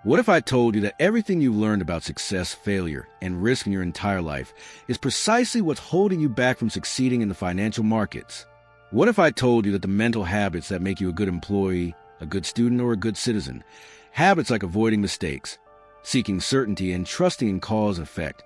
What if I told you that everything you've learned about success, failure, and risk in your entire life is precisely what's holding you back from succeeding in the financial markets? What if I told you that the mental habits that make you a good employee, a good student, or a good citizen, habits like avoiding mistakes, seeking certainty, and trusting in cause and effect,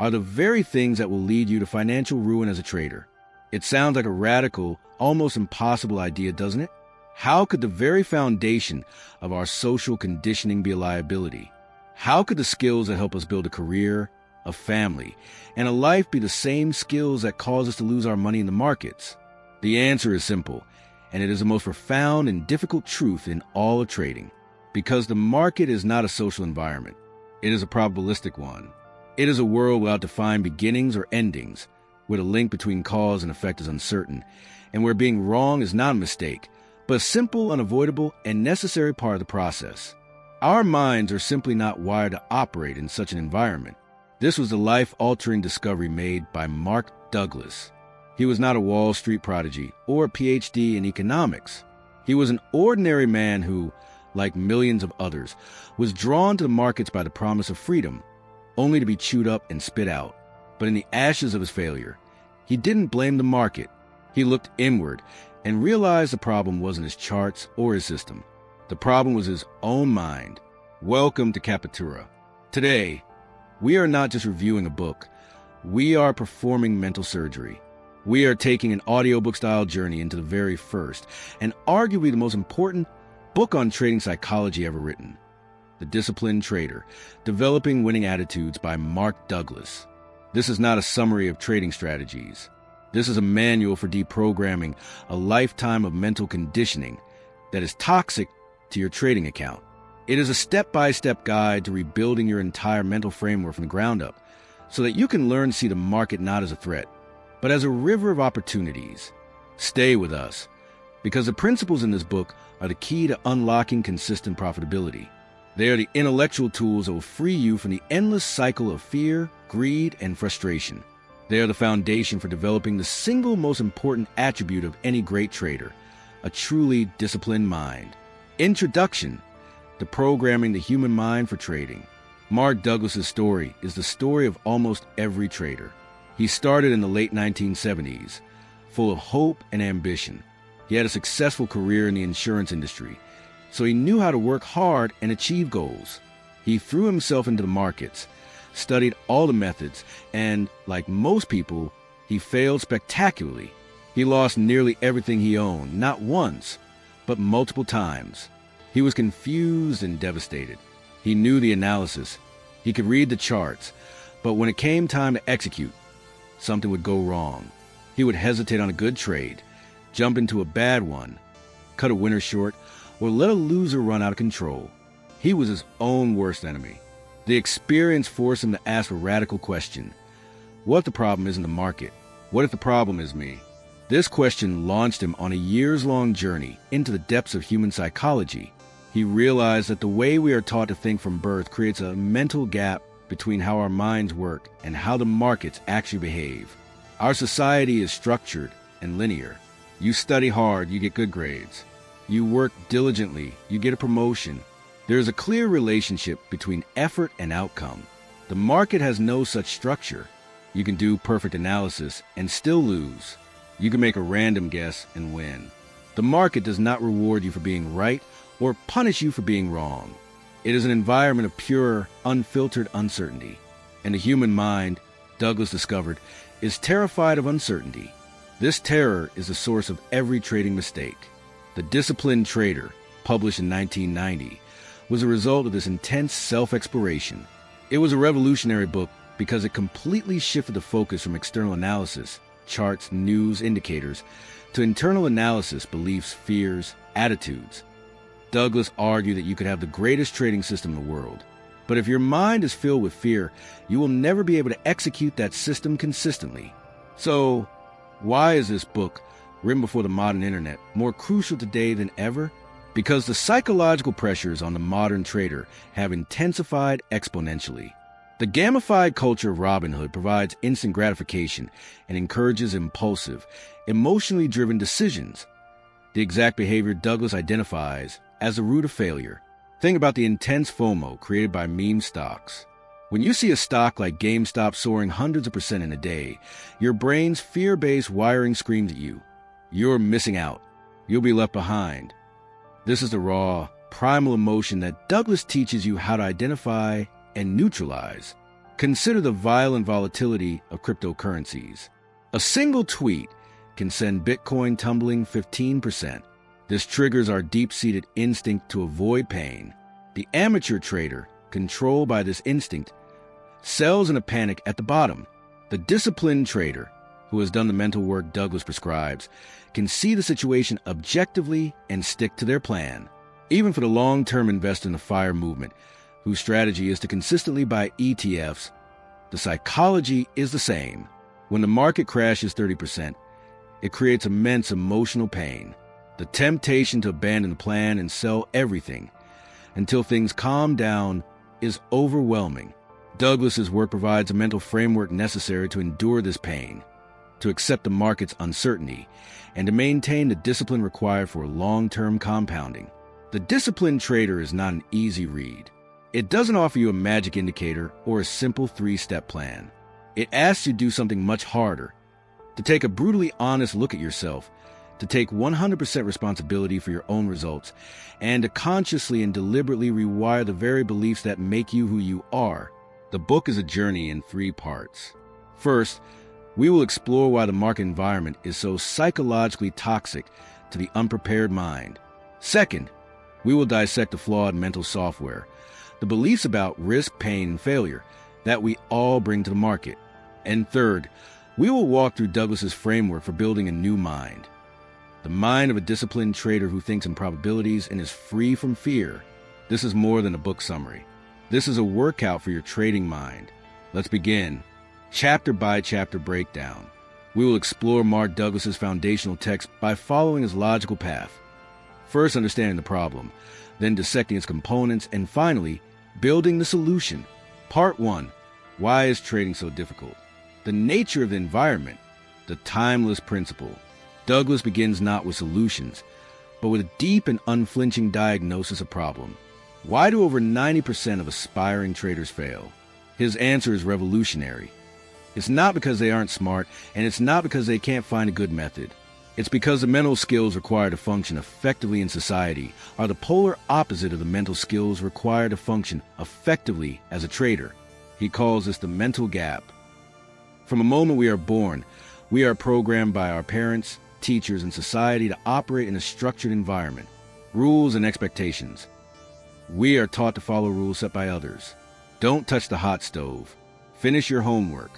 are the very things that will lead you to financial ruin as a trader? It sounds like a radical, almost impossible idea, doesn't it? How could the very foundation of our social conditioning be a liability? How could the skills that help us build a career, a family, and a life be the same skills that cause us to lose our money in the markets? The answer is simple, and it is the most profound and difficult truth in all of trading. Because the market is not a social environment. It is a probabilistic one. It is a world without defined beginnings or endings, where the link between cause and effect is uncertain, and where being wrong is not a mistake, but a simple, unavoidable, and necessary part of the process. Our minds are simply not wired to operate in such an environment. This was the life-altering discovery made by Mark Douglas. He was not a Wall Street prodigy or a PhD in economics. He was an ordinary man who, like millions of others, was drawn to the markets by the promise of freedom, only to be chewed up and spit out. But in the ashes of his failure, he didn't blame the market. He looked inward and realized the problem wasn't his charts or his system. The problem was his own mind. Welcome to Capitura. Today, we are not just reviewing a book. We are performing mental surgery. We are taking an audiobook-style journey into the very first, and arguably the most important book on trading psychology ever written. The Disciplined Trader, Developing Winning Attitudes by Mark Douglas. This is not a summary of trading strategies. This is a manual for deprogramming a lifetime of mental conditioning that is toxic to your trading account. It is a step-by-step guide to rebuilding your entire mental framework from the ground up so that you can learn to see the market not as a threat, but as a river of opportunities. Stay with us, because the principles in this book are the key to unlocking consistent profitability. They are the intellectual tools that will free you from the endless cycle of fear, greed, and frustration. They are the foundation for developing the single most important attribute of any great trader, a truly disciplined mind. Introduction to Programming the Human Mind for Trading. Mark Douglas's story is the story of almost every trader. He started in the late 1970s, full of hope and ambition. He had a successful career in the insurance industry, so he knew how to work hard and achieve goals. He threw himself into the markets, studied all the methods, and, like most people, he failed spectacularly. He lost nearly everything he owned, not once, but multiple times. He was confused and devastated. He knew the analysis. He could read the charts, but when it came time to execute, something would go wrong. He would hesitate on a good trade, jump into a bad one, cut a winner short, or let a loser run out of control. He was his own worst enemy. The experience forced him to ask a radical question. What if the problem isn't the market? What if the problem is me? This question launched him on a years-long journey into the depths of human psychology. He realized that the way we are taught to think from birth creates a mental gap between how our minds work and how the markets actually behave. Our society is structured and linear. You study hard, you get good grades. You work diligently, you get a promotion. There is a clear relationship between effort and outcome. The market has no such structure. You can do perfect analysis and still lose. You can make a random guess and win. The market does not reward you for being right or punish you for being wrong. It is an environment of pure, unfiltered uncertainty. And the human mind, Douglas discovered, is terrified of uncertainty. This terror is the source of every trading mistake. The Disciplined Trader, published in 1990, was a result of this intense self-exploration. It was a revolutionary book because it completely shifted the focus from external analysis, charts, news, indicators, to internal analysis, beliefs, fears, attitudes. Douglas argued that you could have the greatest trading system in the world, but if your mind is filled with fear, you will never be able to execute that system consistently. So, why is this book, written before the modern internet, more crucial today than ever? Because the psychological pressures on the modern trader have intensified exponentially. The gamified culture of Robinhood provides instant gratification and encourages impulsive, emotionally driven decisions, the exact behavior Douglas identifies as the root of failure. Think about the intense FOMO created by meme stocks. When you see a stock like GameStop soaring hundreds of percent in a day, your brain's fear-based wiring screams at you. You're missing out. You'll be left behind. This is the raw, primal emotion that Douglas teaches you how to identify and neutralize. Consider the violent volatility of cryptocurrencies. A single tweet can send Bitcoin tumbling 15%. This triggers our deep-seated instinct to avoid pain. The amateur trader, controlled by this instinct, sells in a panic at the bottom. The disciplined trader, who has done the mental work Douglas prescribes, can see the situation objectively and stick to their plan. Even for the long-term investor in the FIRE movement, whose strategy is to consistently buy ETFs, the psychology is the same. When the market crashes 30%, it creates immense emotional pain. The temptation to abandon the plan and sell everything until things calm down is overwhelming. Douglas's work provides a mental framework necessary to endure this pain, to accept the market's uncertainty, and to maintain the discipline required for long-term compounding. The disciplined trader is not an easy read. It doesn't offer you a magic indicator or a simple 3-step plan. It asks you to do something much harder, to take a brutally honest look at yourself, to take 100% responsibility for your own results, and to consciously and deliberately rewire the very beliefs that make you who you are. The book is a journey in 3 parts. First, we will explore why the market environment is so psychologically toxic to the unprepared mind. Second, we will dissect the flawed mental software, the beliefs about risk, pain, and failure that we all bring to the market. And third, we will walk through Douglas's framework for building a new mind. The mind of a disciplined trader who thinks in probabilities and is free from fear. This is more than a book summary. This is a workout for your trading mind. Let's begin. Chapter by chapter breakdown. We will explore Mark Douglas's foundational text by following his logical path. First, understanding the problem, then dissecting its components, and finally, building the solution. Part 1. Why is trading so difficult? The nature of the environment, the timeless principle. Douglas begins not with solutions, but with a deep and unflinching diagnosis of problem. Why do over 90% of aspiring traders fail? His answer is revolutionary. It's not because they aren't smart, and it's not because they can't find a good method. It's because the mental skills required to function effectively in society are the polar opposite of the mental skills required to function effectively as a trader. He calls this the mental gap. From the moment we are born, we are programmed by our parents, teachers, and society to operate in a structured environment, rules and expectations. We are taught to follow rules set by others. Don't touch the hot stove. Finish your homework.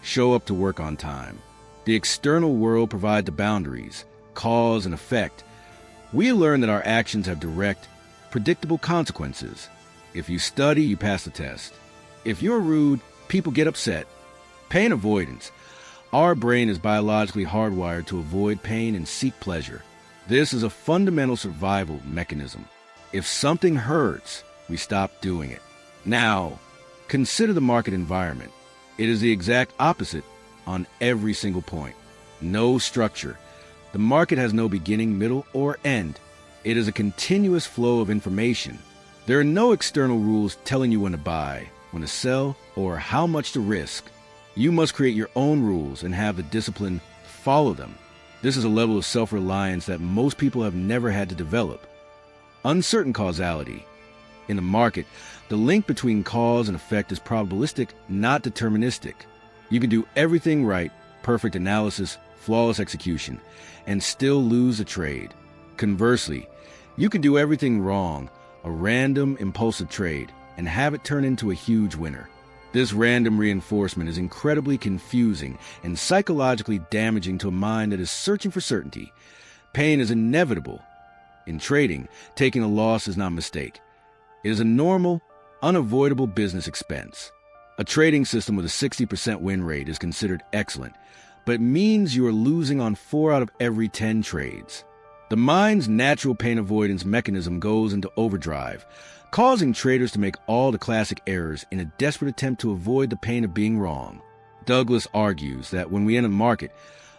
Show up to work on time. The external world provides the boundaries, cause and effect. We learn that our actions have direct, predictable consequences. If you study, you pass the test. If you're rude, people get upset. Pain avoidance. Our brain is biologically hardwired to avoid pain and seek pleasure. This is a fundamental survival mechanism. If something hurts, we stop doing it. Now, consider the market environment. It is the exact opposite on every single point. No structure. The market has no beginning, middle, or end. It is a continuous flow of information. There are no external rules telling you when to buy, when to sell, or how much to risk. You must create your own rules and have the discipline to follow them. This is a level of self-reliance that most people have never had to develop. Uncertain causality. In the market, the link between cause and effect is probabilistic, not deterministic. You can do everything right, perfect analysis, flawless execution, and still lose a trade. Conversely, you can do everything wrong, a random, impulsive trade, and have it turn into a huge winner. This random reinforcement is incredibly confusing and psychologically damaging to a mind that is searching for certainty. Pain is inevitable. In trading, taking a loss is not a mistake. It is a normal, unavoidable business expense. A trading system with a 60% win rate is considered excellent, but it means you are losing on 4 out of every 10 trades. The mind's natural pain avoidance mechanism goes into overdrive, causing traders to make all the classic errors in a desperate attempt to avoid the pain of being wrong. Douglas argues that when we enter the market,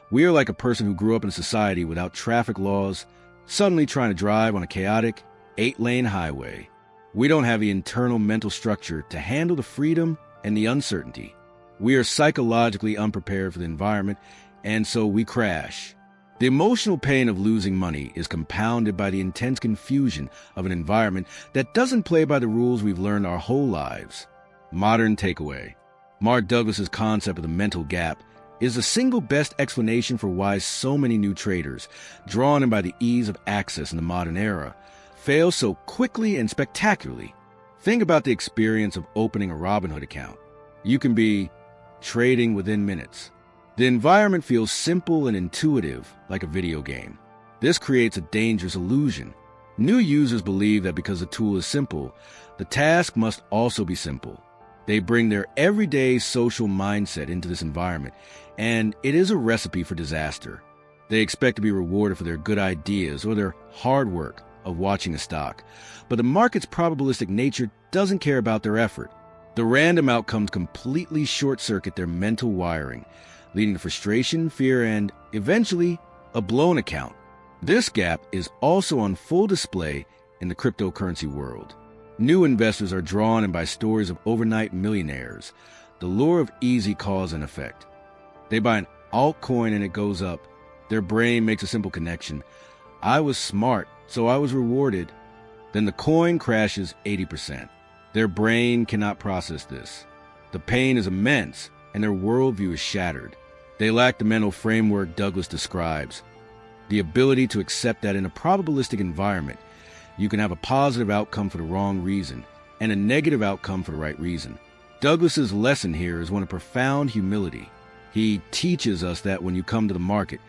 we are like a person who grew up in a society without traffic laws, suddenly trying to drive on a chaotic 8-lane highway. We don't have the internal mental structure to handle the freedom and the uncertainty. We are psychologically unprepared for the environment, and so we crash. The emotional pain of losing money is compounded by the intense confusion of an environment that doesn't play by the rules we've learned our whole lives. Modern takeaway. Mark Douglas's concept of the mental gap is the single best explanation for why so many new traders, drawn in by the ease of access in the modern era, fail so quickly and spectacularly. Think about the experience of opening a Robinhood account. You can be trading within minutes. The environment feels simple and intuitive, like a video game. This creates a dangerous illusion. New users believe that because the tool is simple, the task must also be simple. They bring their everyday social mindset into this environment, and it is a recipe for disaster. They expect to be rewarded for their good ideas or their hard work of watching a stock, but the market's probabilistic nature doesn't care about their effort. The random outcomes completely short-circuit their mental wiring, leading to frustration, fear, and, eventually, a blown account. This gap is also on full display in the cryptocurrency world. New investors are drawn in by stories of overnight millionaires, the lure of easy cause and effect. They buy an altcoin and it goes up. Their brain makes a simple connection. I was smart, so I was rewarded. Then the coin crashes 80%. Their brain cannot process this. The pain is immense, and their worldview is shattered. They lack the mental framework Douglas describes, the ability to accept that in a probabilistic environment, you can have a positive outcome for the wrong reason and a negative outcome for the right reason. Douglas's lesson here is one of profound humility. He teaches us that when you come to the market,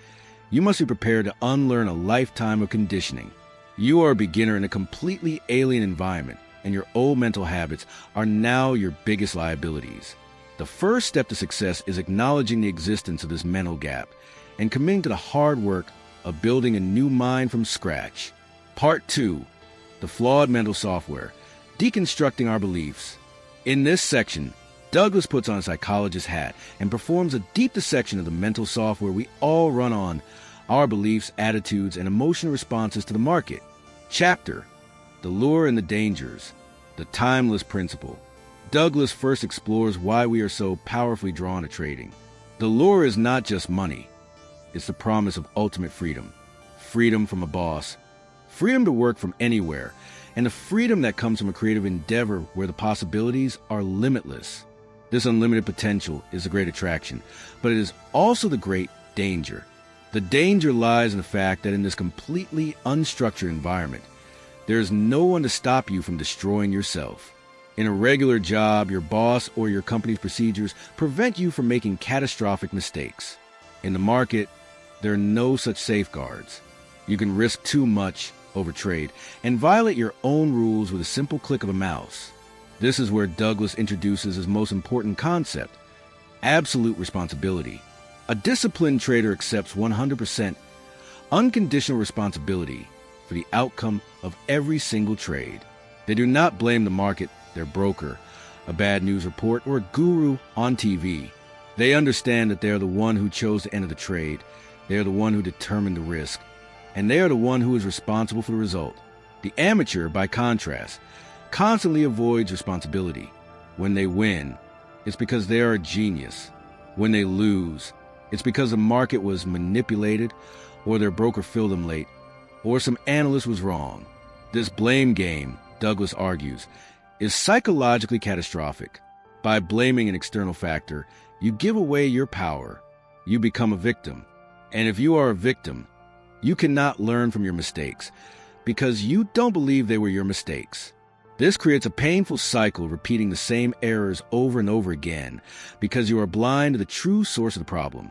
you must be prepared to unlearn a lifetime of conditioning. You are a beginner in a completely alien environment, and your old mental habits are now your biggest liabilities. The first step to success is acknowledging the existence of this mental gap and committing to the hard work of building a new mind from scratch. Part 2. The flawed mental software, deconstructing our beliefs. In this section, Douglas puts on a psychologist's hat and performs a deep dissection of the mental software we all run on, our beliefs, attitudes, and emotional responses to the market. Chapter: The Lure and the Dangers, the Timeless Principle. Douglas first explores why we are so powerfully drawn to trading. The lure is not just money. It's the promise of ultimate freedom. Freedom from a boss. Freedom to work from anywhere, and the freedom that comes from a creative endeavor where the possibilities are limitless. This unlimited potential is the great attraction, but it is also the great danger. The danger lies in the fact that in this completely unstructured environment, there is no one to stop you from destroying yourself. In a regular job, your boss or your company's procedures prevent you from making catastrophic mistakes. In the market, there are no such safeguards. You can risk too much, overtrade, and violate your own rules with a simple click of a mouse. This is where Douglas introduces his most important concept: absolute responsibility. A disciplined trader accepts 100% unconditional responsibility for the outcome of every single trade. They do not blame the market, their broker, a bad news report, or a guru on TV. They understand that they are the one who chose to enter the trade, they are the one who determined the risk, and they are the one who is responsible for the result. The amateur, by contrast, constantly avoids responsibility. When they win, it's because they are a genius. When they lose, it's because the market was manipulated, or their broker filled them late, or some analyst was wrong. This blame game, Douglas argues, is psychologically catastrophic. By blaming an external factor, you give away your power. You become a victim. And if you are a victim, you cannot learn from your mistakes because you don't believe they were your mistakes. This creates a painful cycle, repeating the same errors over and over again because you are blind to the true source of the problem: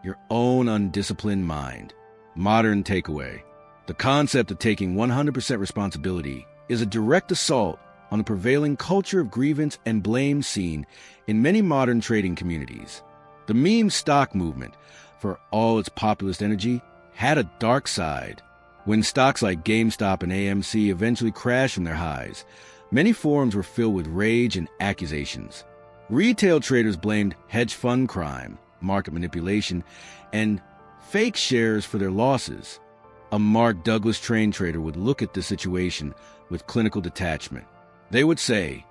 your own undisciplined mind. Modern takeaway. The concept of taking 100% responsibility is a direct assault on the prevailing culture of grievance and blame seen in many modern trading communities. The meme stock movement, for all its populist energy, had a dark side. When stocks like GameStop and AMC eventually crashed from their highs, many forums were filled with rage and accusations. Retail traders blamed hedge fund crime, market manipulation, and fake shares for their losses. A Mark Douglas trained trader would look at this situation with clinical detachment. They would say,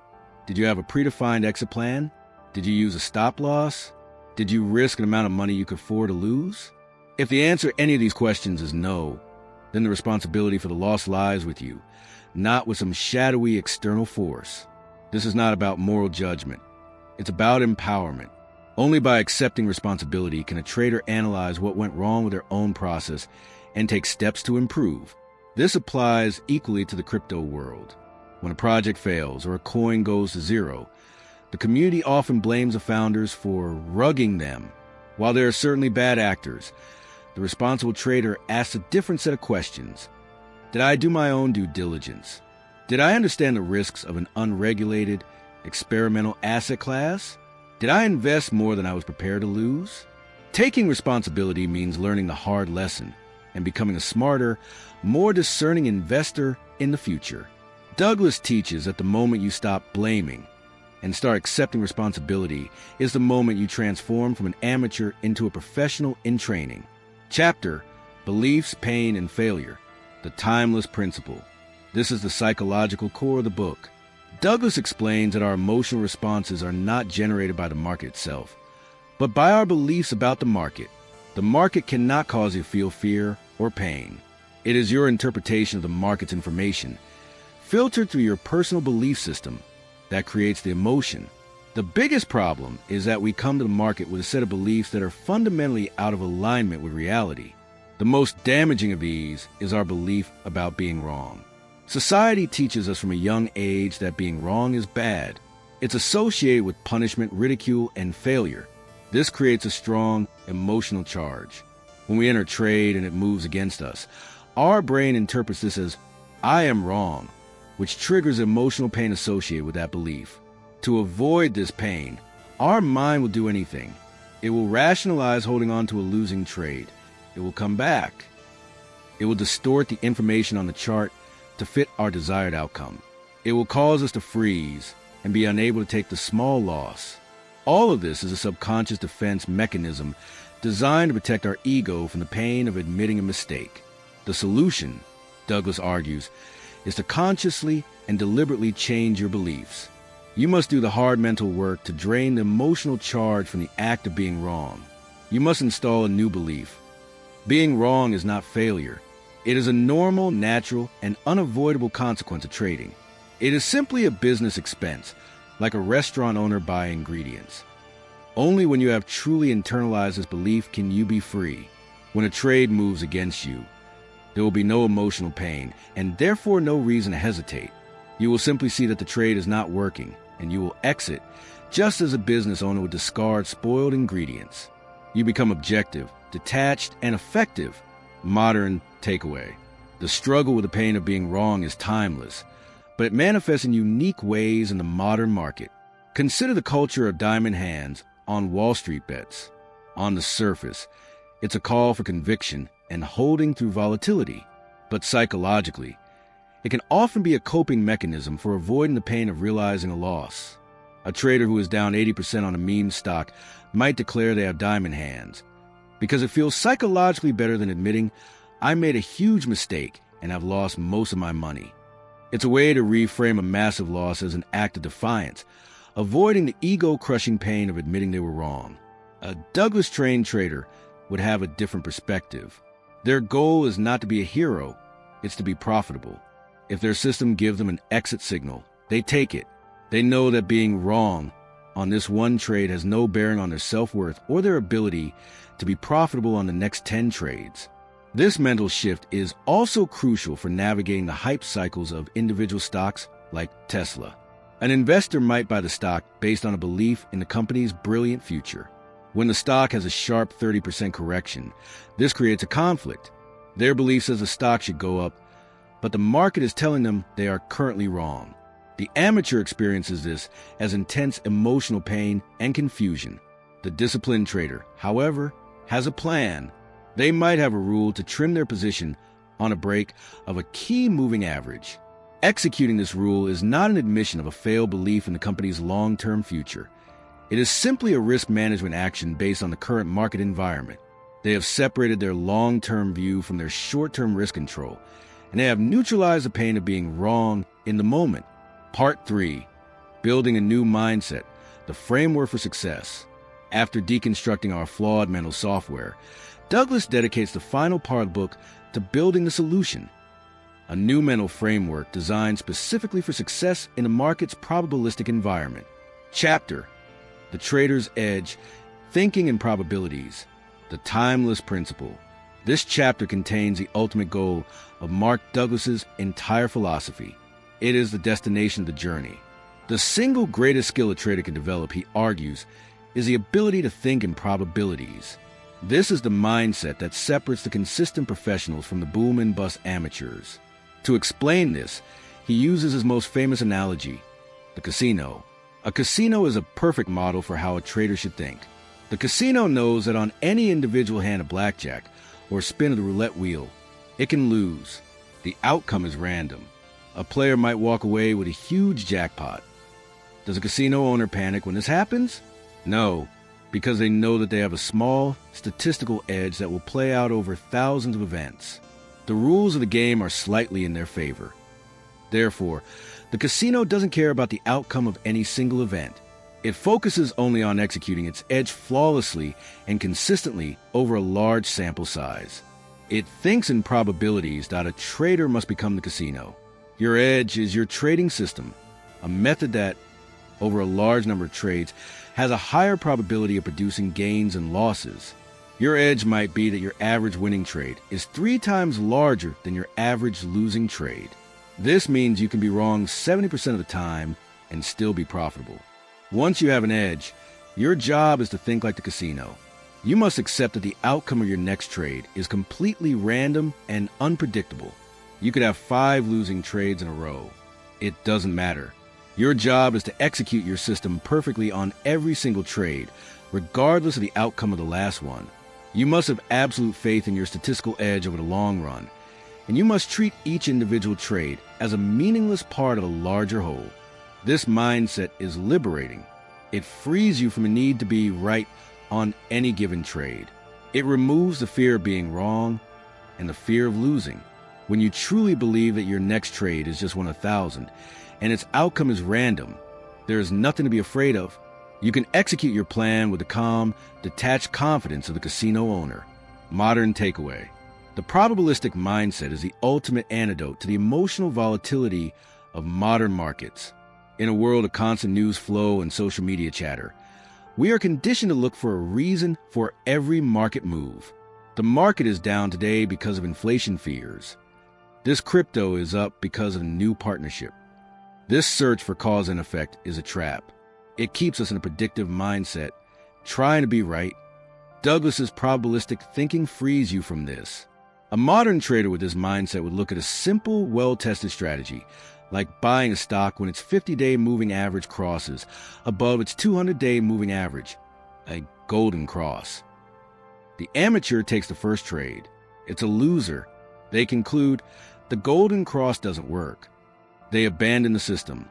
did you have a predefined exit plan? Did you use a stop loss? Did you risk an amount of money you could afford to lose? If the answer to any of these questions is no, then the responsibility for the loss lies with you, not with some shadowy external force. This is not about moral judgment. It's about empowerment. Only by accepting responsibility can a trader analyze what went wrong with their own process and take steps to improve. This applies equally to the crypto world. When a project fails or a coin goes to zero, the community often blames the founders for rugging them. While there are certainly bad actors, the responsible trader asks a different set of questions. Did I do my own due diligence? Did I understand the risks of an unregulated, experimental asset class? Did I invest more than I was prepared to lose? Taking responsibility means learning the hard lesson and becoming a smarter, more discerning investor in the future. Douglas teaches that the moment you stop blaming and start accepting responsibility is the moment you transform from an amateur into a professional in training. Chapter: Beliefs, Pain, and Failure. The Timeless Principle. This is the psychological core of the book. Douglas explains that our emotional responses are not generated by the market itself, but by our beliefs about the market. The market cannot cause you to feel fear or pain. It is your interpretation of the market's information, filtered through your personal belief system, that creates the emotion. The biggest problem is that we come to the market with a set of beliefs that are fundamentally out of alignment with reality. The most damaging of these is our belief about being wrong. Society teaches us from a young age that being wrong is bad. It's associated with punishment, ridicule, and failure. This creates a strong emotional charge. When we enter trade and it moves against us, our brain interprets this as, I am wrong, which triggers emotional pain associated with that belief. To avoid this pain, our mind will do anything. It will rationalize holding on to a losing trade. It will come back. It will distort the information on the chart to fit our desired outcome. It will cause us to freeze and be unable to take the small loss. All of this is a subconscious defense mechanism designed to protect our ego from the pain of admitting a mistake. The solution, Douglas argues, is to consciously and deliberately change your beliefs. You must do the hard mental work to drain the emotional charge from the act of being wrong. You must install a new belief. Being wrong is not failure. It is a normal, natural, and unavoidable consequence of trading. It is simply a business expense, like a restaurant owner buying ingredients. Only when you have truly internalized this belief can you be free. When a trade moves against you, there will be no emotional pain, and therefore no reason to hesitate. You will simply see that the trade is not working, and you will exit, just as a business owner would discard spoiled ingredients. You become objective, detached, and effective. Modern takeaway. The struggle with the pain of being wrong is timeless, but it manifests in unique ways in the modern market. Consider the culture of diamond hands on Wall Street bets. On the surface, it's a call for conviction and holding through volatility. But psychologically, it can often be a coping mechanism for avoiding the pain of realizing a loss. A trader who is down 80% on a meme stock might declare they have diamond hands, because it feels psychologically better than admitting, I made a huge mistake and have lost most of my money. It's a way to reframe a massive loss as an act of defiance, avoiding the ego-crushing pain of admitting they were wrong. A Douglas-trained trader would have a different perspective. Their goal is not to be a hero, it's to be profitable. If their system gives them an exit signal, they take it. They know that being wrong on this one trade has no bearing on their self-worth or their ability to be profitable on the next 10 trades. This mental shift is also crucial for navigating the hype cycles of individual stocks like Tesla. An investor might buy the stock based on a belief in the company's brilliant future. When the stock has a sharp 30% correction, this creates a conflict. Their belief says the stock should go up, but the market is telling them they are currently wrong. The amateur experiences this as intense emotional pain and confusion. The disciplined trader, however, has a plan. They might have a rule to trim their position on a break of a key moving average. Executing this rule is not an admission of a failed belief in the company's long-term future. It is simply a risk management action based on the current market environment. They have separated their long-term view from their short-term risk control, and they have neutralized the pain of being wrong in the moment. Part 3. Building a New Mindset, the Framework for Success. After deconstructing our flawed mental software, Douglas dedicates the final part of the book to building the solution, a new mental framework designed specifically for success in the market's probabilistic environment. Chapter: The Trader's Edge, Thinking in Probabilities, the Timeless Principle. This chapter contains the ultimate goal of Mark Douglas's entire philosophy. It is the destination of the journey. The single greatest skill a trader can develop, he argues, is the ability to think in probabilities. This is the mindset that separates the consistent professionals from the boom and bust amateurs. To explain this, he uses his most famous analogy, the casino. A casino is a perfect model for how a trader should think. The casino knows that on any individual hand of blackjack or spin of the roulette wheel, it can lose. The outcome is random. A player might walk away with a huge jackpot. Does a casino owner panic when this happens? No, because they know that they have a small, statistical edge that will play out over thousands of events. The rules of the game are slightly in their favor. Therefore, the casino doesn't care about the outcome of any single event. It focuses only on executing its edge flawlessly and consistently over a large sample size. It thinks in probabilities that a trader must become the casino. Your edge is your trading system, a method that, over a large number of trades, has a higher probability of producing gains and losses. Your edge might be that your average winning trade is 3 times larger than your average losing trade. This means you can be wrong 70% of the time and still be profitable. Once you have an edge, your job is to think like the casino. You must accept that the outcome of your next trade is completely random and unpredictable. You could have 5 losing trades in a row. It doesn't matter. Your job is to execute your system perfectly on every single trade, regardless of the outcome of the last one. You must have absolute faith in your statistical edge over the long run, and you must treat each individual trade as a meaningless part of a larger whole. This mindset is liberating. It frees you from the need to be right on any given trade. It removes the fear of being wrong and the fear of losing. When you truly believe that your next trade is just one of 1,000 and its outcome is random, there is nothing to be afraid of. You can execute your plan with the calm, detached confidence of the casino owner. Modern takeaway: the probabilistic mindset is the ultimate antidote to the emotional volatility of modern markets. In a world of constant news flow and social media chatter, we are conditioned to look for a reason for every market move. The market is down today because of inflation fears. This crypto is up because of a new partnership. This search for cause and effect is a trap. It keeps us in a predictive mindset, trying to be right. Douglas's probabilistic thinking frees you from this. A modern trader with this mindset would look at a simple, well-tested strategy, like buying a stock when its 50-day moving average crosses above its 200-day moving average, a golden cross. The amateur takes the first trade. It's a loser. They conclude the golden cross doesn't work. They abandon the system.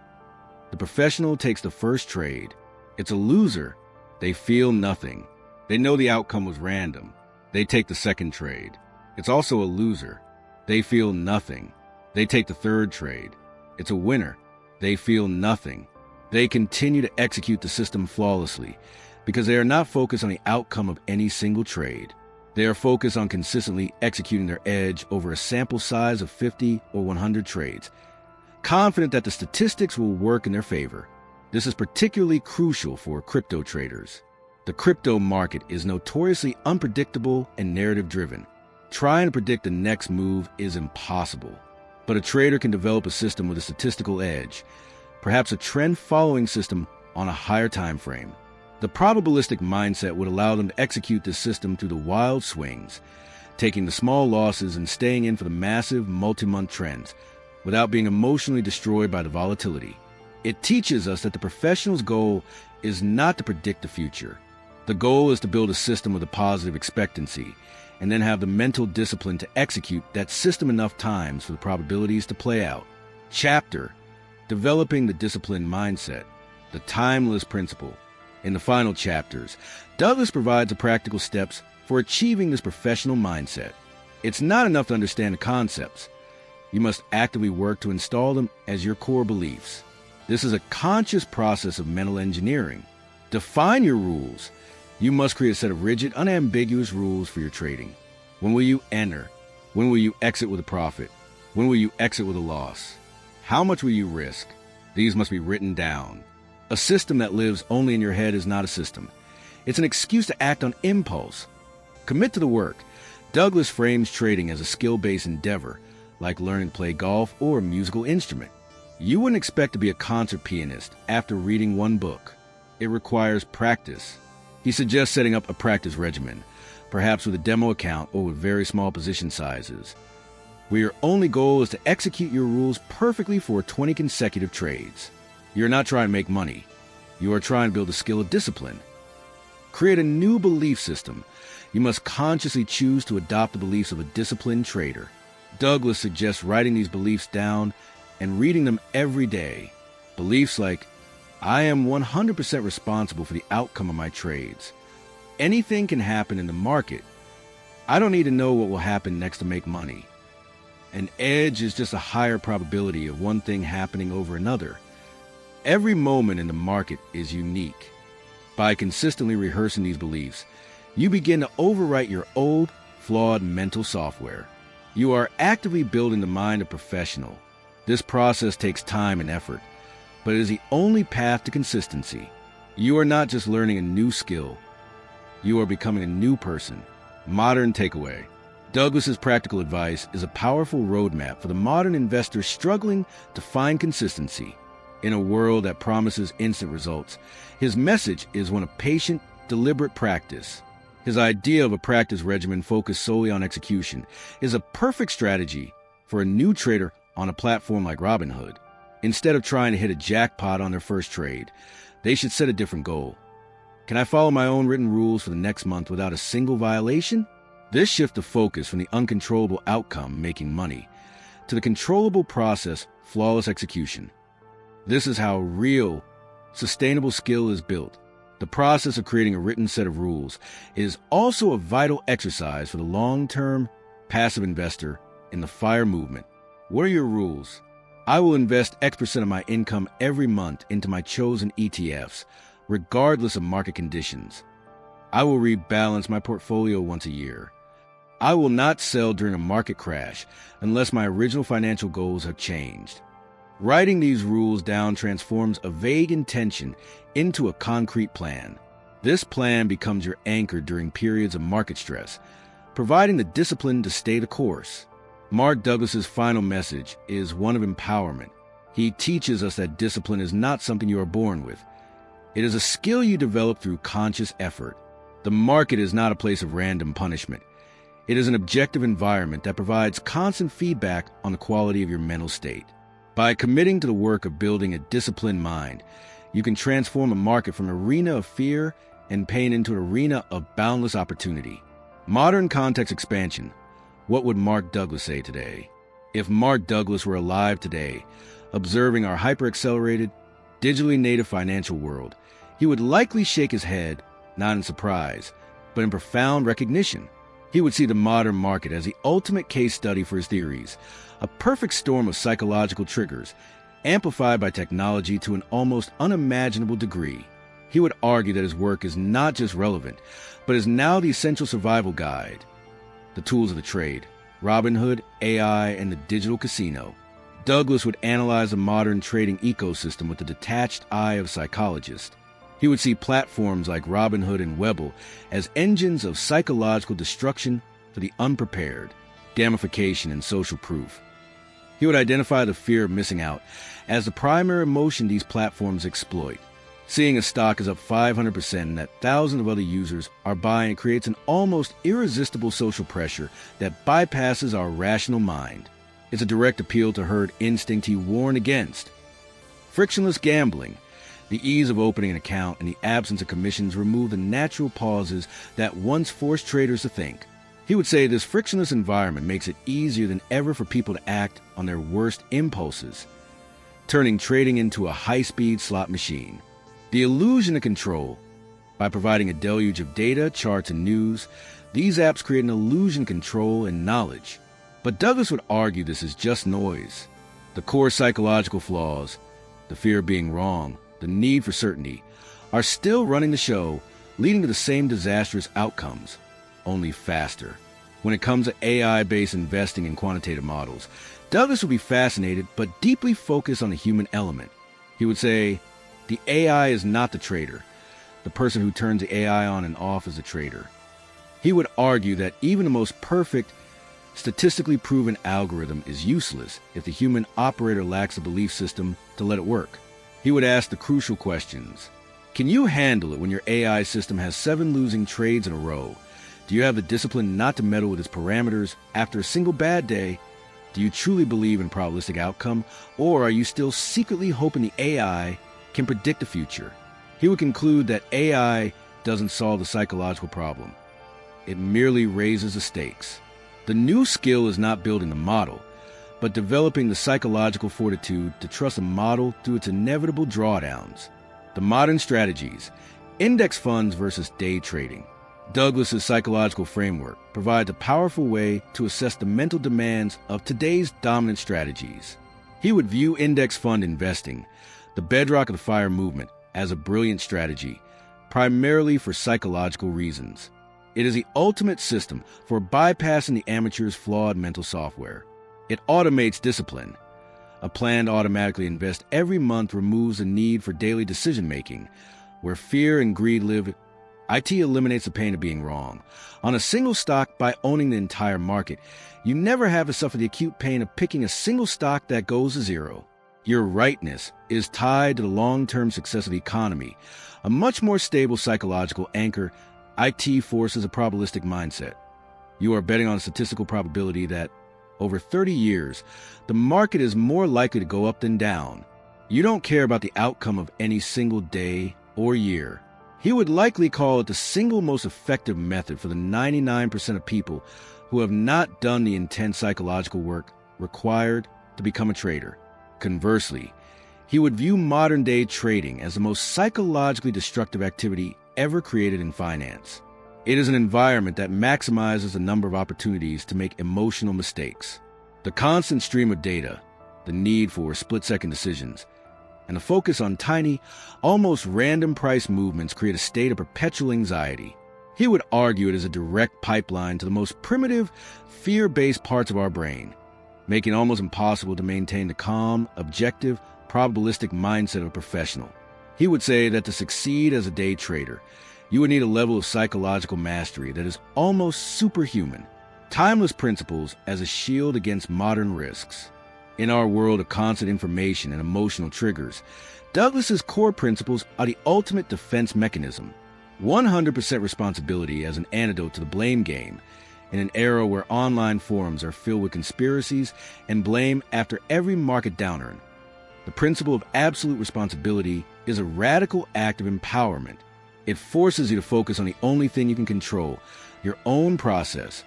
The professional takes the first trade. It's a loser. They feel nothing. They know the outcome was random. They take the second trade. It's also a loser. They feel nothing. They take the third trade. It's a winner. They feel nothing. They continue to execute the system flawlessly because they are not focused on the outcome of any single trade. They are focused on consistently executing their edge over a sample size of 50 or 100 trades, confident that the statistics will work in their favor. This is particularly crucial for crypto traders. The crypto market is notoriously unpredictable and narrative-driven. Trying to predict the next move is impossible. But a trader can develop a system with a statistical edge, perhaps a trend-following system on a higher time frame. The probabilistic mindset would allow them to execute this system through the wild swings, taking the small losses and staying in for the massive multi-month trends without being emotionally destroyed by the volatility. It teaches us that the professional's goal is not to predict the future. The goal is to build a system with a positive expectancy and then have the mental discipline to execute that system enough times for the probabilities to play out. Chapter: Developing the Disciplined Mindset, the Timeless Principle. In the final chapters, Douglas provides the practical steps for achieving this professional mindset. It's not enough to understand the concepts. You must actively work to install them as your core beliefs. This is a conscious process of mental engineering. Define your rules. You must create a set of rigid, unambiguous rules for your trading. When will you enter? When will you exit with a profit? When will you exit with a loss? How much will you risk? These must be written down. A system that lives only in your head is not a system. It's an excuse to act on impulse. Commit to the work. Douglas frames trading as a skill-based endeavor, like learning to play golf or a musical instrument. You wouldn't expect to be a concert pianist after reading one book. It requires practice. He suggests setting up a practice regimen, perhaps with a demo account or with very small position sizes, where your only goal is to execute your rules perfectly for 20 consecutive trades. You're not trying to make money. You are trying to build a skill of discipline. Create a new belief system. You must consciously choose to adopt the beliefs of a disciplined trader. Douglas suggests writing these beliefs down and reading them every day. Beliefs like, I am 100% responsible for the outcome of my trades. Anything can happen in the market. I don't need to know what will happen next to make money. An edge is just a higher probability of one thing happening over another. Every moment in the market is unique. By consistently rehearsing these beliefs, you begin to overwrite your old, flawed mental software. You are actively building the mind of a professional. This process takes time and effort, but it is the only path to consistency. You are not just learning a new skill. You are becoming a new person. Modern takeaway. Douglas's practical advice is a powerful roadmap for the modern investor struggling to find consistency. In a world that promises instant results, his message is one of patient, deliberate practice. His idea of a practice regimen focused solely on execution is a perfect strategy for a new trader on a platform like Robinhood. Instead of trying to hit a jackpot on their first trade, they should set a different goal. Can I follow my own written rules for the next month without a single violation? This shift of focus from the uncontrollable outcome, making money, to the controllable process, flawless execution. This is how real, sustainable skill is built. The process of creating a written set of rules is also a vital exercise for the long-term passive investor in the FIRE movement. What are your rules? I will invest X% of my income every month into my chosen ETFs, regardless of market conditions. I will rebalance my portfolio once a year. I will not sell during a market crash unless my original financial goals have changed. Writing these rules down transforms a vague intention into a concrete plan. This plan becomes your anchor during periods of market stress, providing the discipline to stay the course. Mark Douglas's final message is one of empowerment. He teaches us that discipline is not something you are born with. It is a skill you develop through conscious effort. The market is not a place of random punishment. It is an objective environment that provides constant feedback on the quality of your mental state. By committing to the work of building a disciplined mind, you can transform a market from an arena of fear and pain into an arena of boundless opportunity. Modern context expansion. What would Mark Douglas say today? If Mark Douglas were alive today, observing our hyper-accelerated, digitally native financial world, he would likely shake his head, not in surprise, but in profound recognition. He would see the modern market as the ultimate case study for his theories, a perfect storm of psychological triggers, amplified by technology to an almost unimaginable degree. He would argue that his work is not just relevant, but is now the essential survival guide. The tools of the trade, Robinhood, AI, and the digital casino. Douglas would analyze the modern trading ecosystem with the detached eye of a psychologist. He would see platforms like Robinhood and Webull as engines of psychological destruction for the unprepared, gamification, and social proof. He would identify the fear of missing out as the primary emotion these platforms exploit. Seeing a stock is up 500% and that thousands of other users are buying creates an almost irresistible social pressure that bypasses our rational mind. It's a direct appeal to herd instinct he warned against. Frictionless gambling. The ease of opening an account and the absence of commissions remove the natural pauses that once forced traders to think. He would say this frictionless environment makes it easier than ever for people to act on their worst impulses, turning trading into a high-speed slot machine. The illusion of control. By providing a deluge of data, charts, and news, these apps create an illusion of control and knowledge. But Douglas would argue this is just noise. The core psychological flaws, the fear of being wrong, the need for certainty, are still running the show, leading to the same disastrous outcomes, only faster. When it comes to AI-based investing in quantitative models, Douglas would be fascinated but deeply focused on the human element. He would say, the AI is not the trader. The person who turns the AI on and off is the trader. He would argue that even the most perfect, statistically proven algorithm is useless if the human operator lacks a belief system to let it work. He would ask the crucial questions. Can you handle it when your AI system has 7 losing trades in a row? Do you have the discipline not to meddle with its parameters after a single bad day? Do you truly believe in probabilistic outcome, or are you still secretly hoping the AI can predict the future? He would conclude that AI doesn't solve the psychological problem. It merely raises the stakes. The new skill is not building the model, but developing the psychological fortitude to trust a model through its inevitable drawdowns. The modern strategies, index funds versus day trading. Douglas's psychological framework provides a powerful way to assess the mental demands of today's dominant strategies. He would view index fund investing, the bedrock of the FIRE movement, as a brilliant strategy, primarily for psychological reasons. It is the ultimate system for bypassing the amateur's flawed mental software. It automates discipline. A plan to automatically invest every month removes the need for daily decision-making, where fear and greed live. IT eliminates the pain of being wrong. On a single stock, by owning the entire market, you never have to suffer the acute pain of picking a single stock that goes to zero. Your rightness is tied to the long-term success of the economy. A much more stable psychological anchor, IT forces a probabilistic mindset. You are betting on a statistical probability that, over 30 years, the market is more likely to go up than down. You don't care about the outcome of any single day or year. He would likely call it the single most effective method for the 99% of people who have not done the intense psychological work required to become a trader. Conversely, he would view modern-day trading as the most psychologically destructive activity ever created in finance. It is an environment that maximizes the number of opportunities to make emotional mistakes. The constant stream of data, the need for split-second decisions, and a focus on tiny, almost random price movements create a state of perpetual anxiety. He would argue it is a direct pipeline to the most primitive, fear-based parts of our brain, making it almost impossible to maintain the calm, objective, probabilistic mindset of a professional. He would say that to succeed as a day trader, you would need a level of psychological mastery that is almost superhuman. Timeless principles as a shield against modern risks. In our world of constant information and emotional triggers, Douglas's core principles are the ultimate defense mechanism. 100% responsibility as an antidote to the blame game in an era where online forums are filled with conspiracies and blame after every market downturn. The principle of absolute responsibility is a radical act of empowerment. It forces you to focus on the only thing you can control, your own process.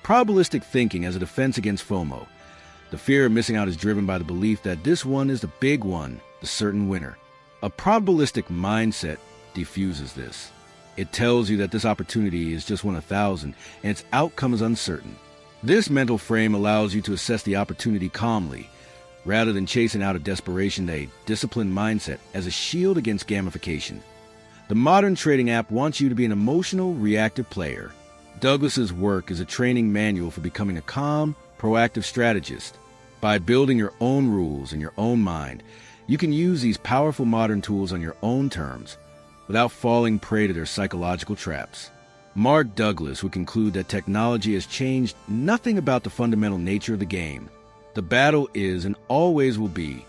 Probabilistic thinking as a defense against FOMO. The fear of missing out is driven by the belief that this one is the big one, the certain winner. A probabilistic mindset diffuses this. It tells you that this opportunity is just one of 1,000 and its outcome is uncertain. This mental frame allows you to assess the opportunity calmly, rather than chasing out of desperation a disciplined mindset as a shield against gamification. The modern trading app wants you to be an emotional, reactive player. Douglas's work is a training manual for becoming a calm, proactive strategist. By building your own rules in your own mind, you can use these powerful modern tools on your own terms, without falling prey to their psychological traps. Mark Douglas would conclude that technology has changed nothing about the fundamental nature of the game. The battle is, and always will be,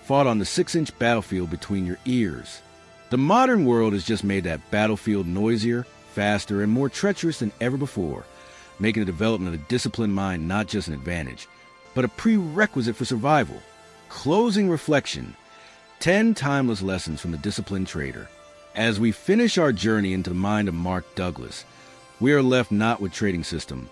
fought on the 6-inch battlefield between your ears. The modern world has just made that battlefield noisier, faster, and more treacherous than ever before, making the development of a disciplined mind not just an advantage, but a prerequisite for survival. Closing reflection. 10 timeless lessons from the disciplined trader. As we finish our journey into the mind of Mark Douglas, we are left not with trading system,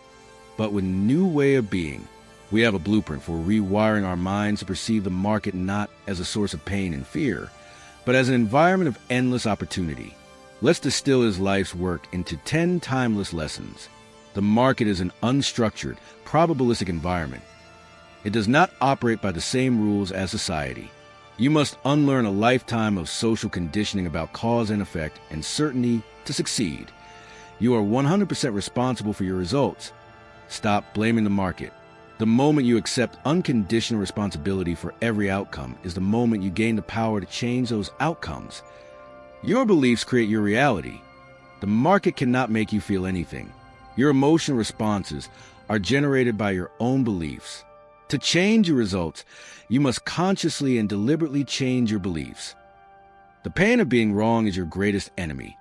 but with new way of being. We have a blueprint for rewiring our minds to perceive the market not as a source of pain and fear, but as an environment of endless opportunity. Let's distill his life's work into 10 timeless lessons. The market is an unstructured, probabilistic environment. It does not operate by the same rules as society. You must unlearn a lifetime of social conditioning about cause and effect and certainty to succeed. You are 100% responsible for your results. Stop blaming the market. The moment you accept unconditional responsibility for every outcome is the moment you gain the power to change those outcomes. Your beliefs create your reality. The market cannot make you feel anything. Your emotional responses are generated by your own beliefs. To change your results, you must consciously and deliberately change your beliefs. The pain of being wrong is your greatest enemy.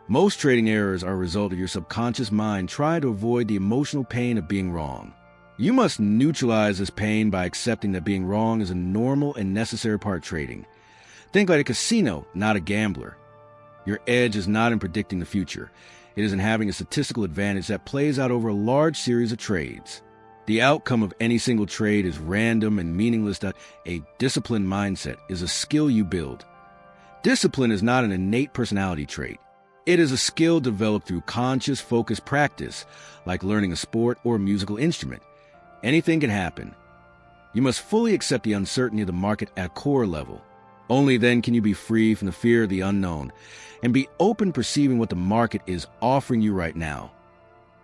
Most trading errors are a result of your subconscious mind trying to avoid the emotional pain of being wrong. You must neutralize this pain by accepting that being wrong is a normal and necessary part of trading. Think like a casino, not a gambler. Your edge is not in predicting the future. It is in having a statistical advantage that plays out over a large series of trades. The outcome of any single trade is random and meaningless. A disciplined mindset is a skill you build. Discipline is not an innate personality trait. It is a skill developed through conscious, focused practice, like learning a sport or a musical instrument. Anything can happen. You must fully accept the uncertainty of the market at a core level. Only then can you be free from the fear of the unknown and be open perceiving what the market is offering you right now.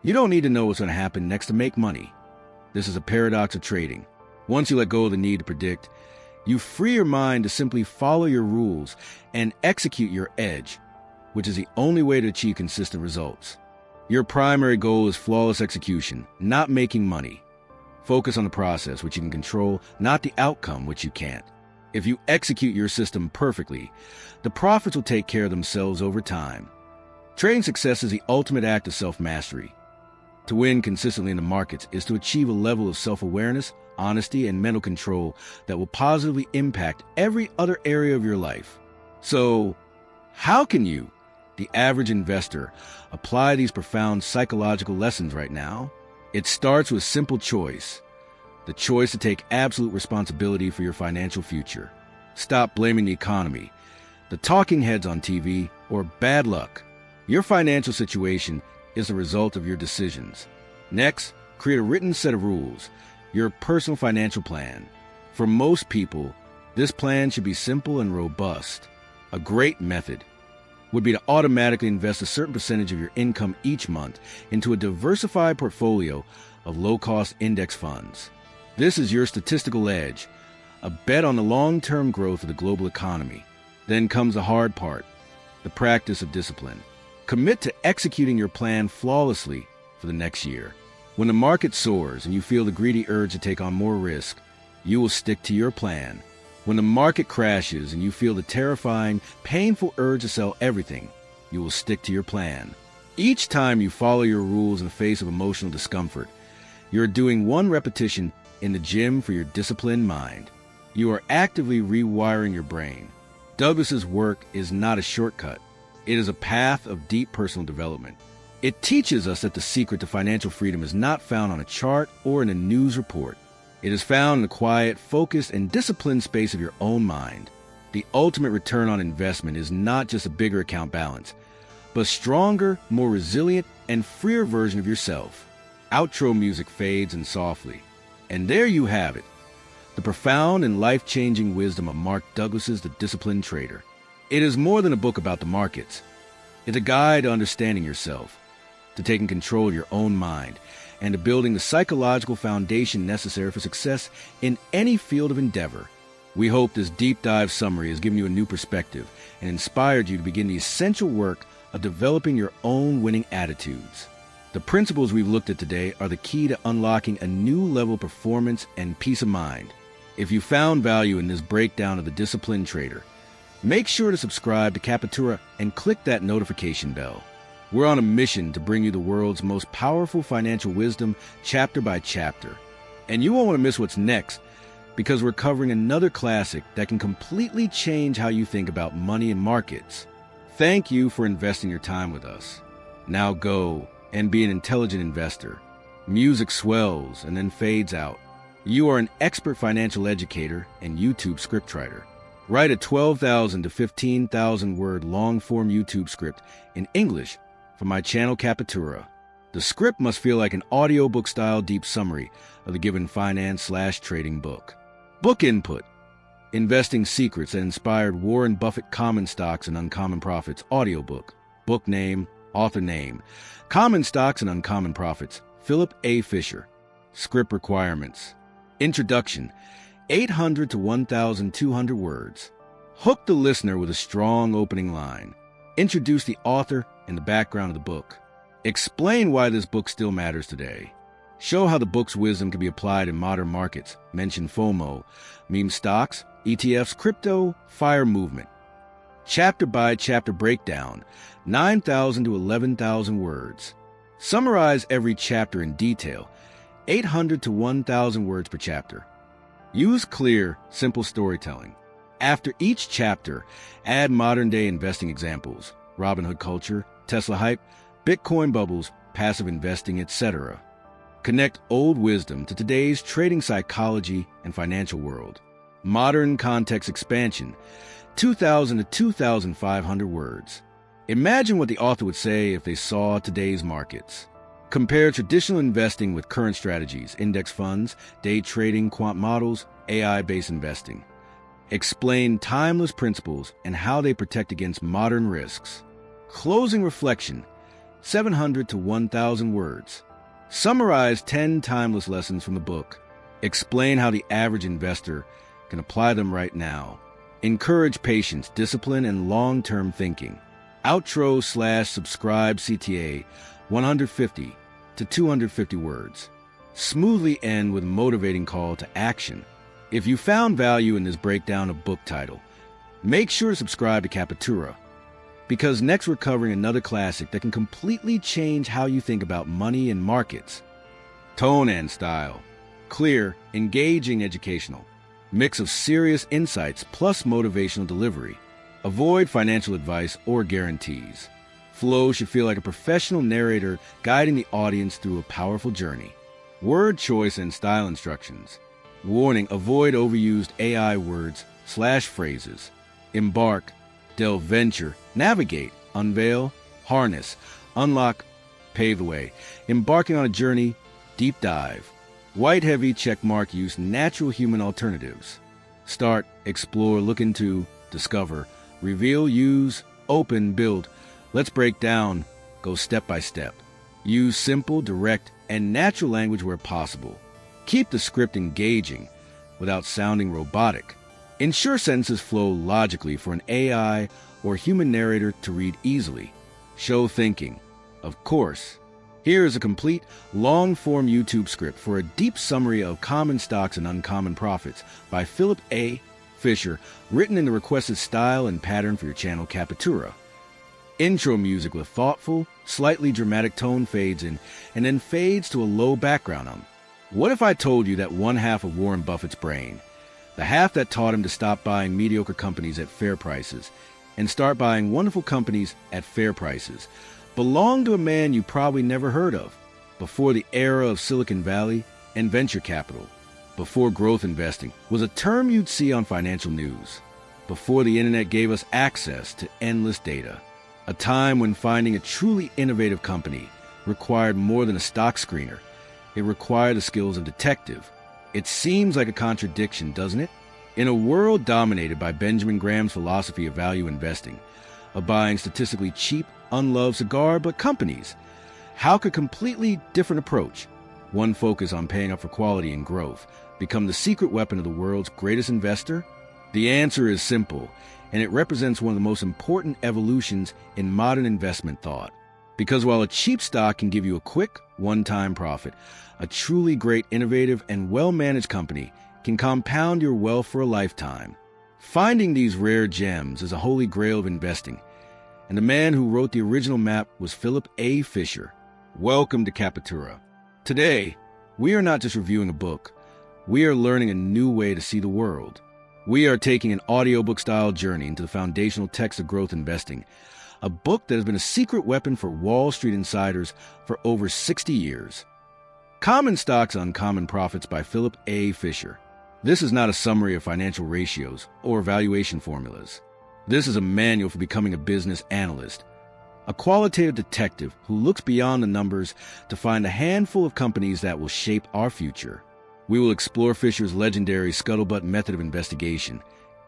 You don't need to know what's going to happen next to make money. This is a paradox of trading. Once you let go of the need to predict, you free your mind to simply follow your rules and execute your edge, which is the only way to achieve consistent results. Your primary goal is flawless execution, not making money. Focus on the process, which you can control, not the outcome, which you can't. If you execute your system perfectly, the profits will take care of themselves over time. Trading success is the ultimate act of self-mastery. To win consistently in the markets is to achieve a level of self-awareness, honesty, and mental control that will positively impact every other area of your life. So, how can you, the average investor, apply these profound psychological lessons right now? It starts with simple choice. The choice to take absolute responsibility for your financial future. Stop blaming the economy, the talking heads on TV, or bad luck. Your financial situation is the result of your decisions. Next, create a written set of rules, your personal financial plan. For most people, this plan should be simple and robust. A great method would be to automatically invest a certain percentage of your income each month into a diversified portfolio of low-cost index funds. This is your statistical edge, a bet on the long-term growth of the global economy. Then comes the hard part, the practice of discipline. Commit to executing your plan flawlessly for the next year. When the market soars and you feel the greedy urge to take on more risk, you will stick to your plan. When the market crashes and you feel the terrifying, painful urge to sell everything, you will stick to your plan. Each time you follow your rules in the face of emotional discomfort, you're doing one repetition in the gym for your disciplined mind. You are actively rewiring your brain. Douglas's work is not a shortcut. It is a path of deep personal development. It teaches us that the secret to financial freedom is not found on a chart or in a news report. It is found in the quiet, focused, and disciplined space of your own mind. The ultimate return on investment is not just a bigger account balance, but a stronger, more resilient, and freer version of yourself. Outro music fades in softly. And there you have it, the profound and life-changing wisdom of Mark Douglas's The Disciplined Trader. It is more than a book about the markets. It's a guide to understanding yourself, to taking control of your own mind, and to building the psychological foundation necessary for success in any field of endeavor. We hope this deep dive summary has given you a new perspective and inspired you to begin the essential work of developing your own winning attitudes. The principles we've looked at today are the key to unlocking a new level of performance and peace of mind. If you found value in this breakdown of The Disciplined Trader, make sure to subscribe to Capitura and click that notification bell. We're on a mission to bring you the world's most powerful financial wisdom chapter by chapter. And you won't want to miss what's next, because we're covering another classic that can completely change how you think about money and markets. Thank you for investing your time with us. Now go and be an intelligent investor. Music swells and then fades out. You are an expert financial educator and YouTube scriptwriter. Write a 12,000 to 15,000 word long-form YouTube script in English for my channel Capitura. The script must feel like an audiobook-style deep summary of the given finance/trading book. Book input. Investing Secrets that Inspired Warren Buffett Common Stocks and Uncommon Profits Audiobook. Book name, author name. Common Stocks and Uncommon Profits, Philip A. Fisher. Script requirements. Introduction, 800 to 1,200 words. Hook the listener with a strong opening line. Introduce the author and the background of the book. Explain why this book still matters today. Show how the book's wisdom can be applied in modern markets. Mention FOMO, meme stocks, ETFs, crypto, FIRE movement. Chapter by chapter breakdown, 9,000 to 11,000 words. Summarize every chapter in detail, 800 to 1,000 words per chapter. Use clear, simple storytelling. After each chapter, add modern-day investing examples, Robinhood culture, Tesla hype, Bitcoin bubbles, passive investing, etc. Connect old wisdom to today's trading psychology and financial world. Modern context expansion, 2,000 to 2,500 words. Imagine what the author would say if they saw today's markets. Compare traditional investing with current strategies, index funds, day trading, quant models, AI-based investing. Explain timeless principles and how they protect against modern risks. Closing reflection, 700 to 1,000 words. Summarize 10 timeless lessons from the book. Explain how the average investor can apply them right now. Encourage patience, discipline, and long-term thinking. Outro/subscribe CTA, 150 to 250 words. Smoothly end with a motivating call to action. If you found value in this breakdown of book title, make sure to subscribe to Captura, because next we're covering another classic that can completely change how you think about money and markets. Tone and style. Clear, engaging, educational. Mix of serious insights plus motivational delivery. Avoid financial advice or guarantees. Flow should feel like a professional narrator guiding the audience through a powerful journey. Word choice and style instructions. Warning, avoid overused AI words/phrases. Embark, delve, venture, navigate, unveil, harness, unlock, pave the way. Embarking on a journey, deep dive. White heavy checkmark use natural human alternatives. Start, explore, look into, discover, reveal, use, open, build. Let's break down, go step by step. Use simple, direct, and natural language where possible. Keep the script engaging without sounding robotic. Ensure sentences flow logically for an AI or human narrator to read easily. Show thinking. Of course. Here is a complete, long-form YouTube script for a deep summary of Common Stocks and Uncommon Profits by Philip A. Fisher, written in the requested style and pattern for your channel Captura. Intro music with thoughtful, slightly dramatic tone fades in and then fades to a low background hum. What if I told you that one half of Warren Buffett's brain, the half that taught him to stop buying mediocre companies at fair prices and start buying wonderful companies at fair prices, belonged to a man you probably never heard of, before the era of Silicon Valley and venture capital, before growth investing was a term you'd see on financial news, before the internet gave us access to endless data, a time when finding a truly innovative company required more than a stock screener. It required the skills of detective. It seems like a contradiction, doesn't it? In a world dominated by Benjamin Graham's philosophy of value investing, of buying statistically cheap, unloved cigar but companies, how could a completely different approach, one focus on paying up for quality and growth, become the secret weapon of the world's greatest investor? The answer is simple, and it represents one of the most important evolutions in modern investment thought. Because while a cheap stock can give you a quick, one-time profit, a truly great, innovative, and well-managed company can compound your wealth for a lifetime. Finding these rare gems is a holy grail of investing, and the man who wrote the original map was Philip A. Fisher. Welcome to Captura. Today, we are not just reviewing a book. We are learning a new way to see the world. We are taking an audiobook-style journey into the foundational text of growth investing, a book that has been a secret weapon for Wall Street insiders for over 60 years. Common Stocks, Uncommon Profits by Philip A. Fisher. This is not a summary of financial ratios or valuation formulas. This is a manual for becoming a business analyst, a qualitative detective who looks beyond the numbers to find a handful of companies that will shape our future. We will explore Fisher's legendary scuttlebutt method of investigation,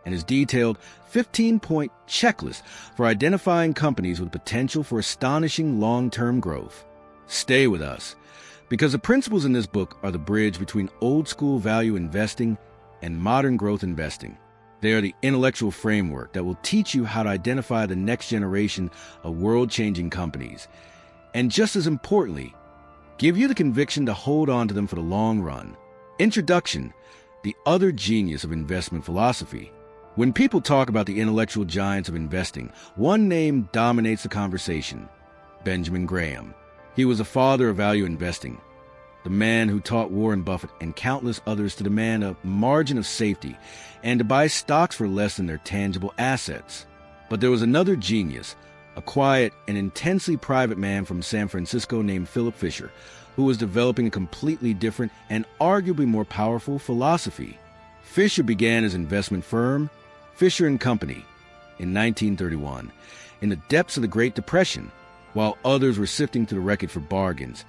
and his detailed 15-point checklist for identifying companies with potential for astonishing long-term growth. Stay with us, because the principles in this book are the bridge between old-school value investing and modern growth investing. They are the intellectual framework that will teach you how to identify the next generation of world-changing companies, and just as importantly, give you the conviction to hold on to them for the long run. Introduction: the other genius of investment philosophy. When people talk about the intellectual giants of investing, one name dominates the conversation: Benjamin Graham. He was the father of value investing, the man who taught Warren Buffett and countless others to demand a margin of safety and to buy stocks for less than their tangible assets. But there was another genius, a quiet and intensely private man from San Francisco named Philip Fisher, who was developing a completely different and arguably more powerful philosophy. Fisher began his investment firm, Fisher & Company, in 1931, in the depths of the Great Depression, while others were sifting through the wreckage for bargains.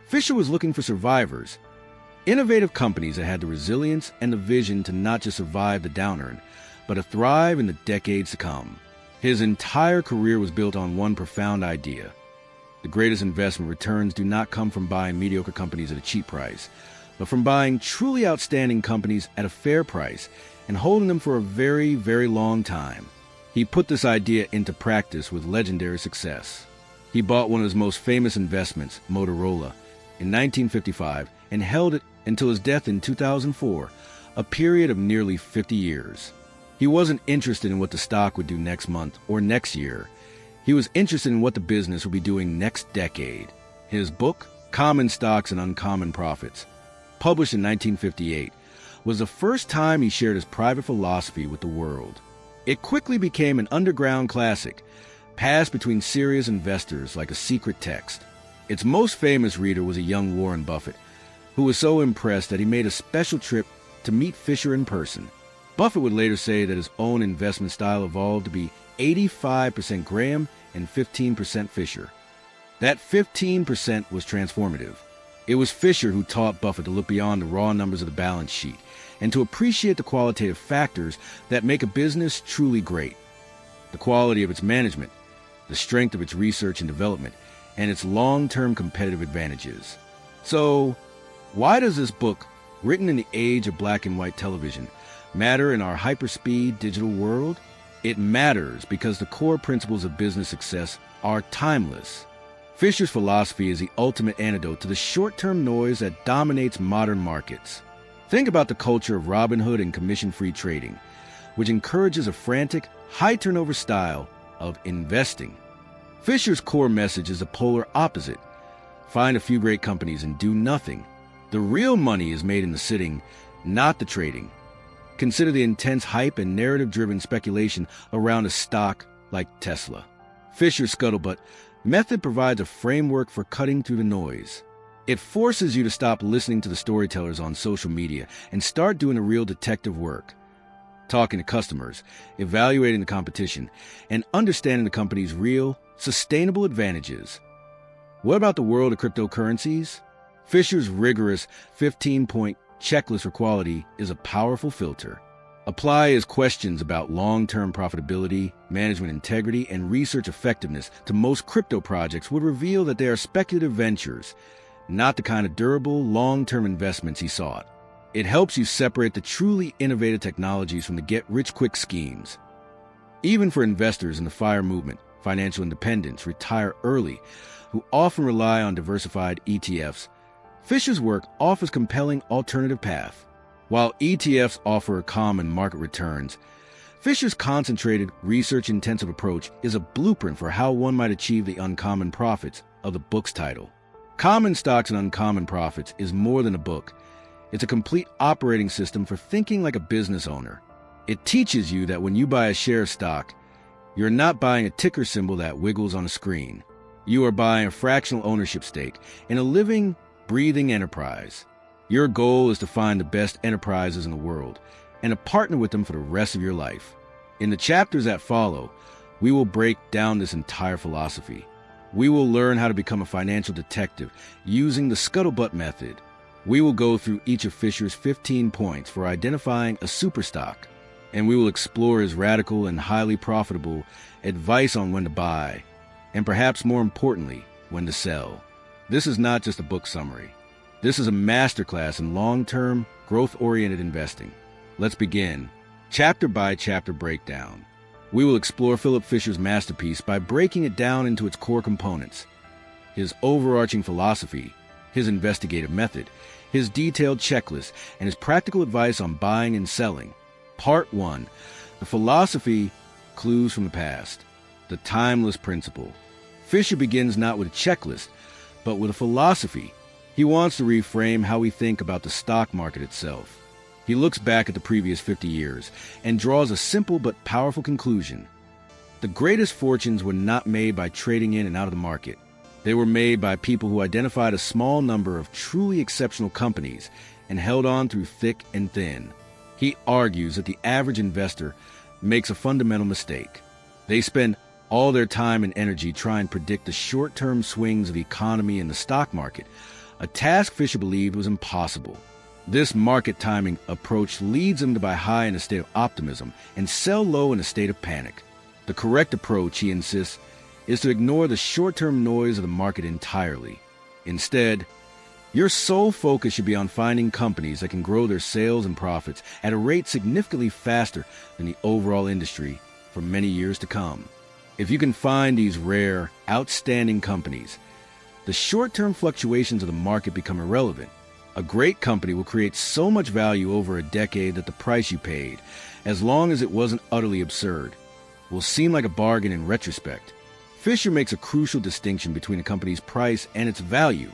Fisher was looking for survivors, innovative companies that had the resilience and the vision to not just survive the downturn, but to thrive in the decades to come. His entire career was built on one profound idea: the greatest investment returns do not come from buying mediocre companies at a cheap price, but from buying truly outstanding companies at a fair price and holding them for a very, very long time. He put this idea into practice with legendary success. He bought one of his most famous investments, Motorola, in 1955 and held it until his death in 2004, a period of nearly 50 years. He wasn't interested in what the stock would do next month or next year. He was interested in what the business would be doing next decade. His book, Common Stocks and Uncommon Profits, published in 1958, was the first time he shared his private philosophy with the world. It quickly became an underground classic, passed between serious investors like a secret text. Its most famous reader was a young Warren Buffett, who was so impressed that he made a special trip to meet Fisher in person. Buffett would later say that his own investment style evolved to be 85% Graham and 15% Fisher. That 15% was transformative. It was Fisher who taught Buffett to look beyond the raw numbers of the balance sheet and to appreciate the qualitative factors that make a business truly great: the quality of its management, the strength of its research and development, and its long-term competitive advantages. So, why does this book, written in the age of black and white television, matter in our hyperspeed digital world? It matters because the core principles of business success are timeless. Fisher's philosophy is the ultimate antidote to the short-term noise that dominates modern markets. Think about the culture of Robinhood and commission-free trading, which encourages a frantic, high-turnover style of investing. Fisher's core message is the polar opposite: find a few great companies and do nothing. The real money is made in the sitting, not the trading. Consider the intense hype and narrative-driven speculation around a stock like Tesla. Fisher's scuttlebutt method provides a framework for cutting through the noise. It forces you to stop listening to the storytellers on social media and start doing the real detective work, talking to customers, evaluating the competition, and understanding the company's real, sustainable advantages. What about the world of cryptocurrencies? Fisher's rigorous 15-point checklist for quality is a powerful filter. Apply his questions about long-term profitability, management integrity, and research effectiveness to most crypto projects would reveal that they are speculative ventures, not the kind of durable, long-term investments he sought. It helps you separate the truly innovative technologies from the get-rich-quick schemes. Even for investors in the FIRE movement, financial independence, retire early, who often rely on diversified ETFs, Fisher's work offers compelling alternative path. While ETFs offer common market returns, Fisher's concentrated, research-intensive approach is a blueprint for how one might achieve the uncommon profits of the book's title. Common Stocks and Uncommon Profits is more than a book. It's a complete operating system for thinking like a business owner. It teaches you that when you buy a share of stock, you're not buying a ticker symbol that wiggles on a screen. You are buying a fractional ownership stake in a living, breathing enterprise. Your goal is to find the best enterprises in the world and to partner with them for the rest of your life. In the chapters that follow, we will break down this entire philosophy. We will learn how to become a financial detective using the scuttlebutt method. We will go through each of Fisher's 15 points for identifying a superstock, and we will explore his radical and highly profitable advice on when to buy, and perhaps more importantly, when to sell. This is not just a book summary. This is a masterclass in long-term, growth-oriented investing. Let's begin. Chapter by chapter breakdown. We will explore Philip Fisher's masterpiece by breaking it down into its core components, his overarching philosophy, his investigative method, his detailed checklist, and his practical advice on buying and selling. Part 1. The philosophy, clues from the past. The timeless principle. Fisher begins not with a checklist, but with a philosophy. He wants to reframe how we think about the stock market itself. He looks back at the previous 50 years and draws a simple but powerful conclusion. The greatest fortunes were not made by trading in and out of the market. They were made by people who identified a small number of truly exceptional companies and held on through thick and thin. He argues that the average investor makes a fundamental mistake. They spend all their time and energy trying to predict the short-term swings of the economy and the stock market, a task Fisher believed was impossible. This market timing approach leads them to buy high in a state of optimism and sell low in a state of panic. The correct approach, he insists, is to ignore the short-term noise of the market entirely. Instead, your sole focus should be on finding companies that can grow their sales and profits at a rate significantly faster than the overall industry for many years to come. If you can find these rare, outstanding companies, the short-term fluctuations of the market become irrelevant. A great company will create so much value over a decade that the price you paid, as long as it wasn't utterly absurd, will seem like a bargain in retrospect. Fisher makes a crucial distinction between a company's price and its value.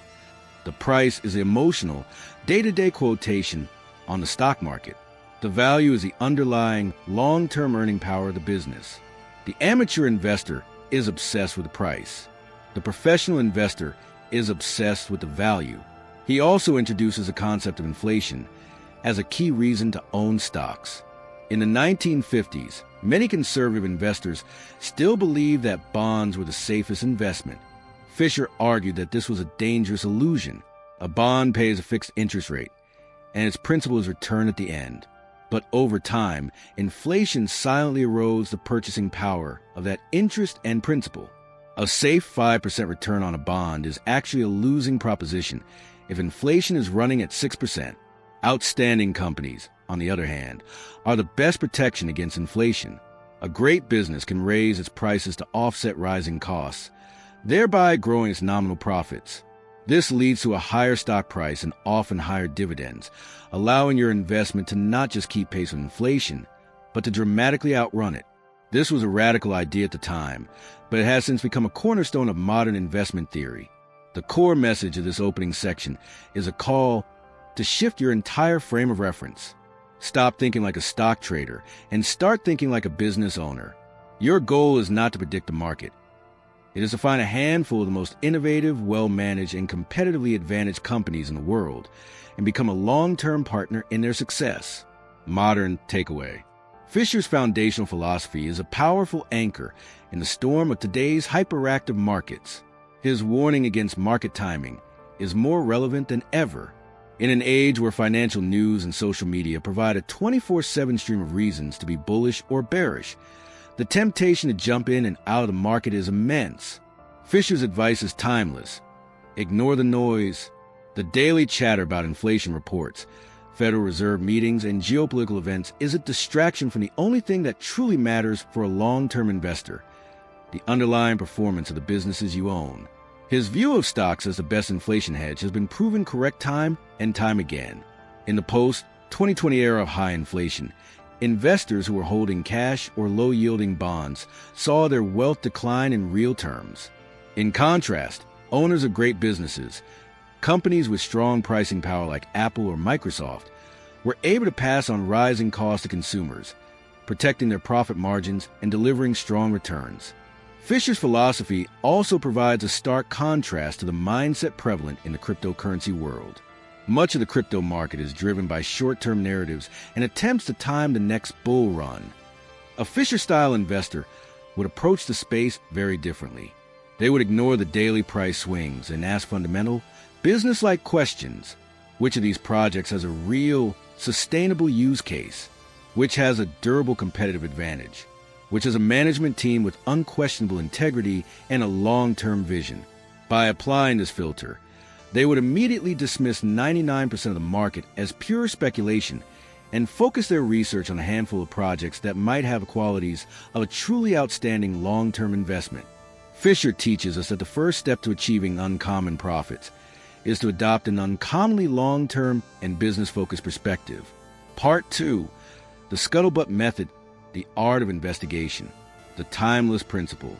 The price is the emotional, day-to-day quotation on the stock market. The value is the underlying, long-term earning power of the business. The amateur investor is obsessed with the price. The professional investor is obsessed with the value. He also introduces the concept of inflation as a key reason to own stocks. In the 1950s, many conservative investors still believed that bonds were the safest investment. Fisher argued that this was a dangerous illusion. A bond pays a fixed interest rate, and its principal is returned at the end. But over time, inflation silently erodes the purchasing power of that interest and principal. A safe 5% return on a bond is actually a losing proposition if inflation is running at 6%. Outstanding companies, on the other hand, are the best protection against inflation. A great business can raise its prices to offset rising costs, thereby growing its nominal profits. This leads to a higher stock price and often higher dividends, allowing your investment to not just keep pace with inflation, but to dramatically outrun it. This was a radical idea at the time, but it has since become a cornerstone of modern investment theory. The core message of this opening section is a call to shift your entire frame of reference. Stop thinking like a stock trader and start thinking like a business owner. Your goal is not to predict the market. It is to find a handful of the most innovative, well-managed, and competitively advantaged companies in the world and become a long-term partner in their success. Modern takeaway. Fisher's foundational philosophy is a powerful anchor in the storm of today's hyperactive markets. His warning against market timing is more relevant than ever. In an age where financial news and social media provide a 24/7 stream of reasons to be bullish or bearish, the temptation to jump in and out of the market is immense. Fisher's advice is timeless. Ignore the noise. The daily chatter about inflation reports, Federal Reserve meetings, and geopolitical events is a distraction from the only thing that truly matters for a long-term investor: the underlying performance of the businesses you own. His view of stocks as the best inflation hedge has been proven correct time and time again. In the post-2020 era of high inflation, investors who were holding cash or low-yielding bonds saw their wealth decline in real terms. In contrast, owners of great businesses, companies with strong pricing power like Apple or Microsoft, were able to pass on rising costs to consumers, protecting their profit margins and delivering strong returns. Fisher's philosophy also provides a stark contrast to the mindset prevalent in the cryptocurrency world. Much of the crypto market is driven by short-term narratives and attempts to time the next bull run. A Fisher-style investor would approach the space very differently. They would ignore the daily price swings and ask fundamental, business-like questions. Which of these projects has a real, sustainable use case? which has a durable competitive advantage, which is a management team with unquestionable integrity and a long-term vision. By applying this filter, they would immediately dismiss 99% of the market as pure speculation and focus their research on a handful of projects that might have the qualities of a truly outstanding long-term investment. Fisher teaches us that the first step to achieving uncommon profits is to adopt an uncommonly long-term and business-focused perspective. Part 2, the scuttlebutt method, the art of investigation, the timeless principle.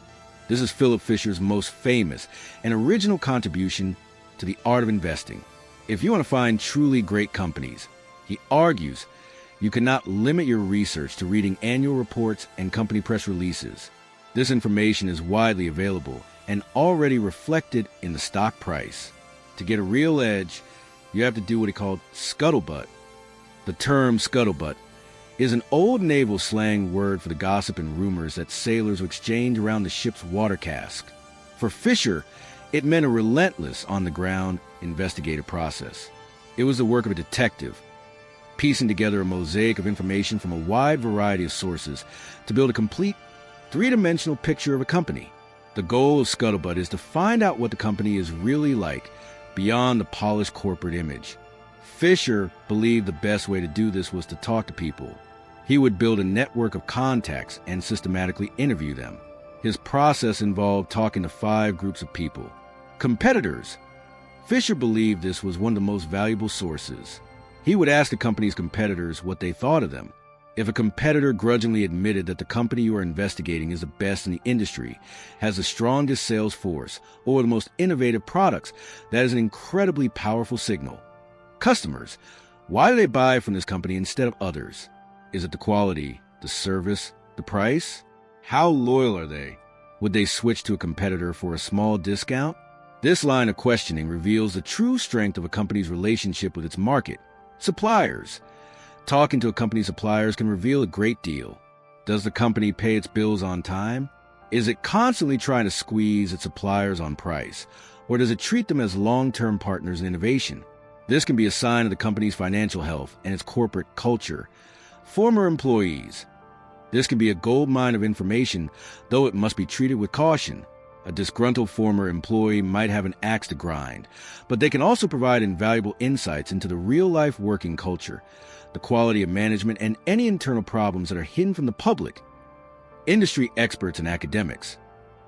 This is Philip Fisher's most famous and original contribution to the art of investing. If you want to find truly great companies, he argues, you cannot limit your research to reading annual reports and company press releases. This information is widely available and already reflected in the stock price. To get a real edge, you have to do what he called scuttlebutt. The term scuttlebutt is an old naval slang word for the gossip and rumors that sailors would exchange around the ship's water cask. For Fisher, it meant a relentless, on-the-ground, investigative process. It was the work of a detective, piecing together a mosaic of information from a wide variety of sources to build a complete, three-dimensional picture of a company. The goal of scuttlebutt is to find out what the company is really like beyond the polished corporate image. Fisher believed the best way to do this was to talk to people. He would build a network of contacts and systematically interview them. His process involved talking to 5 groups of people. Competitors. Fisher believed this was one of the most valuable sources. He would ask the company's competitors what they thought of them. If a competitor grudgingly admitted that the company you are investigating is the best in the industry, has the strongest sales force, or the most innovative products, that is an incredibly powerful signal. Customers. Why do they buy from this company instead of others? Is it the quality, the service, the price? How loyal are they? Would they switch to a competitor for a small discount? This line of questioning reveals the true strength of a company's relationship with its market. Suppliers. Talking to a company's suppliers can reveal a great deal. Does the company pay its bills on time? Is it constantly trying to squeeze its suppliers on price? Or does it treat them as long-term partners in innovation? This can be a sign of the company's financial health and its corporate culture. Former employees. This can be a goldmine of information, though it must be treated with caution. A disgruntled former employee might have an axe to grind, but they can also provide invaluable insights into the real-life working culture, the quality of management, and any internal problems that are hidden from the public. Industry experts and academics.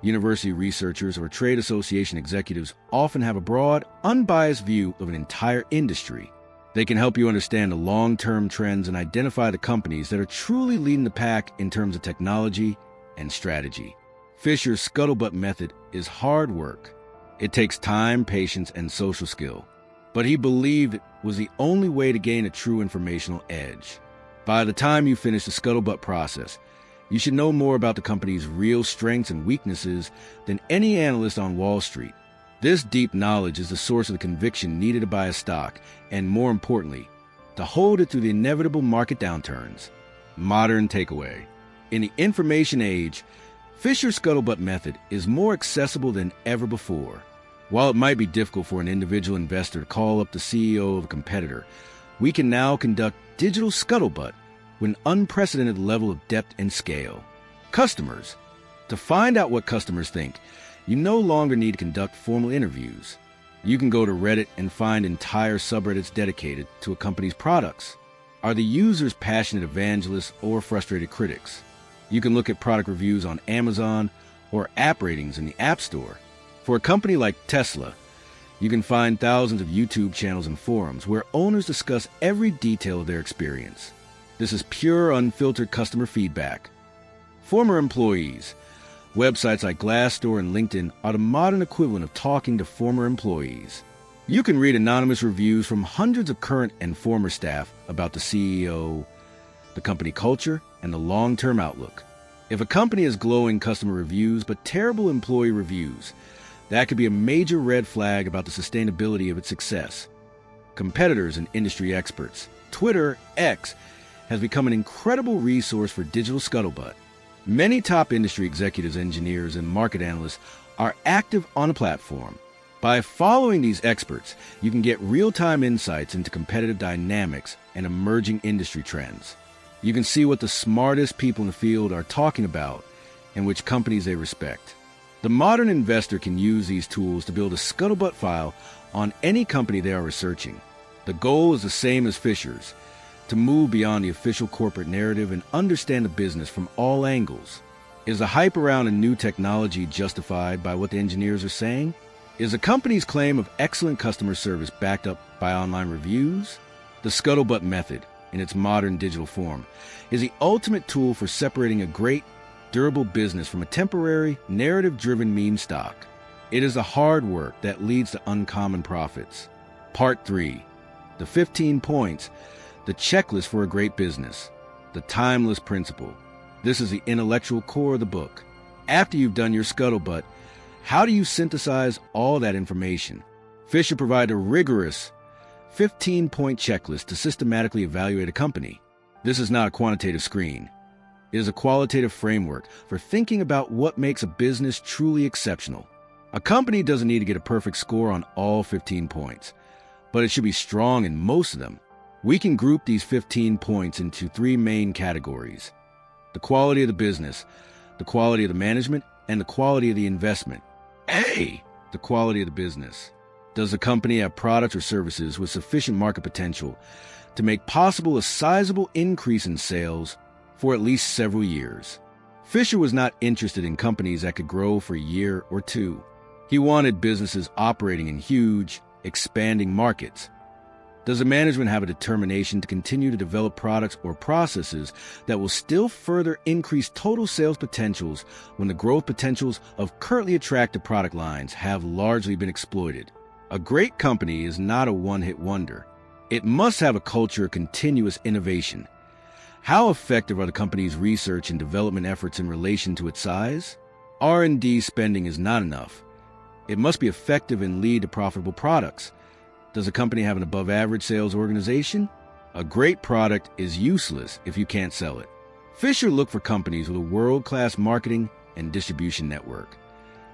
University researchers or trade association executives often have a broad, unbiased view of an entire industry. They can help you understand the long-term trends and identify the companies that are truly leading the pack in terms of technology and strategy. Fisher's scuttlebutt method is hard work. It takes time, patience, and social skill. But he believed it was the only way to gain a true informational edge. By the time you finish the scuttlebutt process, you should know more about the company's real strengths and weaknesses than any analyst on Wall Street. This deep knowledge is the source of the conviction needed to buy a stock, and more importantly, to hold it through the inevitable market downturns. Modern takeaway. In the information age, Fisher's scuttlebutt method is more accessible than ever before. While it might be difficult for an individual investor to call up the CEO of a competitor, we can now conduct digital scuttlebutt with an unprecedented level of depth and scale. Customers. To find out what customers think, you no longer need to conduct formal interviews. You can go to Reddit and find entire subreddits dedicated to a company's products. Are the users passionate evangelists or frustrated critics? You can look at product reviews on Amazon or app ratings in the App Store. For a company like Tesla, you can find thousands of YouTube channels and forums where owners discuss every detail of their experience. This is pure, unfiltered customer feedback. Former employees. Websites like Glassdoor and LinkedIn are the modern equivalent of talking to former employees. You can read anonymous reviews from hundreds of current and former staff about the CEO, the company culture, and the long-term outlook. If a company has glowing customer reviews but terrible employee reviews, that could be a major red flag about the sustainability of its success. Competitors and industry experts. Twitter, X, has become an incredible resource for digital scuttlebutt. Many top industry executives, engineers, and market analysts are active on the platform. By following these experts, you can get real-time insights into competitive dynamics and emerging industry trends. You can see what the smartest people in the field are talking about and which companies they respect. The modern investor can use these tools to build a scuttlebutt file on any company they are researching. The goal is the same as Fisher's, to move beyond the official corporate narrative and understand the business from all angles. Is the hype around a new technology justified by what the engineers are saying? Is a company's claim of excellent customer service backed up by online reviews? The scuttlebutt method, in its modern digital form, is the ultimate tool for separating a great, durable business from a temporary, narrative-driven meme stock. It is the hard work that leads to uncommon profits. Part 3. The 15 points, the checklist for a great business, the timeless principle. This is the intellectual core of the book. After you've done your scuttlebutt, how do you synthesize all that information? Fisher provided a rigorous 15-point checklist to systematically evaluate a company. This is not a quantitative screen. It is a qualitative framework for thinking about what makes a business truly exceptional. A company doesn't need to get a perfect score on all 15 points, but it should be strong in most of them. We can group these 15 points into 3 main categories: the quality of the business, the quality of the management, and the quality of the investment. A. The quality of the business. Does the company have products or services with sufficient market potential to make possible a sizable increase in sales for at least several years? Fisher was not interested in companies that could grow for a year or two. He wanted businesses operating in huge, expanding markets. Does the management have a determination to continue to develop products or processes that will still further increase total sales potentials when the growth potentials of currently attractive product lines have largely been exploited? A great company is not a one-hit wonder. It must have a culture of continuous innovation. How effective are the company's research and development efforts in relation to its size? R&D spending is not enough. It must be effective and lead to profitable products. Does a company have an above-average sales organization? A great product is useless if you can't sell it. Fisher looked for companies with a world-class marketing and distribution network.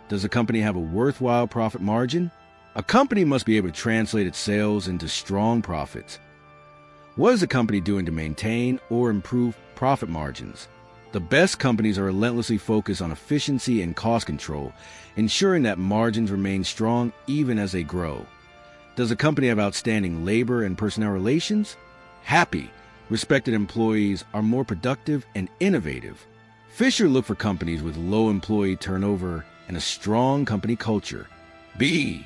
Does a company have a worthwhile profit margin? A company must be able to translate its sales into strong profits. What is a company doing to maintain or improve profit margins? The best companies are relentlessly focused on efficiency and cost control, ensuring that margins remain strong even as they grow. Does a company have outstanding labor and personnel relations? Happy, respected employees are more productive and innovative. Fisher looked for companies with low employee turnover and a strong company culture. B.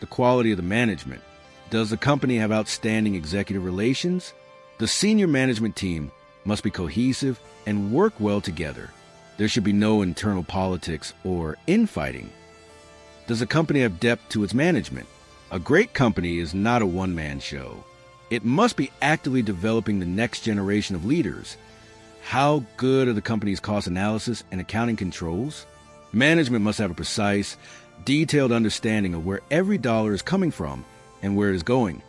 The quality of the management. Does the company have outstanding executive relations? The senior management team must be cohesive and work well together. There should be no internal politics or infighting. Does the company have depth to its management? A great company is not a one-man show. It must be actively developing the next generation of leaders. How good are the company's cost analysis and accounting controls? Management must have a precise, detailed understanding of where every dollar is coming from and where it is going.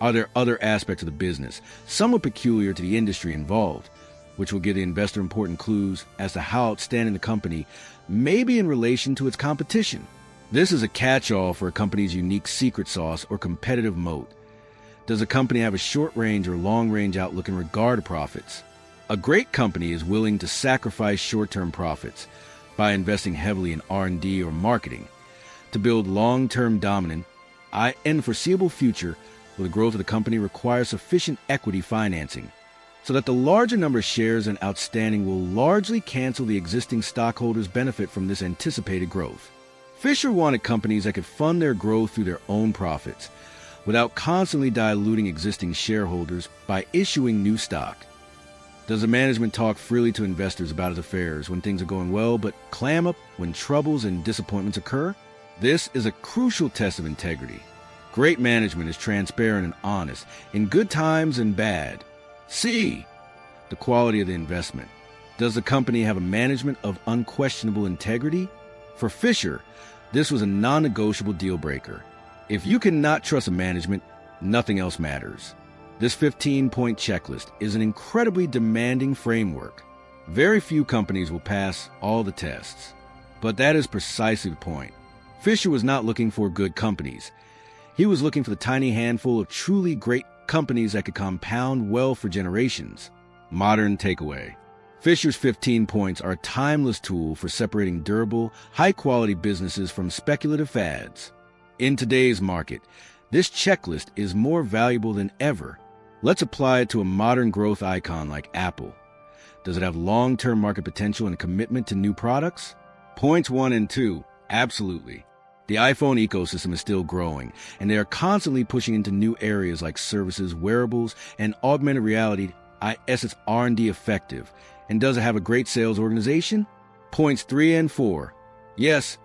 Are there other aspects of the business, somewhat peculiar to the industry involved, which will give the investor important clues as to how outstanding the company may be in relation to its competition? This is a catch-all for a company's unique secret sauce or competitive moat. Does a company have a short-range or long-range outlook in regard to profits? A great company is willing to sacrifice short-term profits by investing heavily in R&D or marketing to build long-term dominant and foreseeable future where the growth of the company requires sufficient equity financing so that the larger number of shares and outstanding will largely cancel the existing stockholders' benefit from this anticipated growth. Fisher wanted companies that could fund their growth through their own profits without constantly diluting existing shareholders by issuing new stock. Does the management talk freely to investors about its affairs when things are going well, but clam up when troubles and disappointments occur? This is a crucial test of integrity. Great management is transparent and honest in good times and bad. C. The quality of the investment. Does the company have a management of unquestionable integrity? For Fisher, this was a non-negotiable deal breaker. If you cannot trust a management, nothing else matters. This 15-point checklist is an incredibly demanding framework. Very few companies will pass all the tests. But that is precisely the point. Fisher was not looking for good companies. He was looking for the tiny handful of truly great companies that could compound well for generations. Modern takeaway. Fisher's 15 points are a timeless tool for separating durable, high-quality businesses from speculative fads. In today's market, this checklist is more valuable than ever. Let's apply it to a modern growth icon like Apple. Does it have long-term market potential and a commitment to new products? Points 1 and 2, absolutely. The iPhone ecosystem is still growing, and they are constantly pushing into new areas like services, wearables, and augmented reality. Is its R&D effective? And does it have a great sales organization? Points 3 and 4. Yes,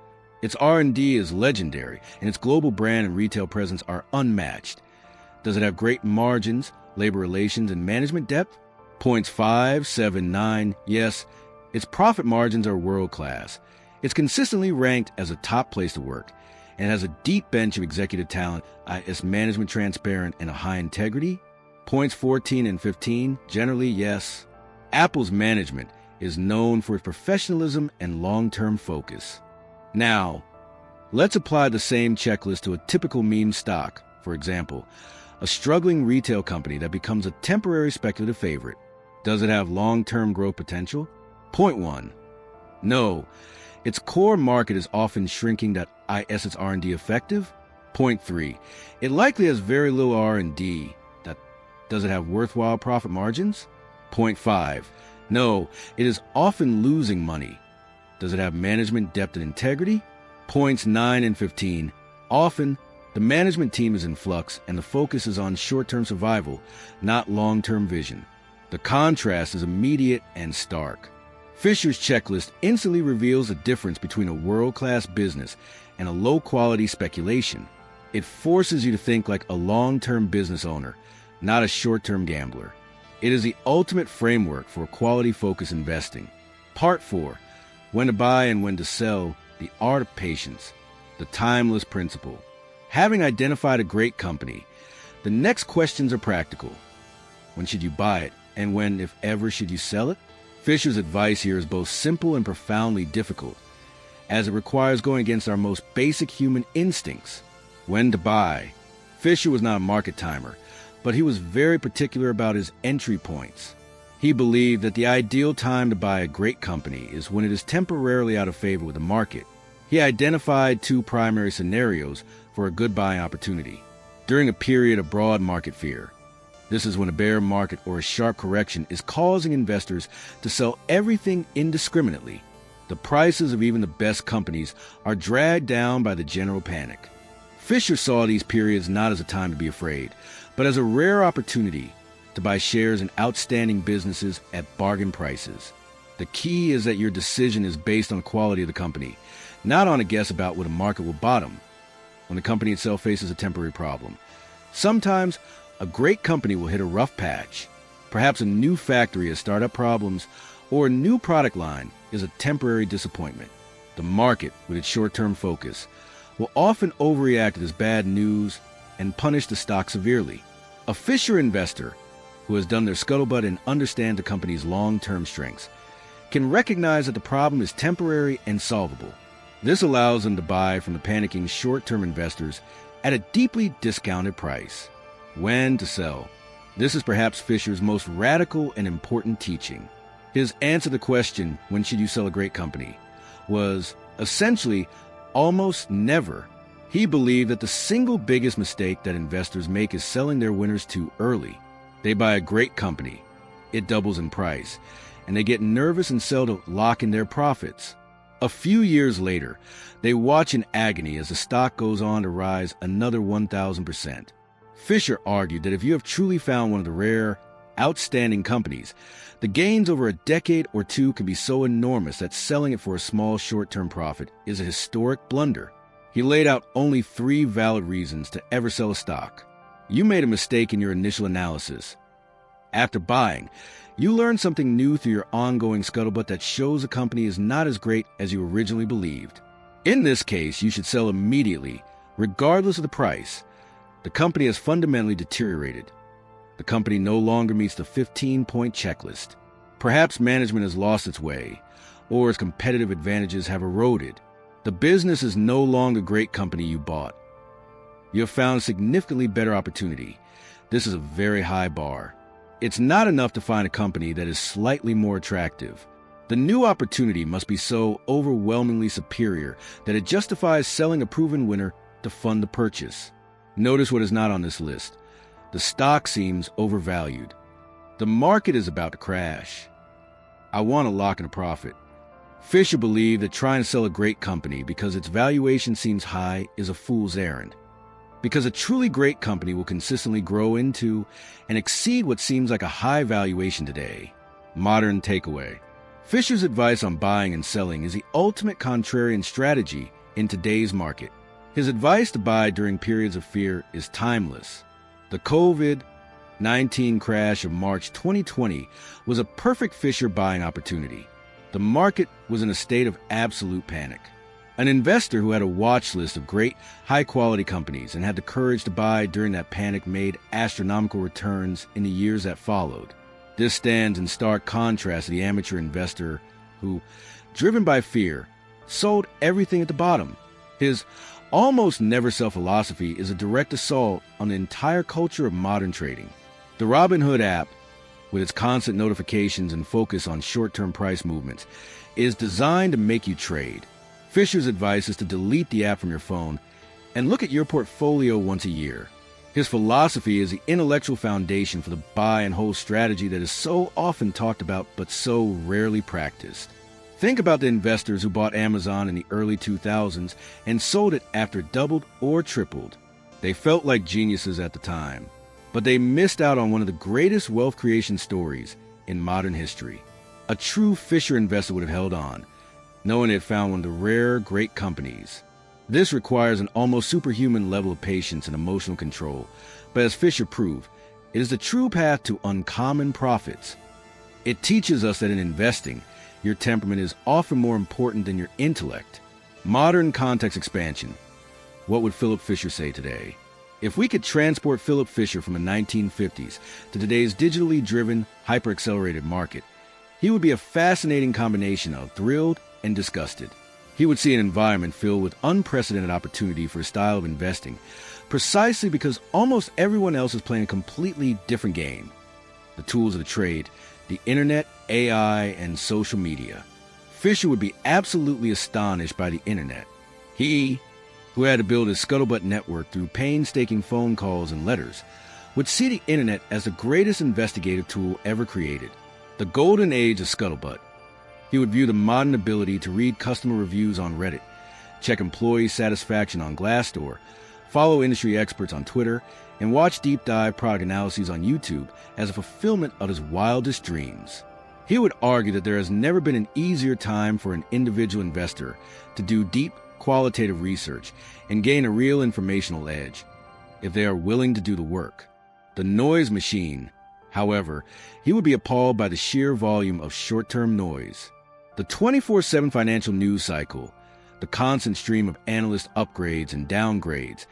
its R&D is legendary, and its global brand and retail presence are unmatched. Does it have great margins, labor relations, and management depth? Points 5, 7, 9. Yes, its profit margins are world-class. It's consistently ranked as a top place to work, and has a deep bench of executive talent. Is management transparent and of high integrity? Points 14 and 15. Generally, yes. Apple's management is known for its professionalism and long-term focus. Now, let's apply the same checklist to a typical meme stock. For example, a struggling retail company that becomes a temporary speculative favorite. Does it have long-term growth potential? Point 1. No. Its core market is often shrinking. Is its R&D effective? Point 3. It likely has very low R&D. Does it have worthwhile profit margins? Point 5. No, it is often losing money. Does it have management depth and integrity? Points 9 and 15. Often, the management team is in flux and the focus is on short-term survival, not long-term vision. The contrast is immediate and stark. Fisher's checklist instantly reveals the difference between a world-class business and a low-quality speculation. It forces you to think like a long-term business owner, not a short-term gambler. It is the ultimate framework for quality-focused investing. Part 4. When to buy and when to sell, the art of patience, the timeless principle. Having identified a great company, the next questions are practical. When should you buy it, and when, if ever, should you sell it? Fisher's advice here is both simple and profoundly difficult, as it requires going against our most basic human instincts. When to buy. Fisher was not a market timer, but he was very particular about his entry points. He believed that the ideal time to buy a great company is when it is temporarily out of favor with the market. He identified 2 primary scenarios for a good buying opportunity. During a period of broad market fear. This is when a bear market or a sharp correction is causing investors to sell everything indiscriminately. The prices of even the best companies are dragged down by the general panic. Fisher saw these periods not as a time to be afraid, but as a rare opportunity to buy shares in outstanding businesses at bargain prices. The key is that your decision is based on the quality of the company, not on a guess about when a market will bottom, when the company itself faces a temporary problem. Sometimes, a great company will hit a rough patch. Perhaps a new factory has startup problems, or a new product line is a temporary disappointment. The market, with its short-term focus, will often overreact to this bad news and punish the stock severely. A Fisher investor who has done their scuttlebutt and understands the company's long-term strengths can recognize that the problem is temporary and solvable. This allows them to buy from the panicking short-term investors at a deeply discounted price. When to sell. This is perhaps Fisher's most radical and important teaching. His answer to the question, when should you sell a great company, was essentially almost never. He believed that the single biggest mistake that investors make is selling their winners too early. They buy a great company, it doubles in price, and they get nervous and sell to lock in their profits. A few years later, they watch in agony as the stock goes on to rise another 1,000%. Fisher argued that if you have truly found one of the rare, outstanding companies, the gains over a decade or two can be so enormous that selling it for a small short-term profit is a historic blunder. He laid out only 3 valid reasons to ever sell a stock. You made a mistake in your initial analysis. After buying, you learn something new through your ongoing scuttlebutt that shows a company is not as great as you originally believed. In this case, you should sell immediately, regardless of the price. The company has fundamentally deteriorated. The company no longer meets the 15-point checklist. Perhaps management has lost its way, or its competitive advantages have eroded. The business is no longer a great company you bought. You have found a significantly better opportunity. This is a very high bar. It's not enough to find a company that is slightly more attractive. The new opportunity must be so overwhelmingly superior that it justifies selling a proven winner to fund the purchase. Notice what is not on this list. The stock seems overvalued. The market is about to crash. I want to lock in a profit. Fisher believed that trying to sell a great company because its valuation seems high is a fool's errand. Because a truly great company will consistently grow into and exceed what seems like a high valuation today. Modern takeaway. Fisher's advice on buying and selling is the ultimate contrarian strategy in today's market. His advice to buy during periods of fear is timeless. The COVID-19 crash of March 2020 was a perfect Fisher buying opportunity. The market was in a state of absolute panic. An investor who had a watch list of great, high-quality companies and had the courage to buy during that panic made astronomical returns in the years that followed. This stands in stark contrast to the amateur investor who, driven by fear, sold everything at the bottom. His almost never-sell philosophy is a direct assault on the entire culture of modern trading. The Robinhood app, with its constant notifications and focus on short-term price movements, is designed to make you trade. Fisher's advice is to delete the app from your phone and look at your portfolio once a year. His philosophy is the intellectual foundation for the buy and hold strategy that is so often talked about but so rarely practiced. Think about the investors who bought Amazon in the early 2000s and sold it after it doubled or tripled. They felt like geniuses at the time, but they missed out on one of the greatest wealth creation stories in modern history. A true Fisher investor would have held on, knowing it had found one of the rare great companies. This requires an almost superhuman level of patience and emotional control, but as Fisher proved, it is the true path to uncommon profits. It teaches us that in investing, your temperament is often more important than your intellect. Modern context expansion. What would Philip Fisher say today? If we could transport Philip Fisher from the 1950s to today's digitally driven, hyper-accelerated market, he would be a fascinating combination of thrilled and disgusted. He would see an environment filled with unprecedented opportunity for a style of investing, precisely because almost everyone else is playing a completely different game. The tools of the trade, the internet, AI, and social media. Fisher would be absolutely astonished by the internet. He, who had to build his scuttlebutt network through painstaking phone calls and letters, would see the internet as the greatest investigative tool ever created. The golden age of scuttlebutt. He would view the modern ability to read customer reviews on Reddit, check employee satisfaction on Glassdoor, follow industry experts on Twitter, and watch deep dive product analyses on YouTube as a fulfillment of his wildest dreams. He would argue that there has never been an easier time for an individual investor to do deep, qualitative research and gain a real informational edge, if they are willing to do the work. The noise machine, however, he would be appalled by the sheer volume of short-term noise. The 24/7 financial news cycle, the constant stream of analyst upgrades and downgrades,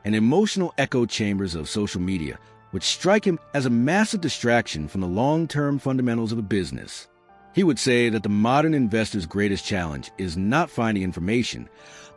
and emotional echo chambers of social media would strike him as a massive distraction from the long-term fundamentals of a business. He would say that the modern investor's greatest challenge is not finding information,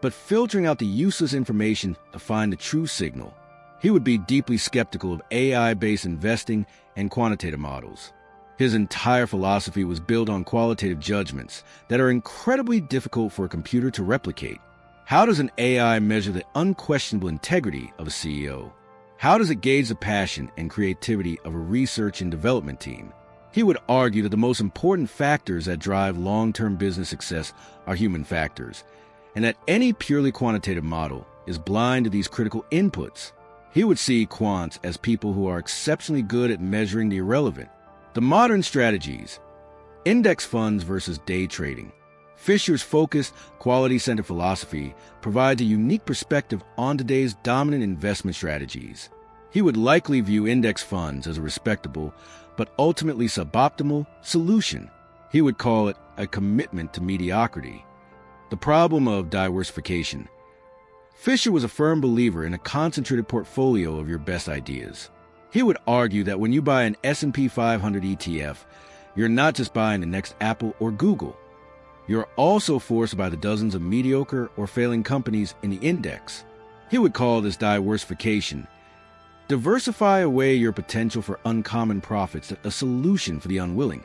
but filtering out the useless information to find the true signal. He would be deeply skeptical of AI-based investing and quantitative models. His entire philosophy was built on qualitative judgments that are incredibly difficult for a computer to replicate. How does an AI measure the unquestionable integrity of a CEO? How does it gauge the passion and creativity of a research and development team? He would argue that the most important factors that drive long-term business success are human factors, and that any purely quantitative model is blind to these critical inputs. He would see quants as people who are exceptionally good at measuring the irrelevant. The modern strategies, index funds versus day trading. Fisher's focused, quality-centered philosophy provides a unique perspective on today's dominant investment strategies. He would likely view index funds as a respectable, but ultimately suboptimal, solution. He would call it a commitment to mediocrity. The problem of diversification. Fisher was a firm believer in a concentrated portfolio of your best ideas. He would argue that when you buy an S&P 500 ETF, you're not just buying the next Apple or Google. You're also forced by the dozens of mediocre or failing companies in the index. He would call this diversification, Diversify away your potential for uncommon profits, a solution for the unwilling.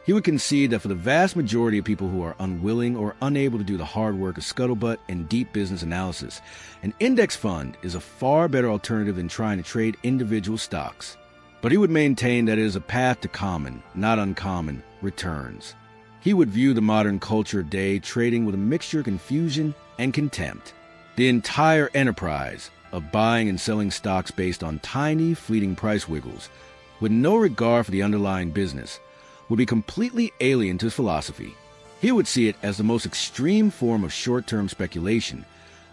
He would concede that for the vast majority of people who are unwilling or unable to do the hard work of scuttlebutt and deep business analysis, an index fund is a far better alternative than trying to trade individual stocks. But he would maintain that it is a path to common, not uncommon, returns. He would view the modern culture of day trading with a mixture of confusion and contempt. The entire enterprise of buying and selling stocks based on tiny, fleeting price wiggles, with no regard for the underlying business, would be completely alien to his philosophy. He would see it as the most extreme form of short-term speculation,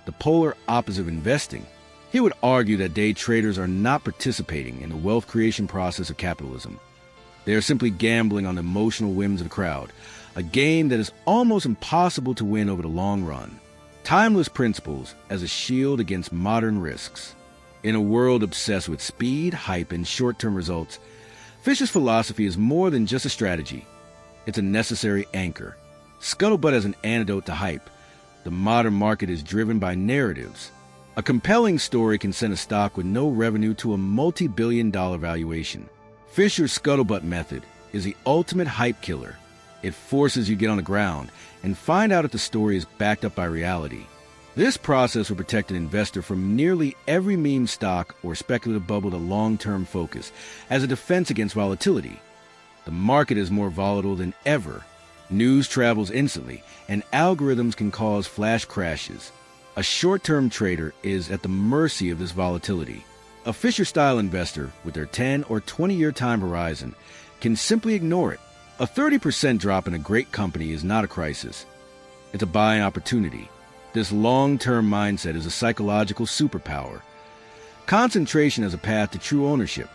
the polar opposite of investing. He would argue that day traders are not participating in the wealth creation process of capitalism. They are simply gambling on the emotional whims of the crowd, a game that is almost impossible to win over the long run. Timeless principles as a shield against modern risks. In a world obsessed with speed, hype, and short-term results, Fisher's philosophy is more than just a strategy. It's a necessary anchor. Scuttlebutt as an antidote to hype. The modern market is driven by narratives. A compelling story can send a stock with no revenue to a multi-billion-dollar valuation. Fisher's scuttlebutt method is the ultimate hype killer. It forces you to get on the ground and find out if the story is backed up by reality. This process will protect an investor from nearly every meme stock or speculative bubble with a long-term focus as a defense against volatility. The market is more volatile than ever. News travels instantly, and algorithms can cause flash crashes. A short-term trader is at the mercy of this volatility. A Fisher-style investor with their 10 or 20-year time horizon can simply ignore it. A 30% drop in a great company is not a crisis. It's a buying opportunity. This long-term mindset is a psychological superpower. Concentration as a path to true ownership.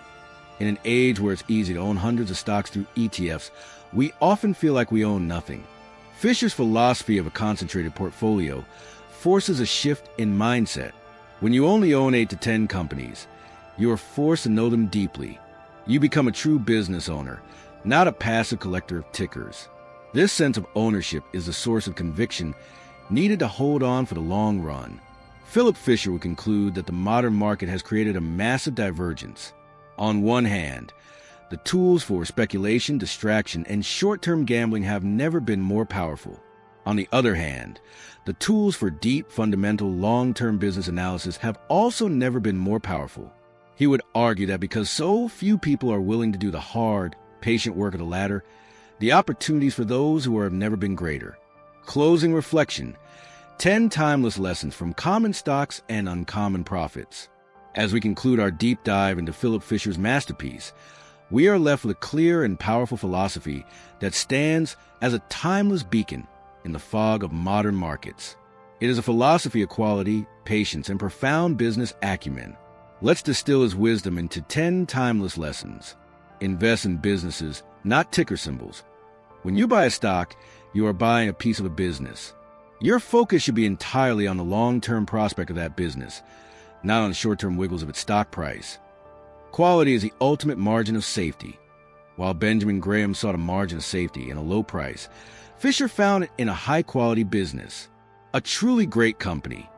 In an age where it's easy to own hundreds of stocks through ETFs, we often feel like we own nothing. Fisher's philosophy of a concentrated portfolio forces a shift in mindset. When you only own 8 to 10 companies, you are forced to know them deeply. You become a true business owner, not a passive collector of tickers. This sense of ownership is the source of conviction needed to hold on for the long run. Philip Fisher would conclude that the modern market has created a massive divergence. On one hand, the tools for speculation, distraction, and short-term gambling have never been more powerful. On the other hand, the tools for deep, fundamental, long-term business analysis have also never been more powerful. He would argue that because so few people are willing to do the hard, patient work of the latter, the opportunities for those who have never been greater. Closing reflection, 10 timeless lessons from common stocks and uncommon profits. As we conclude our deep dive into Philip Fisher's masterpiece, we are left with a clear and powerful philosophy that stands as a timeless beacon in the fog of modern markets. It is a philosophy of quality, patience, and profound business acumen. Let's distill his wisdom into 10 timeless lessons. Invest in businesses, not ticker symbols. When you buy a stock, you are buying a piece of a business. Your focus should be entirely on the long-term prospect of that business, not on the short-term wiggles of its stock price. Quality is the ultimate margin of safety. While Benjamin Graham sought a margin of safety in a low price, Fisher found it in a high-quality business. A truly great company,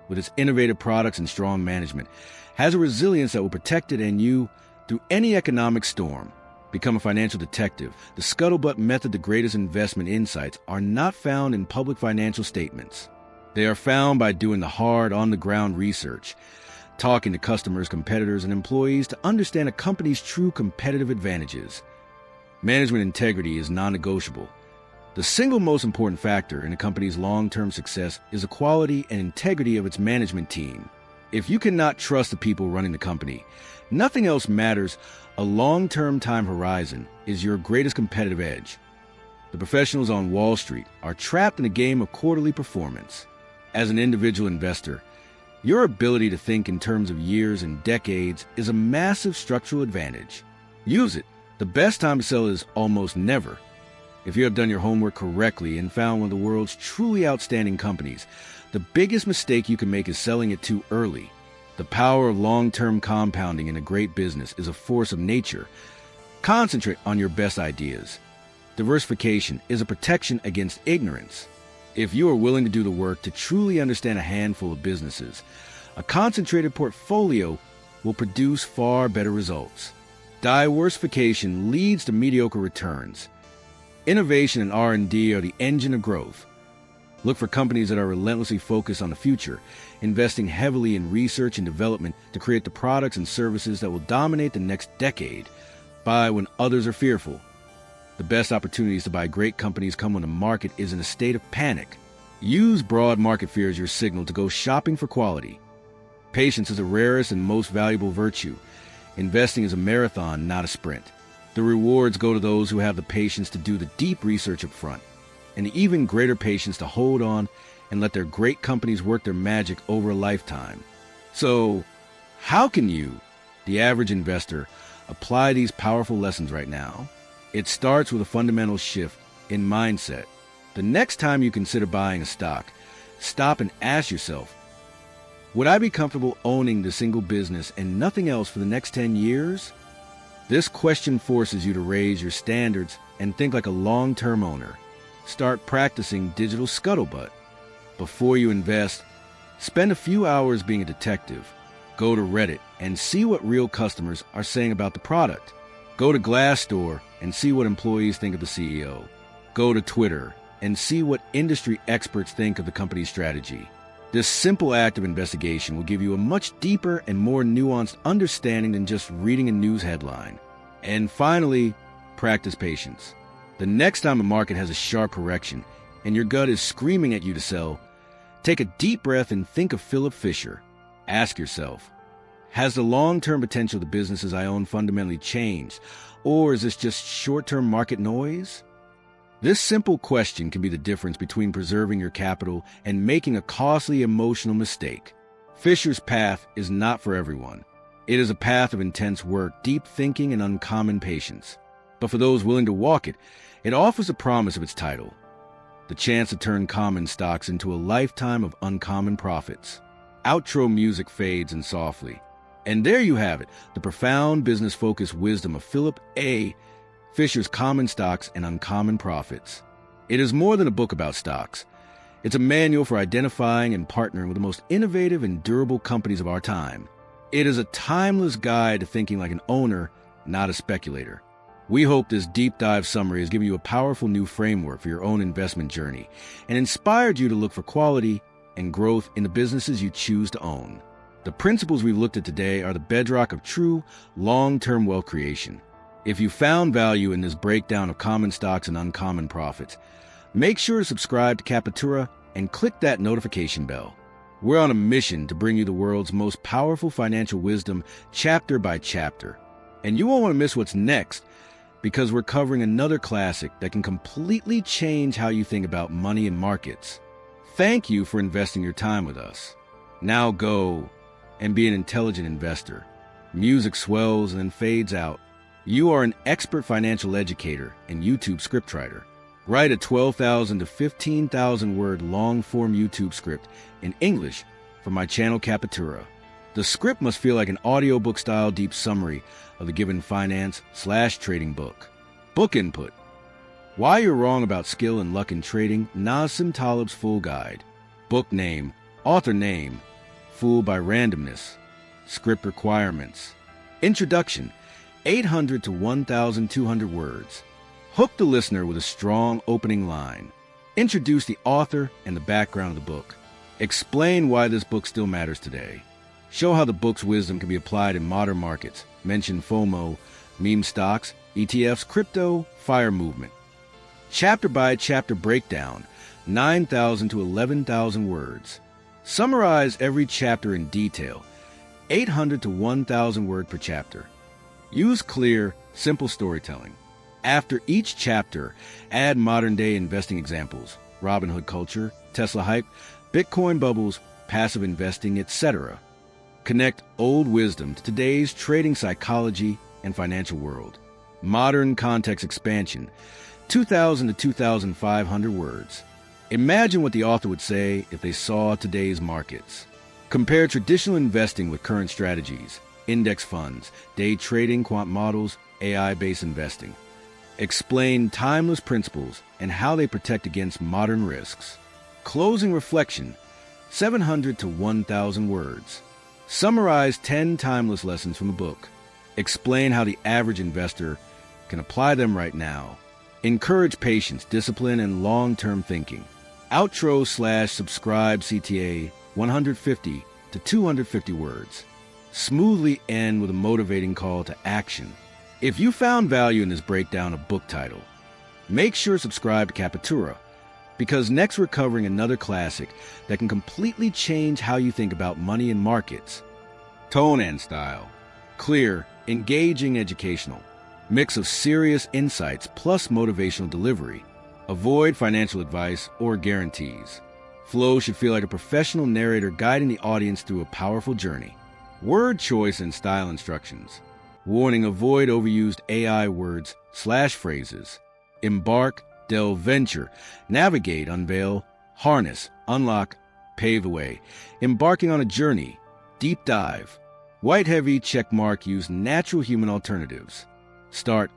with its innovative products and strong management, has a resilience that will protect it and you through any economic storm. Become a financial detective. The scuttlebutt method, the greatest investment insights, are not found in public financial statements. They are found by doing the hard, on-the-ground research, talking to customers, competitors, and employees to understand a company's true competitive advantages. Management integrity is non-negotiable. The single most important factor in a company's long-term success is the quality and integrity of its management team. If you cannot trust the people running the company, nothing else matters. A long-term time horizon is your greatest competitive edge. The professionals on Wall Street are trapped in a game of quarterly performance. As an individual investor, your ability to think in terms of years and decades is a massive structural advantage. Use it. The best time to sell is almost never. If you have done your homework correctly and found one of the world's truly outstanding companies, the biggest mistake you can make is selling it too early. The power of long-term compounding in a great business is a force of nature. Concentrate on your best ideas. Diversification is a protection against ignorance. If you are willing to do the work to truly understand a handful of businesses, a concentrated portfolio will produce far better results. Diversification leads to mediocre returns. Innovation and R&D are the engine of growth. Look for companies that are relentlessly focused on the future, investing heavily in research and development to create the products and services that will dominate the next decade. Buy when others are fearful. The best opportunities to buy great companies come when the market is in a state of panic. Use broad market fear as your signal to go shopping for quality. Patience is the rarest and most valuable virtue. Investing is a marathon, not a sprint. The rewards go to those who have the patience to do the deep research up front, and the even greater patience to hold on and let their great companies work their magic over a lifetime. So, how can you, the average investor, apply these powerful lessons right now? It starts with a fundamental shift in mindset. The next time you consider buying a stock, stop and ask yourself, would I be comfortable owning the single business and nothing else for the next 10 years? This question forces you to raise your standards and think like a long-term owner. Start practicing digital scuttlebutt. Before you invest, spend a few hours being a detective. Go to Reddit and see what real customers are saying about the product. Go to Glassdoor and see what employees think of the CEO. Go to Twitter and see what industry experts think of the company's strategy. This simple act of investigation will give you a much deeper and more nuanced understanding than just reading a news headline. And finally, practice patience. The next time a market has a sharp correction and your gut is screaming at you to sell, take a deep breath and think of Philip Fisher. Ask yourself, has the long-term potential of the businesses I own fundamentally changed, or is this just short-term market noise? This simple question can be the difference between preserving your capital and making a costly emotional mistake. Fisher's path is not for everyone. It is a path of intense work, deep thinking, and uncommon patience. But for those willing to walk it, it offers the promise of its title, the chance to turn common stocks into a lifetime of uncommon profits. Outro music fades in softly. And there you have it, the profound business-focused wisdom of Philip A. Fisher's Common Stocks and Uncommon Profits. It is more than a book about stocks. It's a manual for identifying and partnering with the most innovative and durable companies of our time. It is a timeless guide to thinking like an owner, not a speculator. We hope this deep dive summary has given you a powerful new framework for your own investment journey and inspired you to look for quality and growth in the businesses you choose to own. The principles we've looked at today are the bedrock of true, long-term wealth creation. If you found value in this breakdown of common stocks and uncommon profits, make sure to subscribe to Capitura and click that notification bell. We're on a mission to bring you the world's most powerful financial wisdom chapter by chapter. And you won't want to miss what's next, because we're covering another classic that can completely change how you think about money and markets. Thank you for investing your time with us. Now go and be an intelligent investor. Music swells and then fades out. You are an expert financial educator and YouTube scriptwriter. Write a 12,000 to 15,000 word long-form YouTube script in English for my channel Capitura. The script must feel like an audiobook-style deep summary of the given finance/trading book. Book input. Why You're Wrong About Skill and Luck in Trading, Nassim Taleb's Full Guide. Book name, author name, Fooled by Randomness. Script requirements. Introduction, 800 to 1,200 words. Hook the listener with a strong opening line. Introduce the author and the background of the book. Explain why this book still matters today. Show how the book's wisdom can be applied in modern markets. Mention FOMO, meme stocks, ETFs, crypto, FIRE movement. Chapter by chapter breakdown, 9,000 to 11,000 words. Summarize every chapter in detail, 800 to 1,000 word per chapter. Use clear, simple storytelling. After each chapter, add modern-day investing examples, Robinhood culture, Tesla hype, Bitcoin bubbles, passive investing, etc. Connect old wisdom to today's trading psychology and financial world. Modern context expansion, 2,000 to 2,500 words. Imagine what the author would say if they saw today's markets. Compare traditional investing with current strategies, index funds, day trading, quant models, AI-based investing. Explain timeless principles and how they protect against modern risks. Closing reflection, 700 to 1,000 words. Summarize 10 timeless lessons from the book. Explain how the average investor can apply them right now. Encourage patience, discipline, and long-term thinking. Outro/subscribe CTA 150 to 250 words. Smoothly end with a motivating call to action. If you found value in this breakdown of book title, make sure to subscribe to Capitura, because next we're covering another classic that can completely change how you think about money and markets. Tone and style. Clear, engaging, educational. Mix of serious insights plus motivational delivery. Avoid financial advice or guarantees. Flow should feel like a professional narrator guiding the audience through a powerful journey. Word choice and style instructions. Warning: avoid overused AI words/phrases. Embark, delve, venture, navigate, unveil, harness, unlock, pave the way. Embarking on a journey. Deep dive. White heavy, checkmark, use natural human alternatives. Start,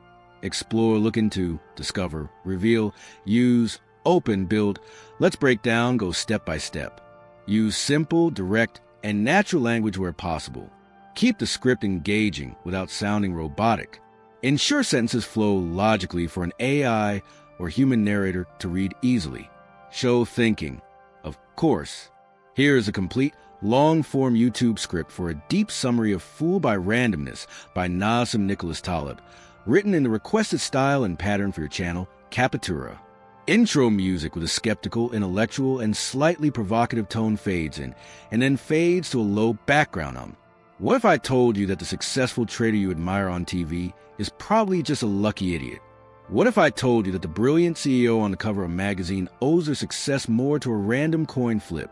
explore, look into, discover, reveal, use, open, build. Let's break down, go step by step. Use simple, direct, and natural language where possible. Keep the script engaging without sounding robotic. Ensure sentences flow logically for an AI or human narrator to read easily. Show thinking. Of course. Here is a complete, long-form YouTube script for a deep summary of Fooled by Randomness by Nassim Nicholas Taleb, written in the requested style and pattern for your channel, Capitura. Intro music with a skeptical, intellectual, and slightly provocative tone fades in, and then fades to a low background hum. What if I told you that the successful trader you admire on TV is probably just a lucky idiot? What if I told you that the brilliant CEO on the cover of a magazine owes their success more to a random coin flip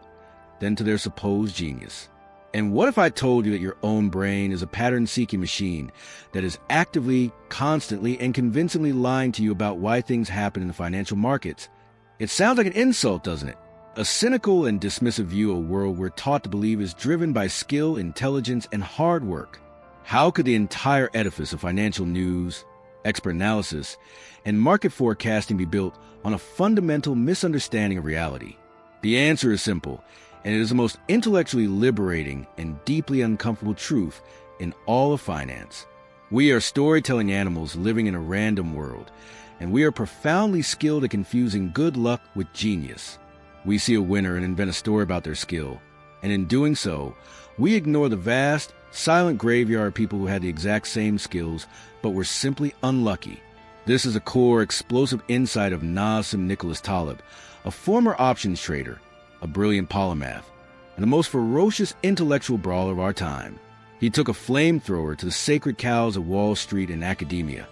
than to their supposed genius? And what if I told you that your own brain is a pattern-seeking machine that is actively, constantly, and convincingly lying to you about why things happen in the financial markets? It sounds like an insult, doesn't it? A cynical and dismissive view of a world we're taught to believe is driven by skill, intelligence, and hard work. How could the entire edifice of financial news, expert analysis, and market forecasting be built on a fundamental misunderstanding of reality? The answer is simple, and it is the most intellectually liberating and deeply uncomfortable truth in all of finance. We are storytelling animals living in a random world, and we are profoundly skilled at confusing good luck with genius. We see a winner and invent a story about their skill, and in doing so, we ignore the vast, silent graveyard of people who had the exact same skills, but were simply unlucky. This is a core, explosive insight of Nassim Nicholas Taleb, a former options trader, a brilliant polymath, and the most ferocious intellectual brawler of our time. He took a flamethrower to the sacred cows of Wall Street and academia,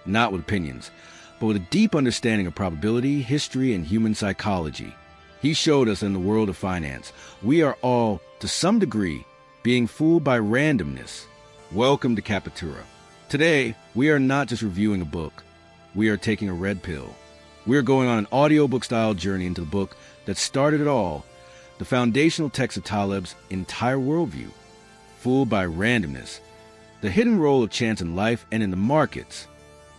not with opinions, but with a deep understanding of probability, history, and human psychology. He showed us in the world of finance, we are all, to some degree, being fooled by randomness. Welcome to Capitura. Today, we are not just reviewing a book. We are taking a red pill. We are going on an audiobook-style journey into the book that started it all, the foundational text of Taleb's entire worldview. Fooled by Randomness, the hidden role of chance in life and in the markets.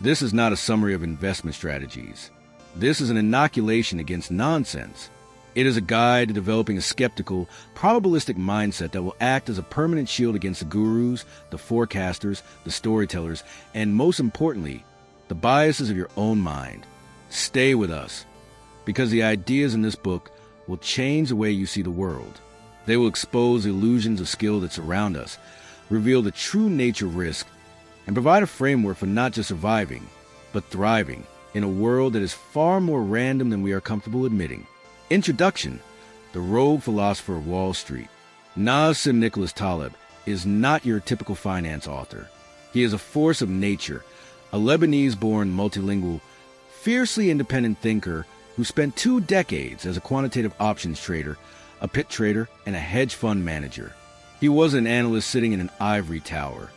This is not a summary of investment strategies. This is an inoculation against nonsense. It is a guide to developing a skeptical, probabilistic mindset that will act as a permanent shield against the gurus, the forecasters, the storytellers, and most importantly, the biases of your own mind. Stay with us, because the ideas in this book will change the way you see the world. They will expose the illusions of skill that surround us, reveal the true nature of risk, and provide a framework for not just surviving, but thriving in a world that is far more random than we are comfortable admitting. Introduction: the rogue philosopher of Wall Street. Nassim Nicholas Taleb is not your typical finance author. He is a force of nature, a Lebanese-born multilingual, fiercely independent thinker who spent 2 decades as a quantitative options trader, a pit trader, and a hedge fund manager. He was an analyst sitting in an ivory tower.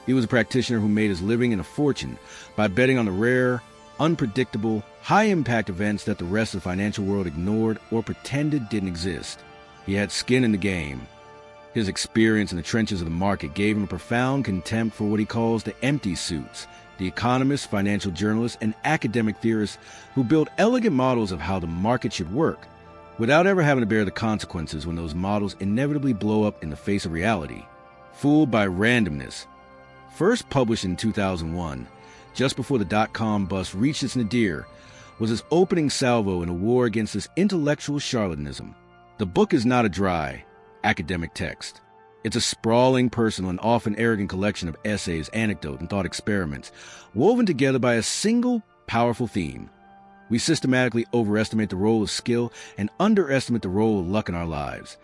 He was a practitioner who made his living and a fortune by betting on the rare, unpredictable, high-impact events that the rest of the financial world ignored or pretended didn't exist. He had skin in the game. His experience in the trenches of the market gave him a profound contempt for what he calls the empty suits, the economists, financial journalists, and academic theorists who build elegant models of how the market should work, without ever having to bear the consequences when those models inevitably blow up in the face of reality. Fooled by Randomness. First published in 2001, just before the dot-com bust reached its nadir, was its opening salvo in a war against this intellectual charlatanism. The book is not a dry, academic text. It's a sprawling, personal, and often arrogant collection of essays, anecdotes, and thought experiments, woven together by a single, powerful theme. We systematically overestimate the role of skill and underestimate the role of luck in our lives.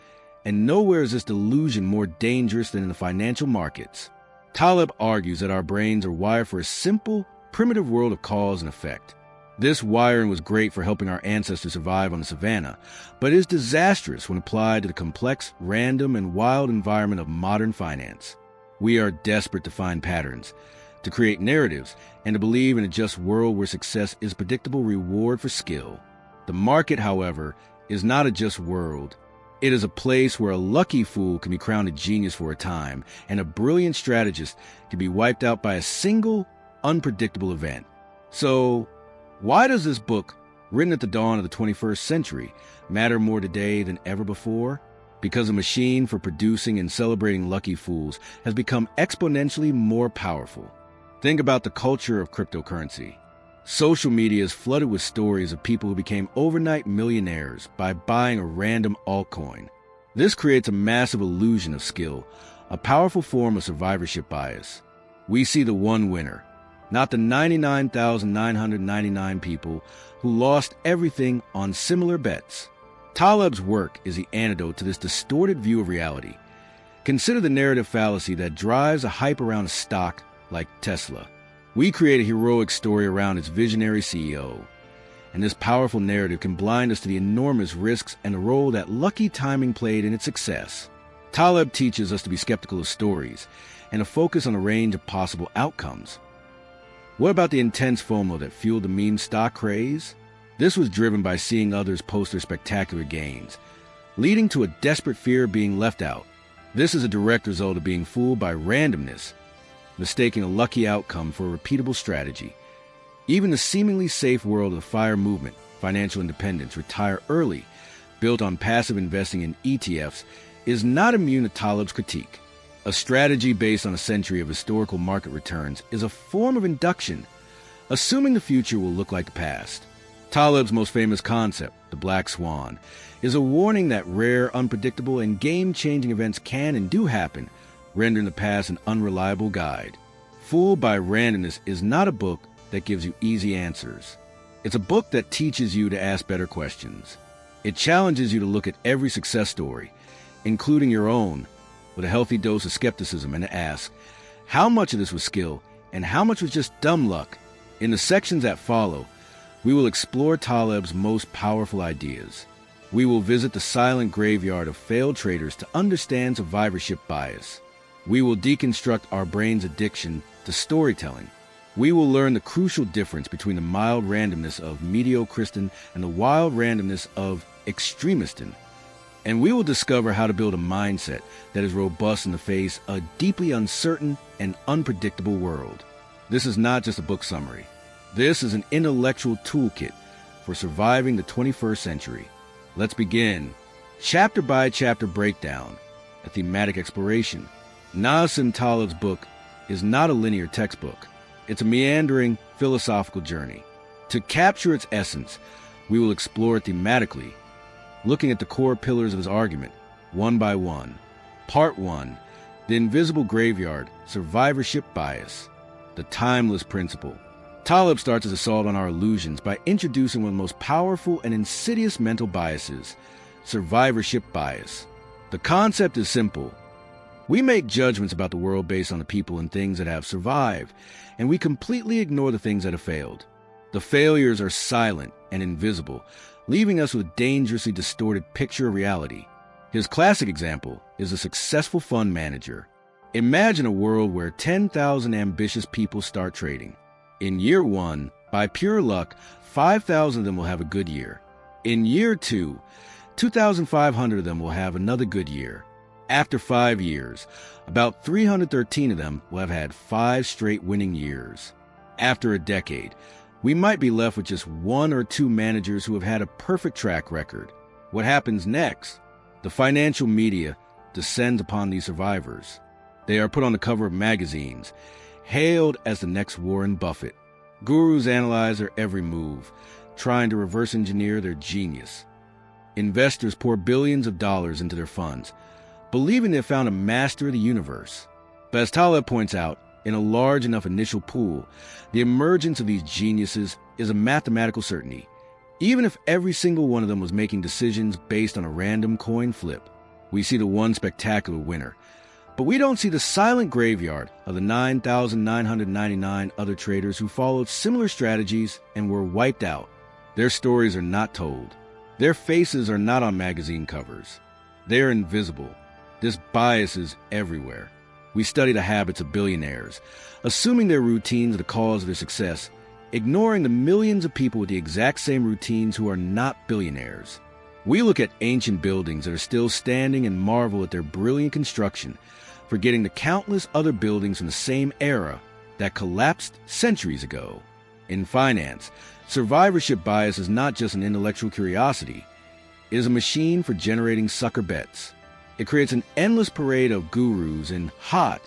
And nowhere is this delusion more dangerous than in the financial markets. Taleb argues that our brains are wired for a simple, primitive world of cause and effect. This wiring was great for helping our ancestors survive on the savannah, but is disastrous when applied to the complex, random, and wild environment of modern finance. We are desperate to find patterns, to create narratives, and to believe in a just world where success is a predictable reward for skill. The market, however, is not a just world. It is a place where a lucky fool can be crowned a genius for a time, and a brilliant strategist can be wiped out by a single, unpredictable event. So, why does this book, written at the dawn of the 21st century, matter more today than ever before? Because a machine for producing and celebrating lucky fools has become exponentially more powerful. Think about the culture of cryptocurrency. Social media is flooded with stories of people who became overnight millionaires by buying a random altcoin. This creates a massive illusion of skill, a powerful form of survivorship bias. We see the one winner, not the 99,999 people who lost everything on similar bets. Taleb's work is the antidote to this distorted view of reality. Consider the narrative fallacy that drives a hype around a stock like Tesla. We create a heroic story around its visionary CEO, and this powerful narrative can blind us to the enormous risks and the role that lucky timing played in its success. Taleb teaches us to be skeptical of stories and to focus on a range of possible outcomes. What about the intense FOMO that fueled the meme stock craze? This was driven by seeing others post their spectacular gains, leading to a desperate fear of being left out. This is a direct result of being fooled by randomness, mistaking a lucky outcome for a repeatable strategy. Even the seemingly safe world of the FIRE movement, financial independence, retire early, built on passive investing in ETFs, is not immune to Taleb's critique. A strategy based on a century of historical market returns is a form of induction, assuming the future will look like the past. Taleb's most famous concept, the black swan, is a warning that rare, unpredictable, and game-changing events can and do happen, rendering the past an unreliable guide. Fooled by Randomness is not a book that gives you easy answers. It's a book that teaches you to ask better questions. It challenges you to look at every success story, including your own, with a healthy dose of skepticism, and to ask, how much of this was skill and how much was just dumb luck? In the sections that follow, we will explore Taleb's most powerful ideas. We will visit the silent graveyard of failed traders to understand survivorship bias. We will deconstruct our brain's addiction to storytelling. We will learn the crucial difference between the mild randomness of mediocristan and the wild randomness of extremistan. And we will discover how to build a mindset that is robust in the face of a deeply uncertain and unpredictable world. This is not just a book summary. This is an intellectual toolkit for surviving the 21st century. Let's begin. Chapter by chapter breakdown, a thematic exploration. Nassim Taleb's book is not a linear textbook. It's a meandering philosophical journey. To capture its essence, we will explore it thematically, looking at the core pillars of his argument, one by one. Part 1, The Invisible Graveyard, Survivorship Bias, the Timeless Principle. Taleb starts his assault on our illusions by introducing one of the most powerful and insidious mental biases, survivorship bias. The concept is simple. We make judgments about the world based on the people and things that have survived, and we completely ignore the things that have failed. The failures are silent and invisible, leaving us with a dangerously distorted picture of reality. His classic example is a successful fund manager. Imagine a world where 10,000 ambitious people start trading. In year 1, by pure luck, 5,000 of them will have a good year. In year 2, 2,500 of them will have another good year. After 5 years, about 313 of them will have had 5 straight winning years. After a decade, we might be left with just 1 or 2 managers who have had a perfect track record. What happens next? The financial media descends upon these survivors. They are put on the cover of magazines, hailed as the next Warren Buffett. Gurus analyze their every move, trying to reverse engineer their genius. Investors pour billions of dollars into their funds, believing they've found a master of the universe. But as Taleb points out, in a large enough initial pool, the emergence of these geniuses is a mathematical certainty, even if every single one of them was making decisions based on a random coin flip. We see the one spectacular winner, but we don't see the silent graveyard of the 9,999 other traders who followed similar strategies and were wiped out. Their stories are not told. Their faces are not on magazine covers. They are invisible. This bias is everywhere. We study the habits of billionaires, assuming their routines are the cause of their success, ignoring the millions of people with the exact same routines who are not billionaires. We look at ancient buildings that are still standing and marvel at their brilliant construction, forgetting the countless other buildings from the same era that collapsed centuries ago. In finance, survivorship bias is not just an intellectual curiosity. It is a machine for generating sucker bets. It creates an endless parade of gurus and hot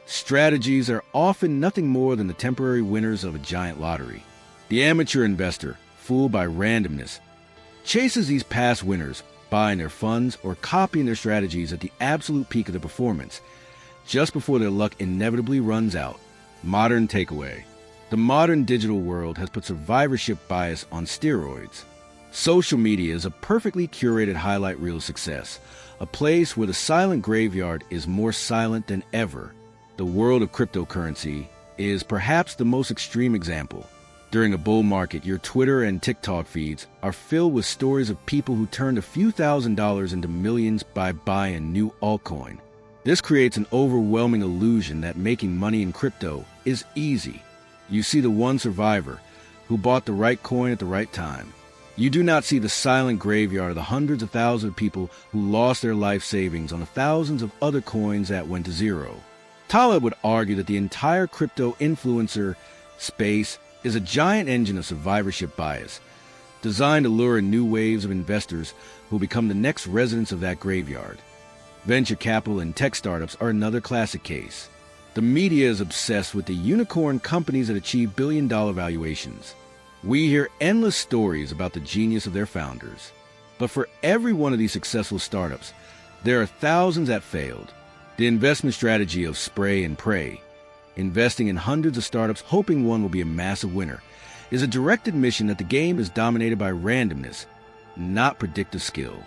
strategies that are often nothing more than the temporary winners of a giant lottery. The amateur investor, fooled by randomness, chases these past winners, buying their funds or copying their strategies at the absolute peak of their performance, just before their luck inevitably runs out. Modern takeaway. The modern digital world has put survivorship bias on steroids. Social media is a perfectly curated highlight reel of success, a place where the silent graveyard is more silent than ever. The world of cryptocurrency is perhaps the most extreme example. During a bull market, your Twitter and TikTok feeds are filled with stories of people who turned a few $1,000s into millions by buying a new altcoin. This creates an overwhelming illusion that making money in crypto is easy. You see the one survivor who bought the right coin at the right time. You do not see the silent graveyard of the hundreds of thousands of people who lost their life savings on the thousands of other coins that went to zero. Taleb would argue that the entire crypto influencer space is a giant engine of survivorship bias, designed to lure in new waves of investors who will become the next residents of that graveyard. Venture capital and tech startups are another classic case. The media is obsessed with the unicorn companies that achieve billion-dollar valuations. We hear endless stories about the genius of their founders. But for every one of these successful startups, there are thousands that failed. The investment strategy of spray and pray, investing in hundreds of startups hoping one will be a massive winner, is a direct admission that the game is dominated by randomness, not predictive skill.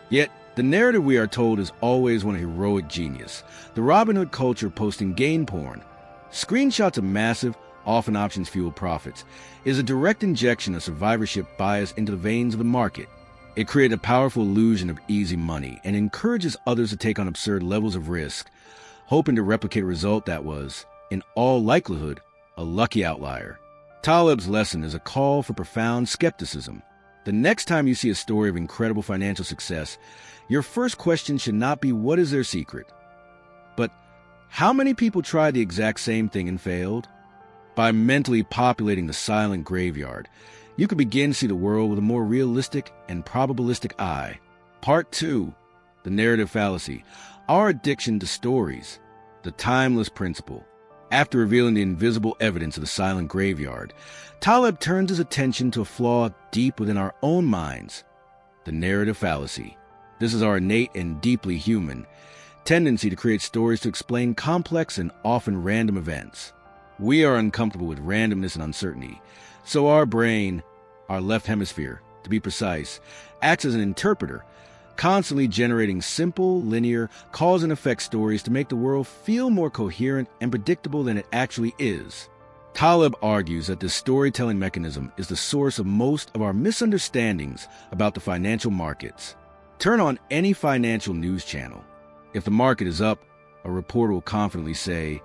Yet, the narrative we are told is always one of heroic genius, the Robin Hood culture posting gain porn. Screenshots of massive, often options-fueled profits, is a direct injection of survivorship bias into the veins of the market. It creates a powerful illusion of easy money and encourages others to take on absurd levels of risk, hoping to replicate a result that was, in all likelihood, a lucky outlier. Taleb's lesson is a call for profound skepticism. The next time you see a story of incredible financial success, your first question should not be what is their secret, but how many people tried the exact same thing and failed? By mentally populating the silent graveyard, you can begin to see the world with a more realistic and probabilistic eye. Part 2. The narrative fallacy. Our addiction to stories. The timeless principle. After revealing the invisible evidence of the silent graveyard, Taleb turns his attention to a flaw deep within our own minds. The narrative fallacy. This is our innate and deeply human tendency to create stories to explain complex and often random events. We are uncomfortable with randomness and uncertainty, so our brain, our left hemisphere, to be precise, acts as an interpreter, constantly generating simple, linear, cause and effect stories to make the world feel more coherent and predictable than it actually is. Taleb argues that this storytelling mechanism is the source of most of our misunderstandings about the financial markets. Turn on any financial news channel. If the market is up, a reporter will confidently say,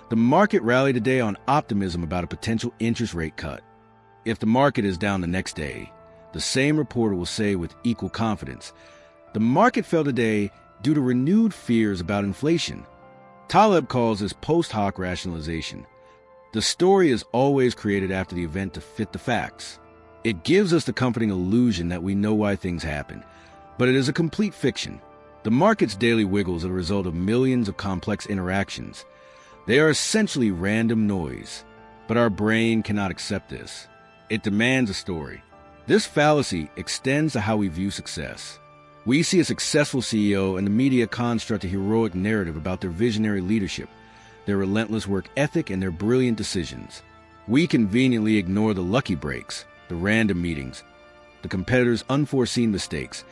"The market rallied today on optimism about a potential interest rate cut." If the market is down the next day, the same reporter will say with equal confidence, "The market fell today due to renewed fears about inflation." Taleb calls this post hoc rationalization. The story is always created after the event to fit the facts. It gives us the comforting illusion that we know why things happen, but it is a complete fiction. The market's daily wiggles are the result of millions of complex interactions. They are essentially random noise, but our brain cannot accept this. It demands a story. This fallacy extends to how we view success. We see a successful CEO and the media construct a heroic narrative about their visionary leadership, their relentless work ethic, and their brilliant decisions. We conveniently ignore the lucky breaks, the random meetings, the competitors' unforeseen mistakes,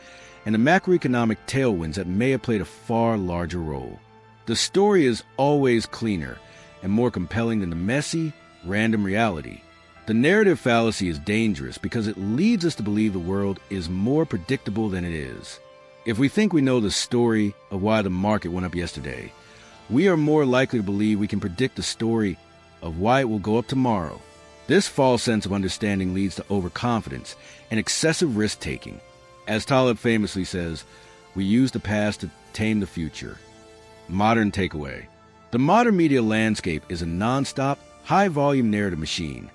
and the macroeconomic tailwinds that may have played a far larger role. The story is always cleaner and more compelling than the messy, random reality. The narrative fallacy is dangerous because it leads us to believe the world is more predictable than it is. If we think we know the story of why the market went up yesterday, we are more likely to believe we can predict the story of why it will go up tomorrow. This false sense of understanding leads to overconfidence and excessive risk-taking. As Taleb famously says, we use the past to tame the future. Modern takeaway. The modern media landscape is a non-stop, high-volume narrative machine,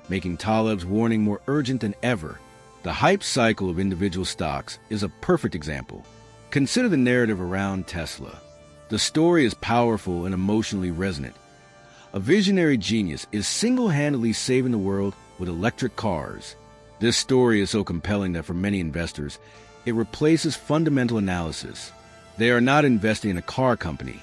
making Taleb's warning more urgent than ever. The hype cycle of individual stocks is a perfect example. Consider the narrative around Tesla. The story is powerful and emotionally resonant. A visionary genius is single-handedly saving the world with electric cars. This story is so compelling that for many investors, it replaces fundamental analysis. They are not investing in a car company.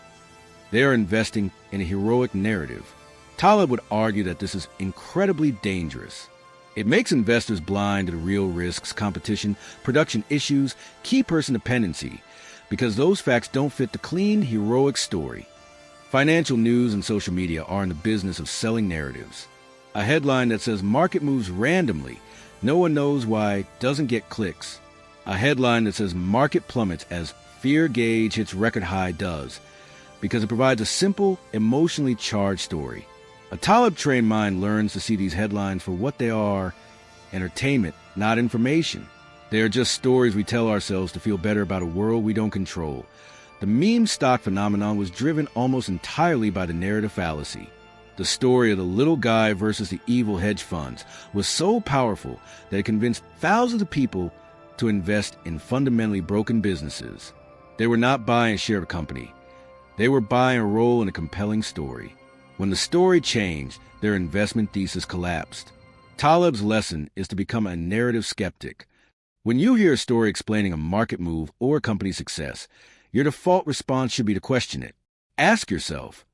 They are investing in a heroic narrative. Taleb would argue that this is incredibly dangerous. It makes investors blind to the real risks, competition, production issues, key person dependency, because those facts don't fit the clean, heroic story. Financial news and social media are in the business of selling narratives. A headline that says market moves randomly, no one knows why, doesn't get clicks. A headline that says market plummets as fear gauge hits record high does, because it provides a simple, emotionally charged story. A Taleb-trained mind learns to see these headlines for what they are: entertainment, not information. They are just stories we tell ourselves to feel better about a world we don't control. The meme stock phenomenon was driven almost entirely by the narrative fallacy. The story of the little guy versus the evil hedge funds was so powerful that it convinced thousands of people to invest in fundamentally broken businesses. They were not buying a share of a company. They were buying a role in a compelling story. When the story changed, their investment thesis collapsed. Taleb's lesson is to become a narrative skeptic. When you hear a story explaining a market move or a company's success, your default response should be to question it. Ask yourself,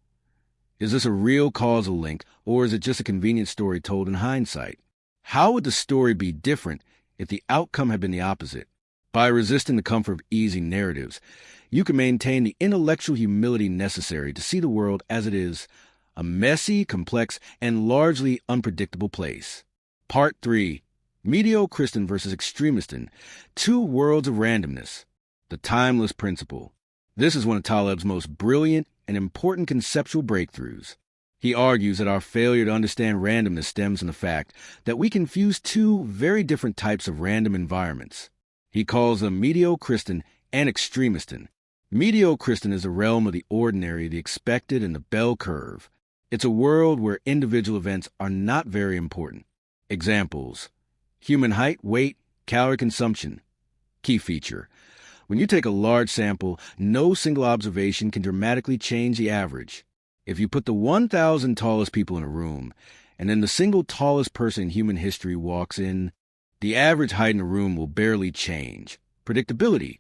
is this a real causal link, or is it just a convenient story told in hindsight? How would the story be different if the outcome had been the opposite? By resisting the comfort of easy narratives, you can maintain the intellectual humility necessary to see the world as it is, a messy, complex, and largely unpredictable place. Part 3. Mediocristan versus extremistan. Two worlds of randomness. The timeless principle. This is one of Taleb's most brilliant and important conceptual breakthroughs. He argues that our failure to understand randomness stems from the fact that we confuse two very different types of random environments. He calls them mediocristan and extremistan. Mediocristan is the realm of the ordinary, the expected, and the bell curve. It's a world where individual events are not very important. Examples: human height, weight, calorie consumption. Key feature: when you take a large sample, no single observation can dramatically change the average. If you put the 1,000 tallest people in a room, and then the single tallest person in human history walks in, the average height in the room will barely change. Predictability: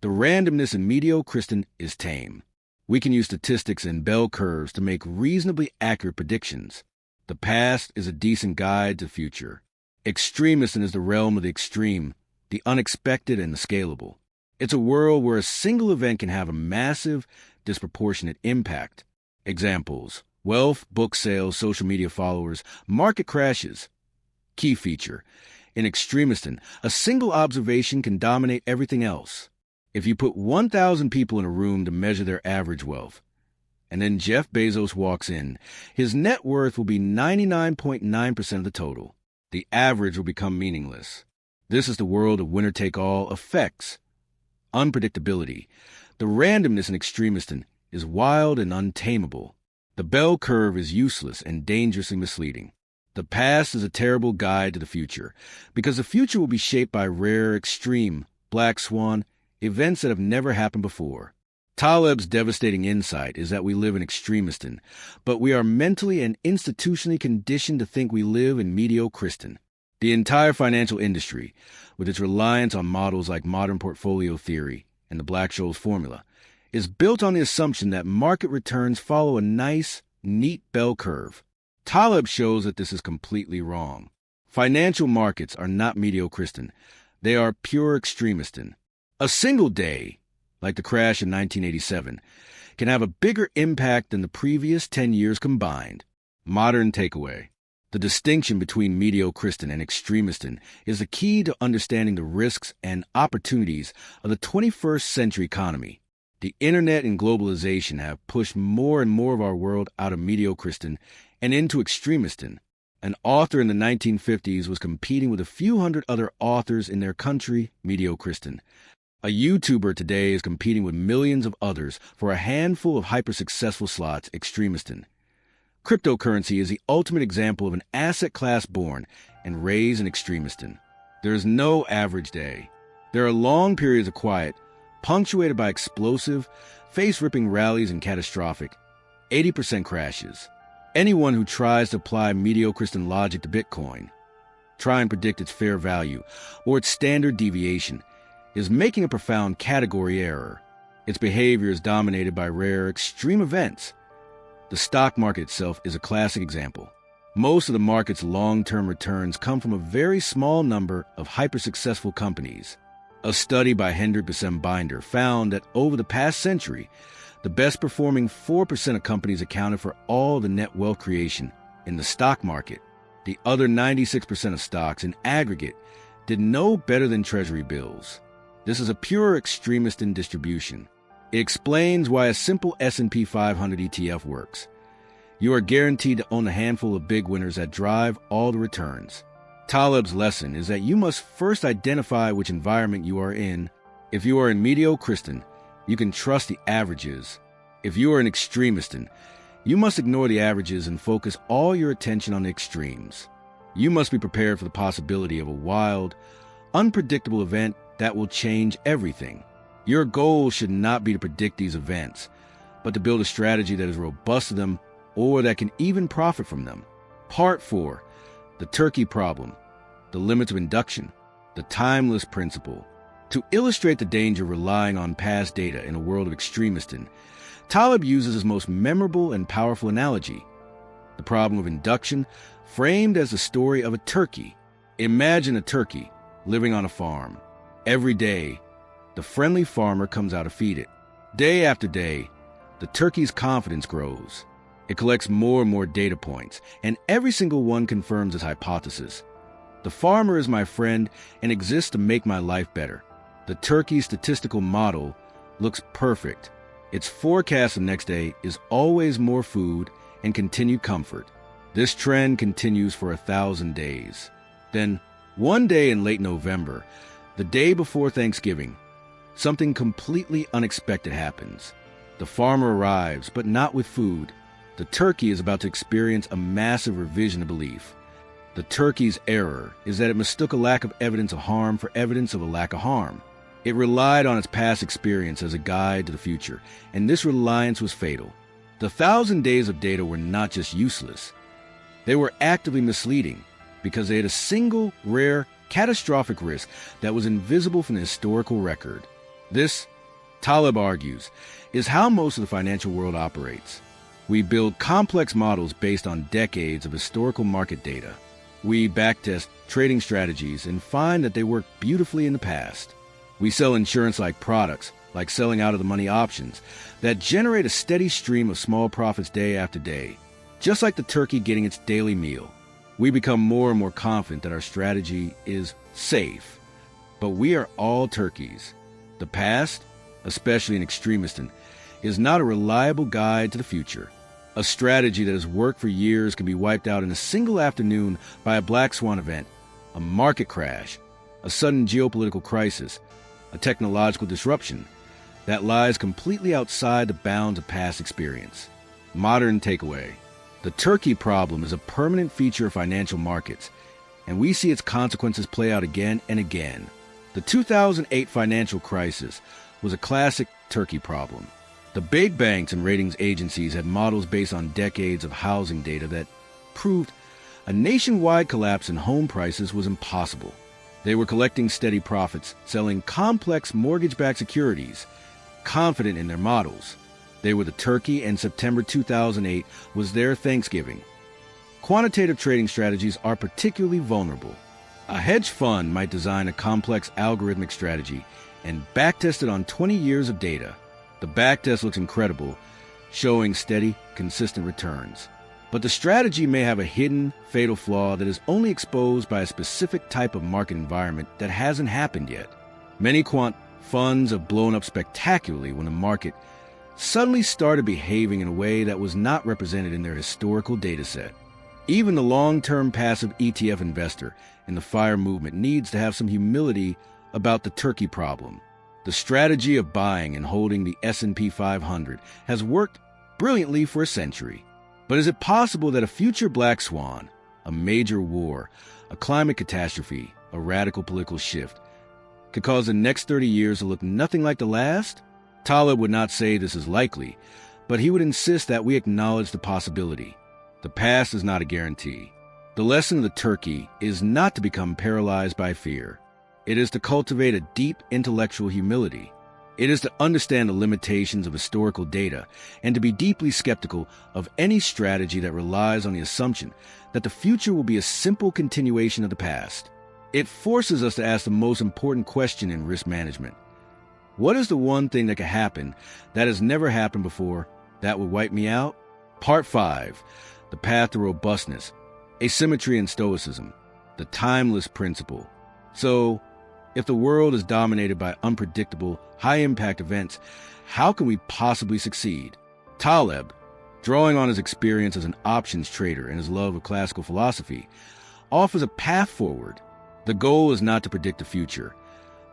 the randomness in mediocristan is tame. We can use statistics and bell curves to make reasonably accurate predictions. The past is a decent guide to the future. Extremistan is the realm of the extreme, the unexpected, and the scalable. It's a world where a single event can have a massive, disproportionate impact. Examples: wealth, book sales, social media followers, market crashes. Key feature: in extremistan, a single observation can dominate everything else. If you put 1,000 people in a room to measure their average wealth, and then Jeff Bezos walks in, his net worth will be 99.9% of the total. The average will become meaningless. This is the world of winner-take-all effects. Unpredictability: the randomness in extremistan is wild and untamable. The bell curve is useless and dangerously misleading. The past is a terrible guide to the future, because the future will be shaped by rare, extreme, black swan, events that have never happened before. Taleb's devastating insight is that we live in extremistan, but we are mentally and institutionally conditioned to think we live in mediocristan. The entire financial industry, with its reliance on models like modern portfolio theory and the Black-Scholes formula, is built on the assumption that market returns follow a nice, neat bell curve. Taleb shows that this is completely wrong. Financial markets are not mediocristan. They are pure extremistan. A single day, like the crash in 1987, can have a bigger impact than the previous 10 years combined. Modern takeaway. The distinction between mediocristan and extremistan is the key to understanding the risks and opportunities of the 21st century economy. The internet and globalization have pushed more and more of our world out of mediocristan and into extremistan. An author in the 1950s was competing with a few hundred other authors in their country, mediocristan. A YouTuber today is competing with millions of others for a handful of hyper-successful slots, extremistan. Cryptocurrency is the ultimate example of an asset class born and raised in extremistan. There is no average day. There are long periods of quiet, punctuated by explosive, face-ripping rallies and catastrophic 80% crashes. Anyone who tries to apply mediocristan logic to Bitcoin, try and predict its fair value or its standard deviation, is making a profound category error. Its behavior is dominated by rare, extreme events. The stock market itself is a classic example. Most of the market's long-term returns come from a very small number of hyper-successful companies. A study by Hendrik Binder found that over the past century, the best-performing 4% of companies accounted for all the net wealth creation in the stock market. The other 96% of stocks in aggregate did no better than treasury bills. This is a pure extremistan distribution. It explains why a simple S&P 500 ETF works. You are guaranteed to own a handful of big winners that drive all the returns. Taleb's lesson is that you must first identify which environment you are in. If you are in mediocristan, you can trust the averages. If you are an extremistan, you must ignore the averages and focus all your attention on the extremes. You must be prepared for the possibility of a wild, unpredictable event that will change everything. Your goal should not be to predict these events, but to build a strategy that is robust to them or that can even profit from them. Part 4. The turkey problem, the limits of induction, the timeless principle. To illustrate the danger of relying on past data in a world of extremistan, Taleb uses his most memorable and powerful analogy, the problem of induction, framed as the story of a turkey. Imagine a turkey living on a farm. Every day, the friendly farmer comes out to feed it. Day after day, the turkey's confidence grows. It collects more and more data points, and every single one confirms its hypothesis. The farmer is my friend and exists to make my life better. The turkey's statistical model looks perfect. Its forecast the next day is always more food and continued comfort. This trend continues for 1,000 days. Then, one day in late November, the day before Thanksgiving, something completely unexpected happens. The farmer arrives, but not with food. The turkey is about to experience a massive revision of belief. The turkey's error is that it mistook a lack of evidence of harm for evidence of a lack of harm. It relied on its past experience as a guide to the future, and this reliance was fatal. The 1,000 days of data were not just useless. They were actively misleading because they had a single, rare, catastrophic risk that was invisible from the historical record. This, Taleb argues, is how most of the financial world operates. We build complex models based on decades of historical market data. We backtest trading strategies and find that they work beautifully in the past. We sell insurance-like products, like selling out of the money options, that generate a steady stream of small profits day after day, just like the turkey getting its daily meal. We become more and more confident that our strategy is safe. But we are all turkeys. The past, especially in extremistan, is not a reliable guide to the future. A strategy that has worked for years can be wiped out in a single afternoon by a black swan event, a market crash, a sudden geopolitical crisis, a technological disruption that lies completely outside the bounds of past experience. Modern takeaway. The turkey problem is a permanent feature of financial markets, and we see its consequences play out again and again. The 2008 financial crisis was a classic turkey problem. The big banks and ratings agencies had models based on decades of housing data that proved a nationwide collapse in home prices was impossible. They were collecting steady profits, selling complex mortgage-backed securities, confident in their models. They were the turkey, and September 2008 was their Thanksgiving. Quantitative trading strategies are particularly vulnerable. A hedge fund might design a complex algorithmic strategy and backtest it on 20 years of data. The backtest looks incredible, showing steady, consistent returns. But the strategy may have a hidden, fatal flaw that is only exposed by a specific type of market environment that hasn't happened yet. Many quant funds have blown up spectacularly when the market suddenly started behaving in a way that was not represented in their historical dataset. Even the long-term passive ETF investor in the FIRE movement needs to have some humility about the turkey problem. The strategy of buying and holding the S&P 500 has worked brilliantly for a century. But is it possible that a future black swan, a major war, a climate catastrophe, a radical political shift, could cause the next 30 years to look nothing like the last? Taleb would not say this is likely, but he would insist that we acknowledge the possibility. The past is not a guarantee. The lesson of the turkey is not to become paralyzed by fear. It is to cultivate a deep intellectual humility. It is to understand the limitations of historical data and to be deeply skeptical of any strategy that relies on the assumption that the future will be a simple continuation of the past. It forces us to ask the most important question in risk management. What is the one thing that could happen that has never happened before that would wipe me out? Part 5. The path to robustness, asymmetry and stoicism, the timeless principle. So, if the world is dominated by unpredictable, high-impact events, how can we possibly succeed? Taleb, drawing on his experience as an options trader and his love of classical philosophy, offers a path forward. The goal is not to predict the future,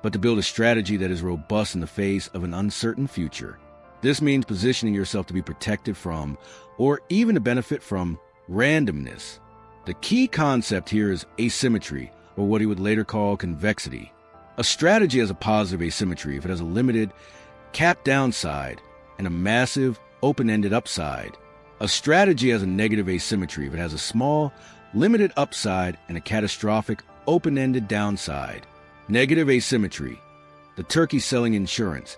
but to build a strategy that is robust in the face of an uncertain future. This means positioning yourself to be protected from, or even to benefit from, randomness. The key concept here is asymmetry, or what he would later call convexity. A strategy has a positive asymmetry if it has a limited, capped downside and a massive, open-ended upside. A strategy has a negative asymmetry if it has a small, limited upside and a catastrophic, open-ended downside. Negative asymmetry. The turkey selling insurance,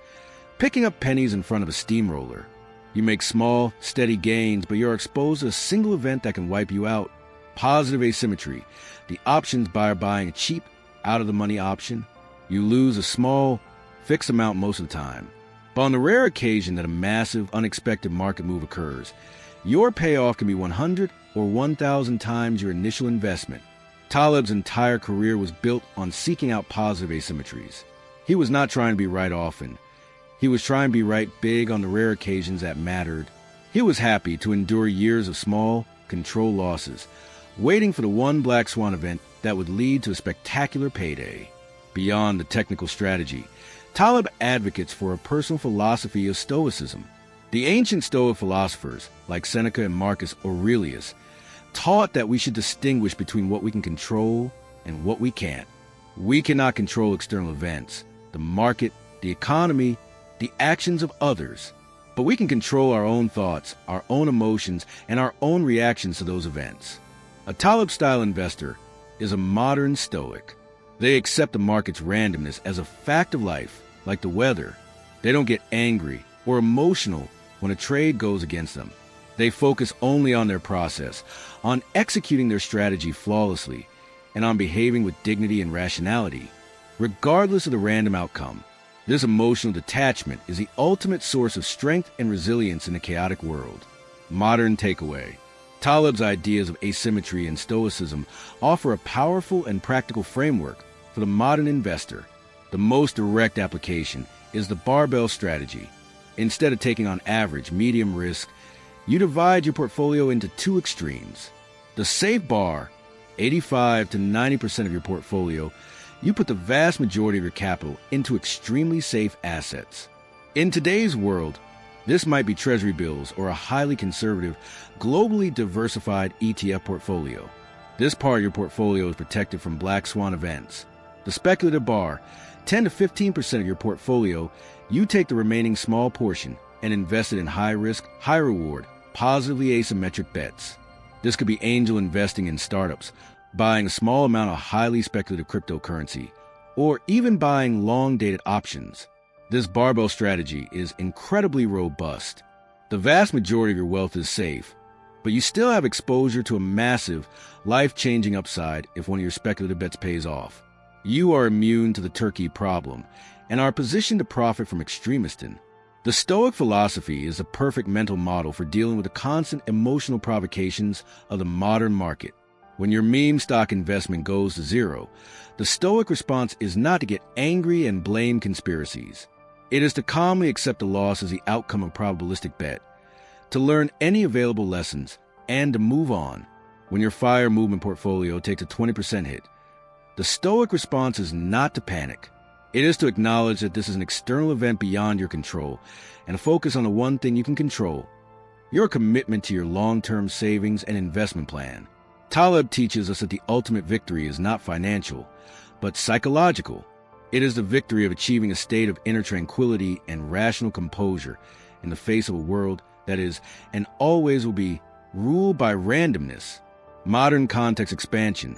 picking up pennies in front of a steamroller. You make small, steady gains, but you're exposed to a single event that can wipe you out. Positive asymmetry. The options buyer buying a cheap, out-of-the-money option. You lose a small, fixed amount most of the time. But on the rare occasion that a massive, unexpected market move occurs, your payoff can be 100 or 1,000 times your initial investment. Taleb's entire career was built on seeking out positive asymmetries. He was not trying to be right often. He was trying to be right big on the rare occasions that mattered. He was happy to endure years of small, controlled losses, waiting for the one black swan event that would lead to a spectacular payday. Beyond the technical strategy, Taleb advocates for a personal philosophy of stoicism. The ancient Stoic philosophers, like Seneca and Marcus Aurelius, taught that we should distinguish between what we can control and what we can't. We cannot control external events, the market, the economy, the actions of others, but we can control our own thoughts, our own emotions, and our own reactions to those events. A Taleb-style investor is a modern Stoic. They accept the market's randomness as a fact of life, like the weather. They don't get angry or emotional when a trade goes against them. They focus only on their process, on executing their strategy flawlessly, and on behaving with dignity and rationality, regardless of the random outcome. This emotional detachment is the ultimate source of strength and resilience in a chaotic world. Modern takeaway. Taleb's ideas of asymmetry and stoicism offer a powerful and practical framework for the modern investor. The most direct application is the barbell strategy. Instead of taking on average, medium risk, you divide your portfolio into two extremes. The safe bar, 85 to 90% of your portfolio, you put the vast majority of your capital into extremely safe assets. In today's world, this might be treasury bills or a highly conservative, globally diversified ETF portfolio. This part of your portfolio is protected from black swan events. The speculative bar, 10 to 15% of your portfolio, you take the remaining small portion and invest it in high-risk, high-reward, positively asymmetric bets. This could be angel investing in startups, buying a small amount of highly speculative cryptocurrency, or even buying long-dated options. This barbell strategy is incredibly robust. The vast majority of your wealth is safe, but you still have exposure to a massive, life-changing upside if one of your speculative bets pays off. You are immune to the turkey problem and are positioned to profit from extremism. The Stoic philosophy is the perfect mental model for dealing with the constant emotional provocations of the modern market. When your meme stock investment goes to zero, the Stoic response is not to get angry and blame conspiracies. It is to calmly accept the loss as the outcome of a probabilistic bet, to learn any available lessons, and to move on. When your FIRE movement portfolio takes a 20% hit, the Stoic response is not to panic. It is to acknowledge that this is an external event beyond your control and to focus on the one thing you can control, your commitment to your long-term savings and investment plan. Taleb teaches us that the ultimate victory is not financial, but psychological. It is the victory of achieving a state of inner tranquility and rational composure in the face of a world that is, and always will be, ruled by randomness. Modern context expansion.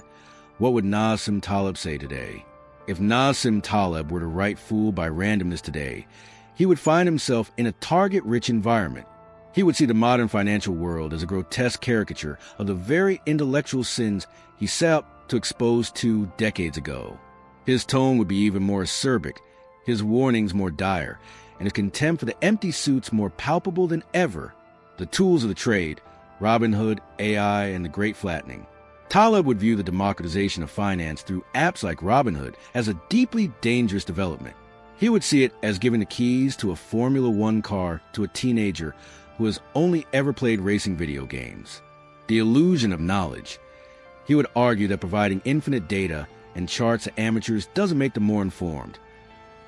What would Nassim Taleb say today? If Nassim Taleb were to write Fooled by Randomness today, he would find himself in a target-rich environment. He would see the modern financial world as a grotesque caricature of the very intellectual sins he set out to expose 2 decades ago. His tone would be even more acerbic, his warnings more dire, and his contempt for the empty suits more palpable than ever. The tools of the trade, Robinhood, AI, and the Great Flattening. Taleb would view the democratization of finance through apps like Robinhood as a deeply dangerous development. He would see it as giving the keys to a Formula One car to a teenager who has only ever played racing video games. The illusion of knowledge. He would argue that providing infinite data and charts to amateurs doesn't make them more informed.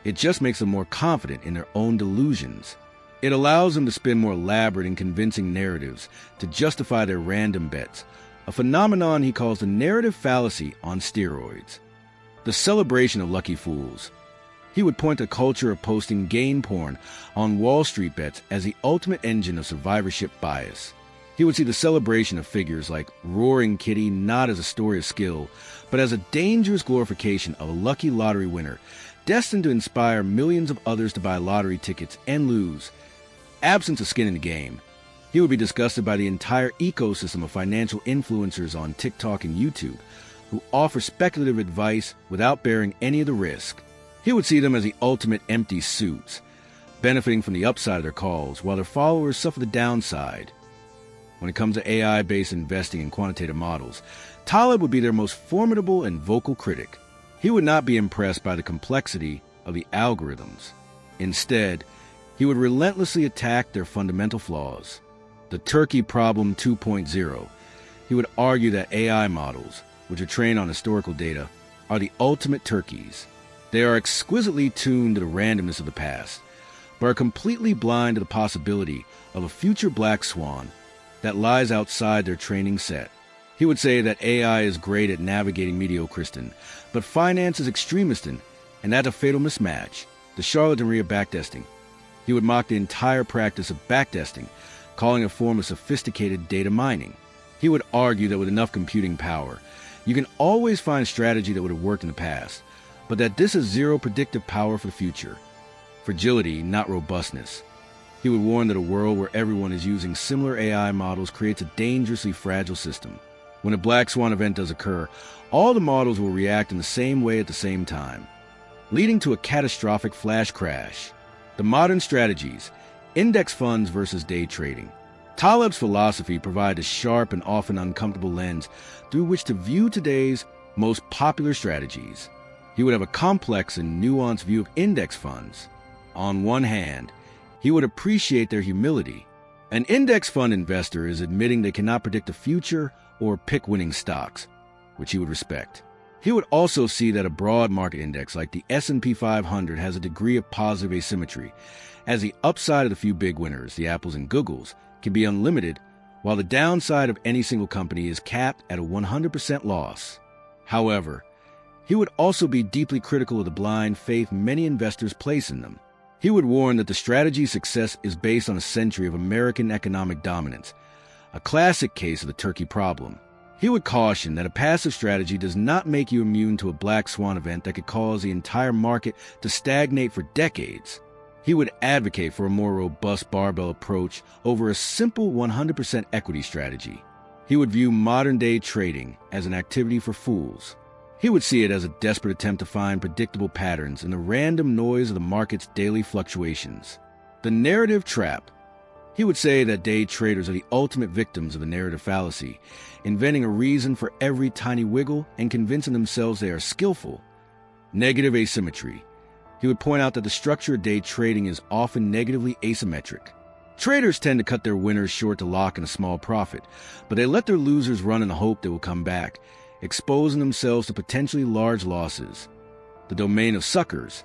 It just makes them more confident in their own delusions. It allows them to spin more elaborate and convincing narratives to justify their random bets, a phenomenon he calls the narrative fallacy on steroids. The celebration of lucky fools. He would point to a culture of posting gain porn on Wall Street bets as the ultimate engine of survivorship bias. He would see the celebration of figures like Roaring Kitty not as a story of skill, but as a dangerous glorification of a lucky lottery winner, destined to inspire millions of others to buy lottery tickets and lose. Absence of skin in the game. He would be disgusted by the entire ecosystem of financial influencers on TikTok and YouTube who offer speculative advice without bearing any of the risk. He would see them as the ultimate empty suits, benefiting from the upside of their calls while their followers suffer the downside. When it comes to AI-based investing in quantitative models, Taleb would be their most formidable and vocal critic. He would not be impressed by the complexity of the algorithms. Instead, he would relentlessly attack their fundamental flaws. The Turkey Problem 2.0. He would argue that AI models, which are trained on historical data, are the ultimate turkeys. They are exquisitely tuned to the randomness of the past, but are completely blind to the possibility of a future black swan that lies outside their training set. He would say that AI is great at navigating mediocrism, but finance is extremism, and that's a fatal mismatch, the charlatanry of backtesting. He would mock the entire practice of backtesting, calling it a form of sophisticated data mining. He would argue that with enough computing power, you can always find a strategy that would have worked in the past, but that this is zero predictive power for the future. Fragility, not robustness. He would warn that a world where everyone is using similar AI models creates a dangerously fragile system. When a black swan event does occur, all the models will react in the same way at the same time, leading to a catastrophic flash crash. The modern strategies, index funds versus day trading. Taleb's philosophy provides a sharp and often uncomfortable lens through which to view today's most popular strategies. He would have a complex and nuanced view of index funds. On one hand, he would appreciate their humility. An index fund investor is admitting they cannot predict the future or pick winning stocks, which he would respect. He would also see that a broad market index like the S&P 500 has a degree of positive asymmetry, as the upside of the few big winners, the Apples and Googles, can be unlimited, while the downside of any single company is capped at a 100% loss. However, He would also be deeply critical of the blind faith many investors place in them. He would warn that the strategy's success is based on a century of American economic dominance, a classic case of the turkey problem. He would caution that a passive strategy does not make you immune to a black swan event that could cause the entire market to stagnate for decades. He would advocate for a more robust barbell approach over a simple 100% equity strategy. He would view modern-day trading as an activity for fools. He would see it as a desperate attempt to find predictable patterns in the random noise of the market's daily fluctuations. The narrative trap. He would say that day traders are the ultimate victims of the narrative fallacy, inventing a reason for every tiny wiggle and convincing themselves they are skillful. Negative asymmetry. He would point out that the structure of day trading is often negatively asymmetric. Traders tend to cut their winners short to lock in a small profit, but they let their losers run in the hope they will come back, exposing themselves to potentially large losses. The domain of suckers.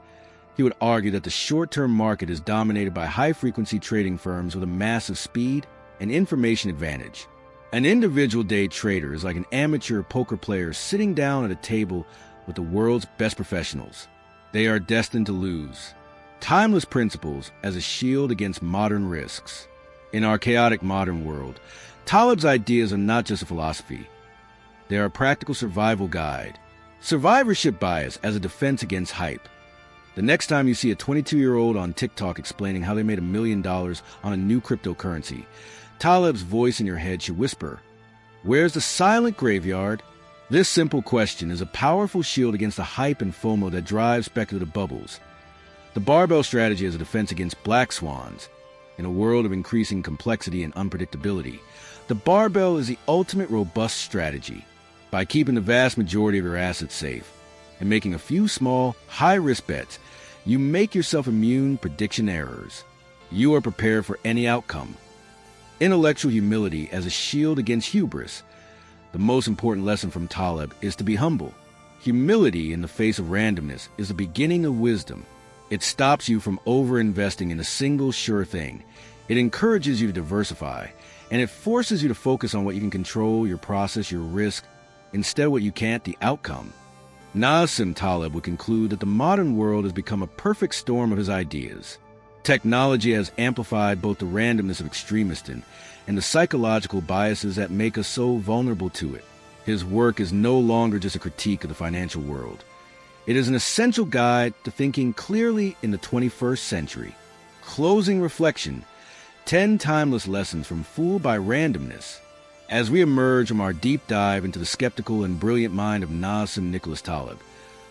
He would argue that the short-term market is dominated by high-frequency trading firms with a massive speed and information advantage. An individual day trader is like an amateur poker player sitting down at a table with the world's best professionals. They are destined to lose. Timeless principles as a shield against modern risks. In our chaotic modern world, Taleb's ideas are not just a philosophy. They are a practical survival guide. Survivorship bias as a defense against hype. The next time you see a 22-year-old on TikTok explaining how they made $1 million on a new cryptocurrency, Taleb's voice in your head should whisper, "Where's the silent graveyard?" This simple question is a powerful shield against the hype and FOMO that drives speculative bubbles. The barbell strategy is a defense against black swans. In a world of increasing complexity and unpredictability, the barbell is the ultimate robust strategy. By keeping the vast majority of your assets safe and making a few small, high-risk bets, you make yourself immune to prediction errors. You are prepared for any outcome. Intellectual humility as a shield against hubris. The most important lesson from Taleb is to be humble. Humility in the face of randomness is the beginning of wisdom. It stops you from over-investing in a single sure thing. It encourages you to diversify, and it forces you to focus on what you can control, your process, your risk, instead of what you can't, the outcome. Nassim Taleb would conclude that the modern world has become a perfect storm of his ideas. Technology has amplified both the randomness of extremism and the psychological biases that make us so vulnerable to it. His work is no longer just a critique of the financial world. It is an essential guide to thinking clearly in the 21st century. Closing reflection. 10 timeless lessons from Fooled by Randomness. As we emerge from our deep dive into the skeptical and brilliant mind of Nassim Nicholas Taleb,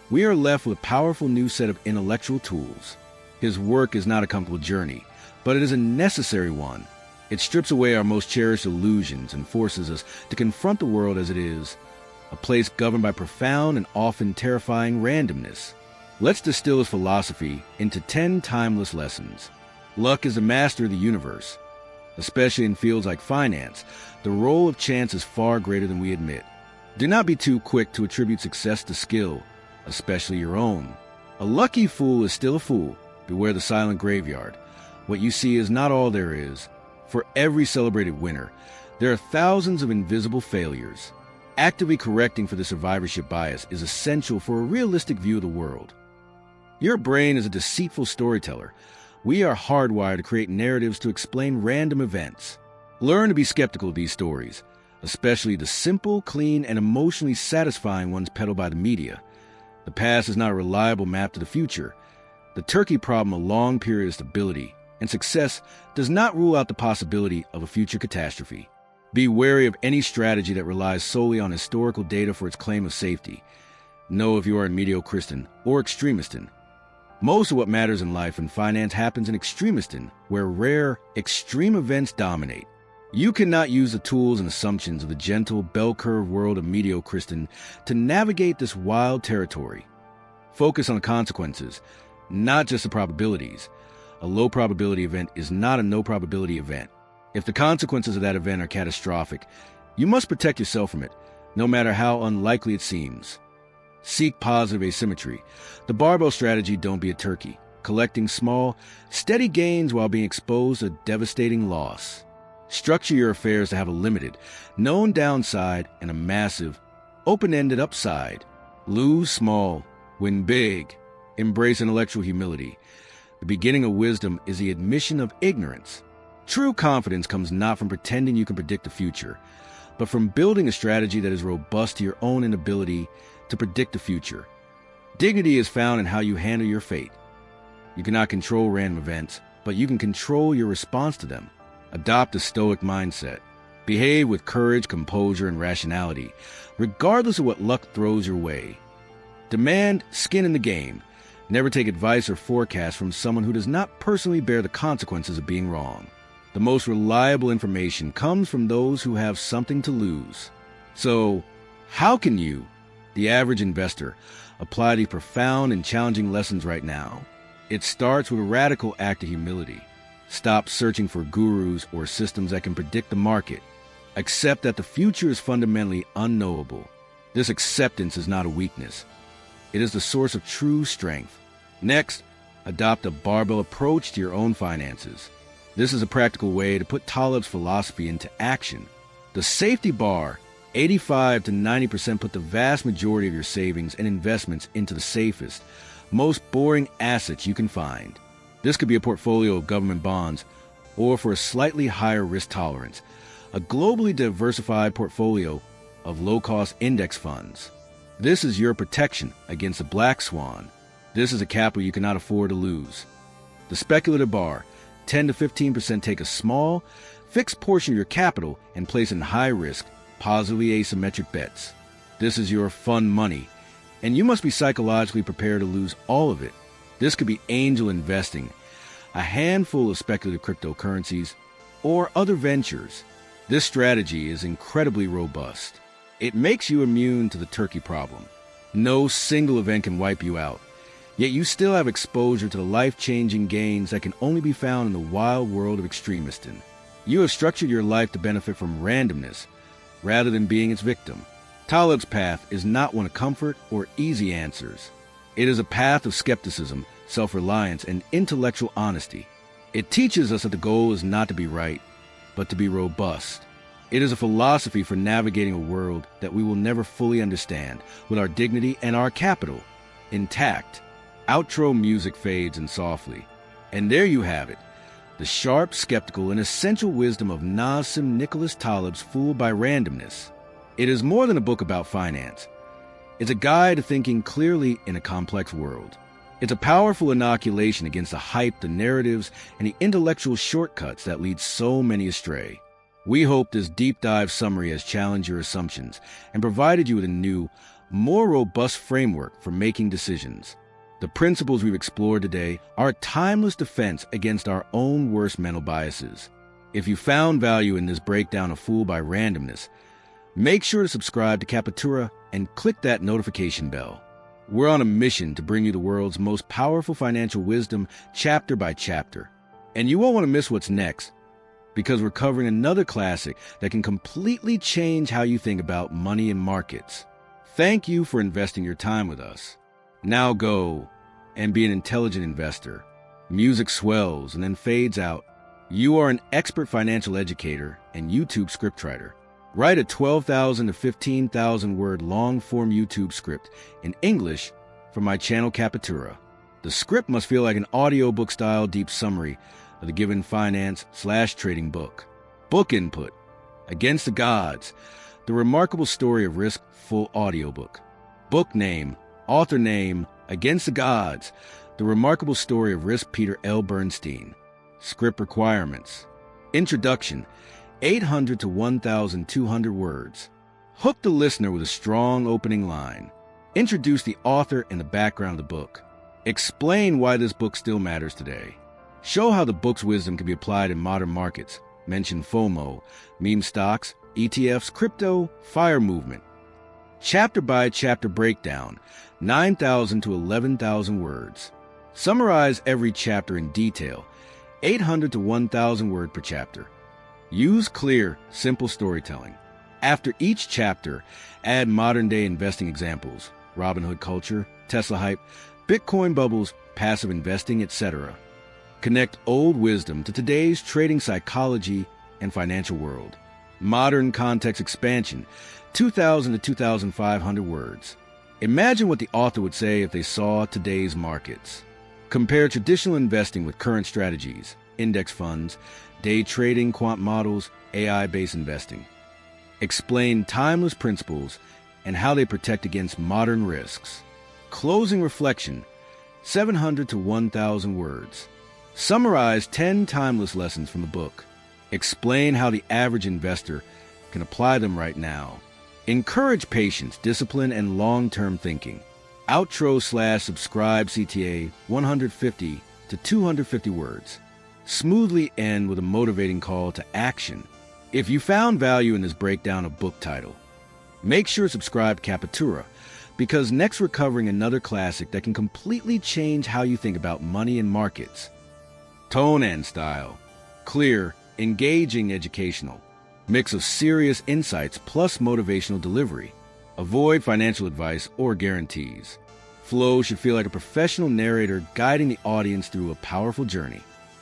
we are left with a powerful new set of intellectual tools. His work is not a comfortable journey, but it is a necessary one. It strips away our most cherished illusions and forces us to confront the world as it is, a place governed by profound and often terrifying randomness. Let's distill his philosophy into 10 timeless lessons. Luck is the master of the universe. Especially in fields like finance, the role of chance is far greater than we admit. Do not be too quick to attribute success to skill, especially your own. A lucky fool is still a fool. Beware the silent graveyard. What you see is not all there is. For every celebrated winner, there are thousands of invisible failures. Actively correcting for the survivorship bias is essential for a realistic view of the world. Your brain is a deceitful storyteller. We are hardwired to create narratives to explain random events. Learn to be skeptical of these stories, especially the simple, clean, and emotionally satisfying ones peddled by the media. The past is not a reliable map to the future. The turkey problem, a long period of stability and success, does not rule out the possibility of a future catastrophe. Be wary of any strategy that relies solely on historical data for its claim of safety. Know if you are a mediocristan or extremistan. Most of what matters in life and finance happens in extremistan, where rare, extreme events dominate. You cannot use the tools and assumptions of the gentle, bell-curve world of mediocristan to navigate this wild territory. Focus on the consequences, not just the probabilities. A low-probability event is not a no-probability event. If the consequences of that event are catastrophic, you must protect yourself from it, no matter how unlikely it seems. Seek positive asymmetry. The barbell strategy, don't be a turkey, collecting small, steady gains while being exposed to devastating loss. Structure your affairs to have a limited, known downside and a massive, open-ended upside. Lose small, win big. Embrace intellectual humility. The beginning of wisdom is the admission of ignorance. True confidence comes not from pretending you can predict the future, but from building a strategy that is robust to your own inability to predict the future. Dignity is found in how you handle your fate. You cannot control random events, but you can control your response to them. Adopt a stoic mindset. Behave with courage, composure, and rationality, regardless of what luck throws your way. Demand skin in the game. Never take advice or forecast from someone who does not personally bear the consequences of being wrong. The most reliable information comes from those who have something to lose. So, how can you, the average investor, apply these profound and challenging lessons right now? It starts with a radical act of humility. Stop searching for gurus or systems that can predict the market. Accept that the future is fundamentally unknowable. This acceptance is not a weakness. It is the source of true strength. Next, adopt a barbell approach to your own finances. This is a practical way to put Taleb's philosophy into action. The safety bar, 85 to 90%, put the vast majority of your savings and investments into the safest, most boring assets you can find. This could be a portfolio of government bonds, or for a slightly higher risk tolerance, a globally diversified portfolio of low-cost index funds. This is your protection against a black swan. This is a capital you cannot afford to lose. The speculative bar, 10 to 15%, take a small, fixed portion of your capital and place it in high-risk, positively asymmetric bets. This is your fun money, and you must be psychologically prepared to lose all of it. This could be angel investing, a handful of speculative cryptocurrencies, or other ventures. This strategy is incredibly robust. It makes you immune to the turkey problem. No single event can wipe you out, yet you still have exposure to the life-changing gains that can only be found in the wild world of extremism. You have structured your life to benefit from randomness, rather than being its victim. Taleb's path is not one of comfort or easy answers. It is a path of skepticism, self-reliance, and intellectual honesty. It teaches us that the goal is not to be right, but to be robust. It is a philosophy for navigating a world that we will never fully understand, with our dignity and our capital intact. Outro music fades in softly. And there you have it, the sharp, skeptical, and essential wisdom of Nassim Nicholas Taleb's Fooled by Randomness. It is more than a book about finance. It's a guide to thinking clearly in a complex world. It's a powerful inoculation against the hype, the narratives, and the intellectual shortcuts that lead so many astray. We hope this deep dive summary has challenged your assumptions and provided you with a new, more robust framework for making decisions. The principles we've explored today are a timeless defense against our own worst mental biases. If you found value in this breakdown of Fooled by Randomness, make sure to subscribe to Capitura and click that notification bell. We're on a mission to bring you the world's most powerful financial wisdom chapter by chapter. And you won't want to miss what's next, because we're covering another classic that can completely change how you think about money and markets. Thank you for investing your time with us. Now go and be an intelligent investor. Music swells and then fades out. You are an expert financial educator and YouTube scriptwriter. Write a 12,000 to 15,000 word long-form YouTube script in English for my channel Capitura. The script must feel like an audiobook-style deep summary of the given finance/trading book. Book input: Against the Gods, The Remarkable Story of Risk, full audiobook. Book name, author name, Against the Gods, The Remarkable Story of Risk, Peter L. Bernstein. Script requirements: Introduction, 800 to 1,200 words. Hook the listener with a strong opening line. Introduce the author and the background of the book. Explain why this book still matters today. Show how the book's wisdom can be applied in modern markets. Mention FOMO, meme stocks, ETFs, crypto, FIRE movement. Chapter by chapter breakdown, 9,000 to 11,000 words. Summarize every chapter in detail, 800 to 1,000 word per chapter. Use clear, simple storytelling. After each chapter, add modern-day investing examples, Robinhood culture, Tesla hype, Bitcoin bubbles, passive investing, etc. Connect old wisdom to today's trading psychology and financial world. Modern context expansion, 2,000 to 2,500 words. Imagine what the author would say if they saw today's markets. Compare traditional investing with current strategies, index funds, day trading, quant models, AI-based investing. Explain timeless principles and how they protect against modern risks. Closing reflection, 700 to 1,000 words. Summarize 10 timeless lessons from the book. Explain how the average investor can apply them right now. Encourage patience, discipline, and long-term thinking. Outro/subscribe CTA 150 to 250 words. Smoothly end with a motivating call to action. If you found value in this breakdown of book title, make sure to subscribe to Captura, because next we're covering another classic that can completely change how you think about money and markets. Tone and style. Clear, engaging, educational. Mix of serious insights plus motivational delivery. Avoid financial advice or guarantees. Flow should feel like a professional narrator guiding the audience through a powerful journey.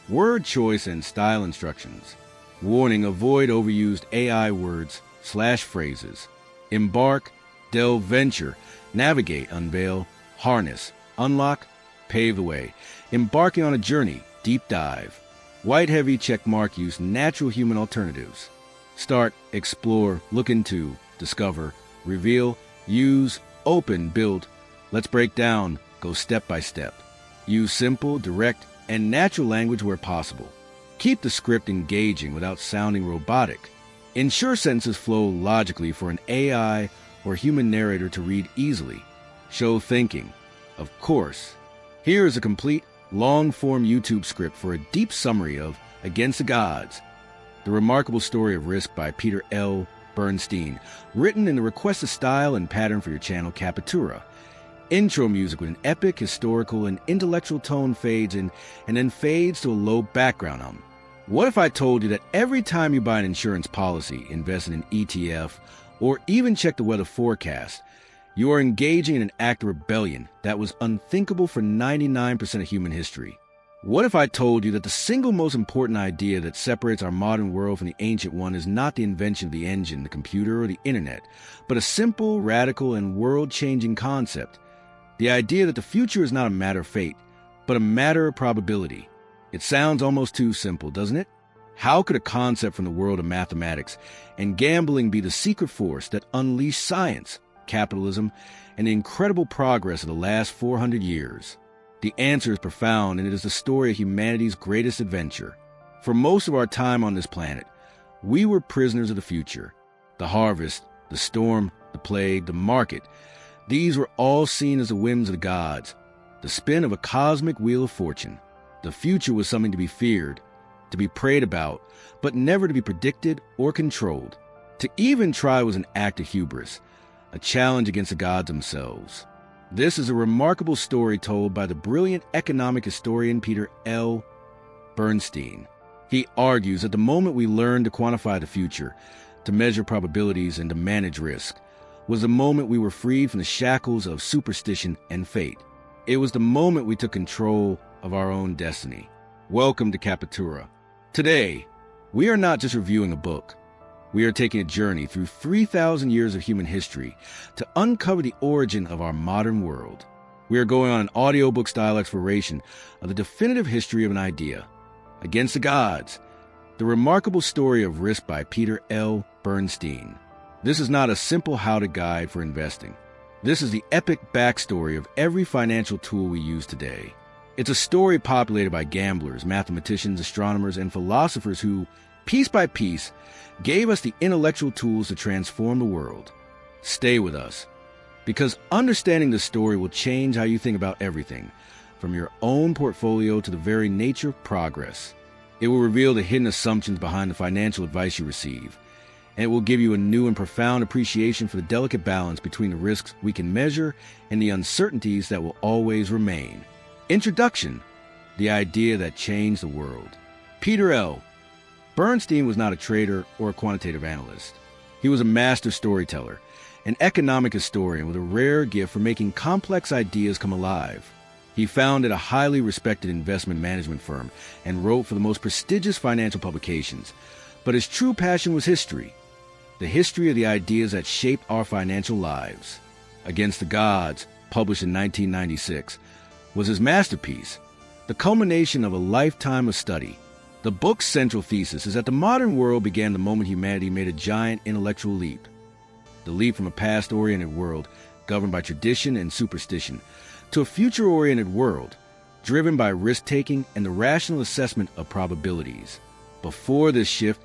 Word choice and style instructions. Warning, avoid overused AI words/phrases. Embark, delve, venture, navigate, unveil, harness, unlock, pave the way. Embarking on a journey, deep dive. White heavy checkmark use natural human alternatives. Start, explore, look into, discover, reveal, use, open, build. Let's break down, go step by step. Use simple, direct, and natural language where possible. Keep the script engaging without sounding robotic. Ensure sentences flow logically for an AI or human narrator to read easily. Show thinking. Of course. Here is a complete, long-form YouTube script for a deep summary of Against the Gods, The Remarkable Story of Risk by Peter L. Bernstein, written in the requested style and pattern for your channel, Captura. Intro music with an epic, historical, and intellectual tone fades in and then fades to a low background hum. What if I told you that every time you buy an insurance policy, invest in an ETF, or even check the weather forecast, you are engaging in an act of rebellion that was unthinkable for 99% of human history? What if I told you that the single most important idea that separates our modern world from the ancient one is not the invention of the engine, the computer, or the internet, but a simple, radical, and world-changing concept? The idea that the future is not a matter of fate, but a matter of probability. It sounds almost too simple, doesn't it? How could a concept from the world of mathematics and gambling be the secret force that unleashed science, capitalism, and the incredible progress of the last 400 years? The answer is profound, and it is the story of humanity's greatest adventure. For most of our time on this planet, we were prisoners of the future. The harvest, the storm, the plague, the market, these were all seen as the whims of the gods, the spin of a cosmic wheel of fortune. The future was something to be feared, to be prayed about, but never to be predicted or controlled. To even try was an act of hubris, a challenge against the gods themselves. This is a remarkable story told by the brilliant economic historian Peter L. Bernstein. He argues that the moment we learned to quantify the future, to measure probabilities, and to manage risk, was the moment we were freed from the shackles of superstition and fate. It was the moment we took control of our own destiny. Welcome to Captura. Today, we are not just reviewing a book. We are taking a journey through 3,000 years of human history to uncover the origin of our modern world. We are going on an audiobook-style exploration of the definitive history of an idea. Against the Gods, The Remarkable Story of Risk by Peter L. Bernstein. This is not a simple how-to guide for investing. This is the epic backstory of every financial tool we use today. It's a story populated by gamblers, mathematicians, astronomers, and philosophers who, piece by piece, gave us the intellectual tools to transform the world. Stay with us, because understanding the story will change how you think about everything, from your own portfolio to the very nature of progress. It will reveal the hidden assumptions behind the financial advice you receive, and it will give you a new and profound appreciation for the delicate balance between the risks we can measure and the uncertainties that will always remain. Introduction: the idea that changed the world. Peter L. Bernstein was not a trader or a quantitative analyst. He was a master storyteller, an economic historian with a rare gift for making complex ideas come alive. He founded a highly respected investment management firm and wrote for the most prestigious financial publications. But his true passion was history, the history of the ideas that shaped our financial lives. Against the Gods, published in 1996, was his masterpiece, the culmination of a lifetime of study. The book's central thesis is that the modern world began the moment humanity made a giant intellectual leap. The leap from a past-oriented world governed by tradition and superstition to a future-oriented world driven by risk-taking and the rational assessment of probabilities. Before this shift,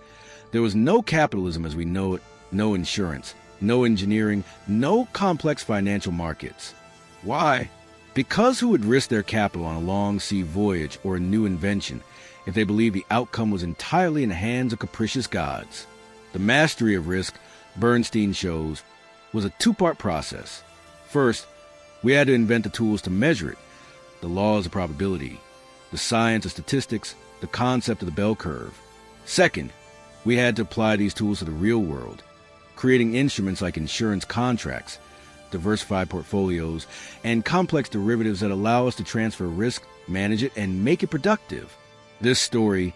there was no capitalism as we know it, no insurance, no engineering, no complex financial markets. Why? Because who would risk their capital on a long sea voyage or a new invention if they believed the outcome was entirely in the hands of capricious gods? The mastery of risk, Bernstein shows, was a two-part process. First, we had to invent the tools to measure it, the laws of probability, the science of statistics, the concept of the bell curve. Second, we had to apply these tools to the real world, creating instruments like insurance contracts, diversified portfolios, and complex derivatives that allow us to transfer risk, manage it, and make it productive. This story,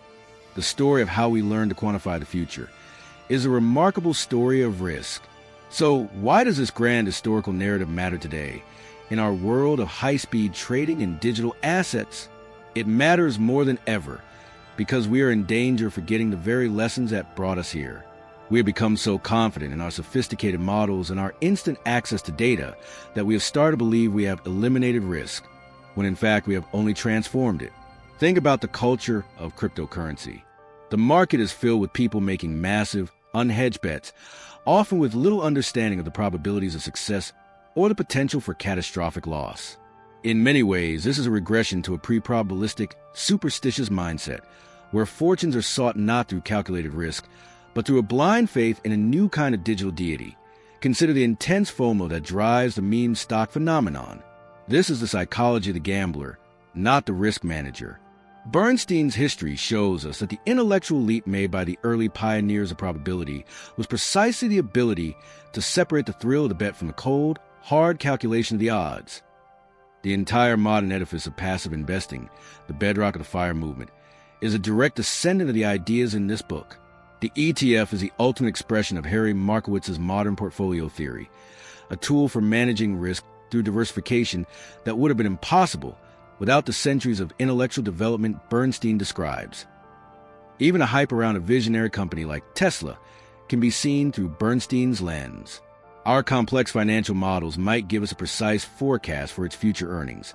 the story of how we learn to quantify the future, is a remarkable story of risk. So why does this grand historical narrative matter today? In our world of high-speed trading and digital assets, it matters more than ever because we are in danger of forgetting the very lessons that brought us here. We have become so confident in our sophisticated models and our instant access to data that we have started to believe we have eliminated risk, when in fact we have only transformed it. Think about the culture of cryptocurrency. The market is filled with people making massive, unhedged bets, often with little understanding of the probabilities of success or the potential for catastrophic loss. In many ways, this is a regression to a pre-probabilistic, superstitious mindset, where fortunes are sought not through calculated risk, but through a blind faith in a new kind of digital deity. Consider the intense FOMO that drives the meme stock phenomenon. This is the psychology of the gambler, not the risk manager. Bernstein's history shows us that the intellectual leap made by the early pioneers of probability was precisely the ability to separate the thrill of the bet from the cold, hard calculation of the odds. The entire modern edifice of passive investing, the bedrock of the FIRE movement, is a direct descendant of the ideas in this book. The ETF is the ultimate expression of Harry Markowitz's modern portfolio theory, a tool for managing risk through diversification that would have been impossible without the centuries of intellectual development Bernstein describes. Even a hype around a visionary company like Tesla can be seen through Bernstein's lens. Our complex financial models might give us a precise forecast for its future earnings,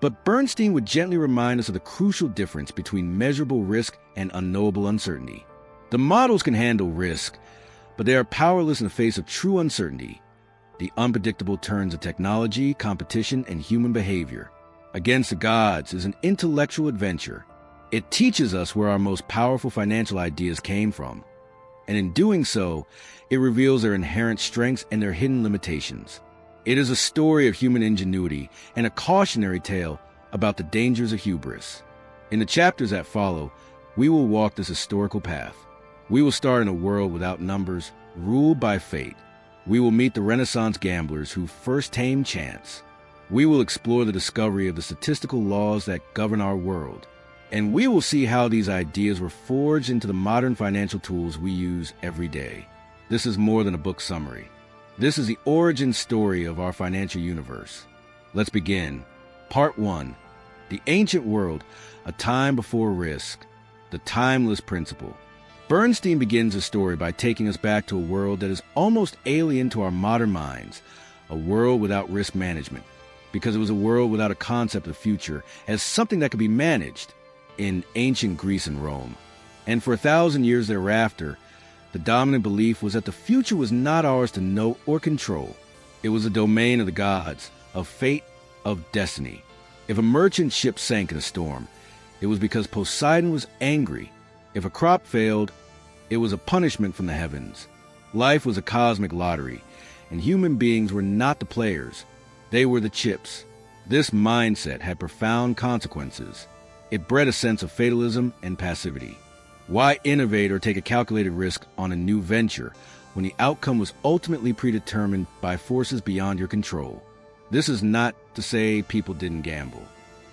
but Bernstein would gently remind us of the crucial difference between measurable risk and unknowable uncertainty. The models can handle risk, but they are powerless in the face of true uncertainty, the unpredictable turns of technology, competition, and human behavior. Against the Gods is an intellectual adventure. It teaches us where our most powerful financial ideas came from, and in doing so, it reveals their inherent strengths and their hidden limitations. It is a story of human ingenuity and a cautionary tale about the dangers of hubris. In the chapters that follow, we will walk this historical path. We will start in a world without numbers, ruled by fate. We will meet the Renaissance gamblers who first tamed chance. We will explore the discovery of the statistical laws that govern our world. And we will see how these ideas were forged into the modern financial tools we use every day. This is more than a book summary. This is the origin story of our financial universe. Let's begin. Part 1. The Ancient World, a Time Before Risk. The Timeless Principle. Bernstein begins his story by taking us back to a world that is almost alien to our modern minds, a world without risk management, because it was a world without a concept of future as something that could be managed in ancient Greece and Rome. And for 1,000 years thereafter, the dominant belief was that the future was not ours to know or control. It was a domain of the gods, of fate, of destiny. If a merchant ship sank in a storm, it was because Poseidon was angry. If a crop failed, it was a punishment from the heavens. Life was a cosmic lottery, and human beings were not the players. They were the chips. This mindset had profound consequences. It bred a sense of fatalism and passivity. Why innovate or take a calculated risk on a new venture when the outcome was ultimately predetermined by forces beyond your control? This is not to say people didn't gamble.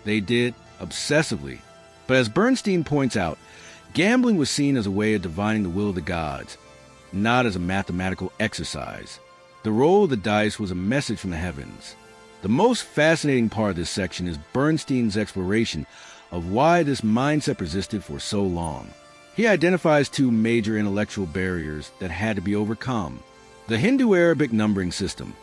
They did, obsessively. But as Bernstein points out, gambling was seen as a way of divining the will of the gods, not as a mathematical exercise. The roll of the dice was a message from the heavens. The most fascinating part of this section is Bernstein's exploration of why this mindset persisted for so long. He identifies two major intellectual barriers that had to be overcome. The Hindu-Arabic numbering system.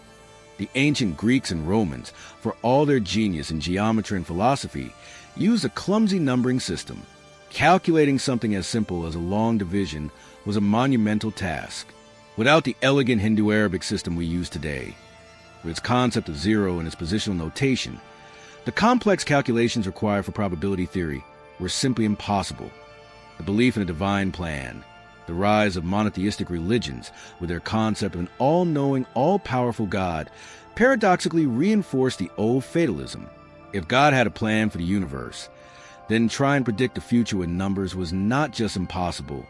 The ancient Greeks and Romans, for all their genius in geometry and philosophy, used a clumsy numbering system. Calculating something as simple as a long division was a monumental task. Without the elegant Hindu-Arabic system we use today, with its concept of zero and its positional notation, the complex calculations required for probability theory were simply impossible. The belief in a divine plan, the rise of monotheistic religions with their concept of an all-knowing, all-powerful God, paradoxically reinforced the old fatalism. If God had a plan for the universe, then try and predict the future with numbers was not just impossible.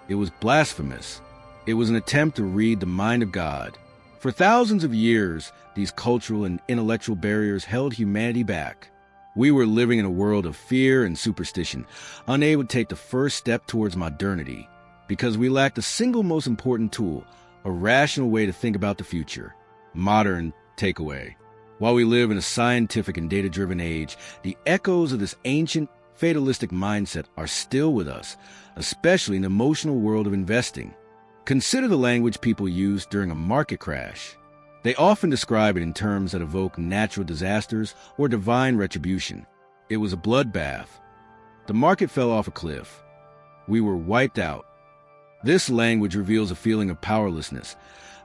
It was blasphemous. It was an attempt to read the mind of God. For thousands of years, these cultural and intellectual barriers held humanity back. We were living in a world of fear and superstition, unable to take the first step towards modernity, because we lacked the single most important tool, a rational way to think about the future. Modern takeaway. While we live in a scientific and data-driven age, the echoes of this ancient, fatalistic mindset are still with us, especially in the emotional world of investing. Consider the language people use during a market crash. They often describe it in terms that evoke natural disasters or divine retribution. It was a bloodbath. The market fell off a cliff. We were wiped out. This language reveals a feeling of powerlessness,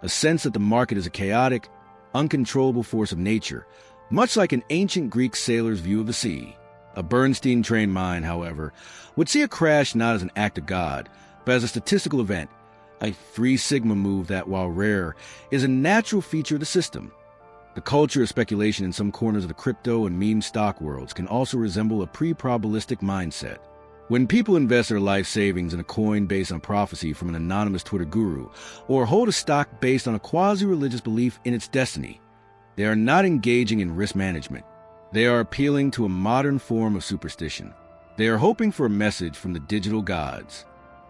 a sense that the market is a chaotic, uncontrollable force of nature, much like an ancient Greek sailor's view of the sea. A Bernstein-trained mind, however, would see a crash not as an act of God, but as a statistical event, a 3 sigma move that, while rare, is a natural feature of the system. The culture of speculation in some corners of the crypto and meme stock worlds can also resemble a pre-probabilistic mindset. When people invest their life savings in a coin based on prophecy from an anonymous Twitter guru, or hold a stock based on a quasi-religious belief in its destiny, they are not engaging in risk management. They are appealing to a modern form of superstition. They are hoping for a message from the digital gods.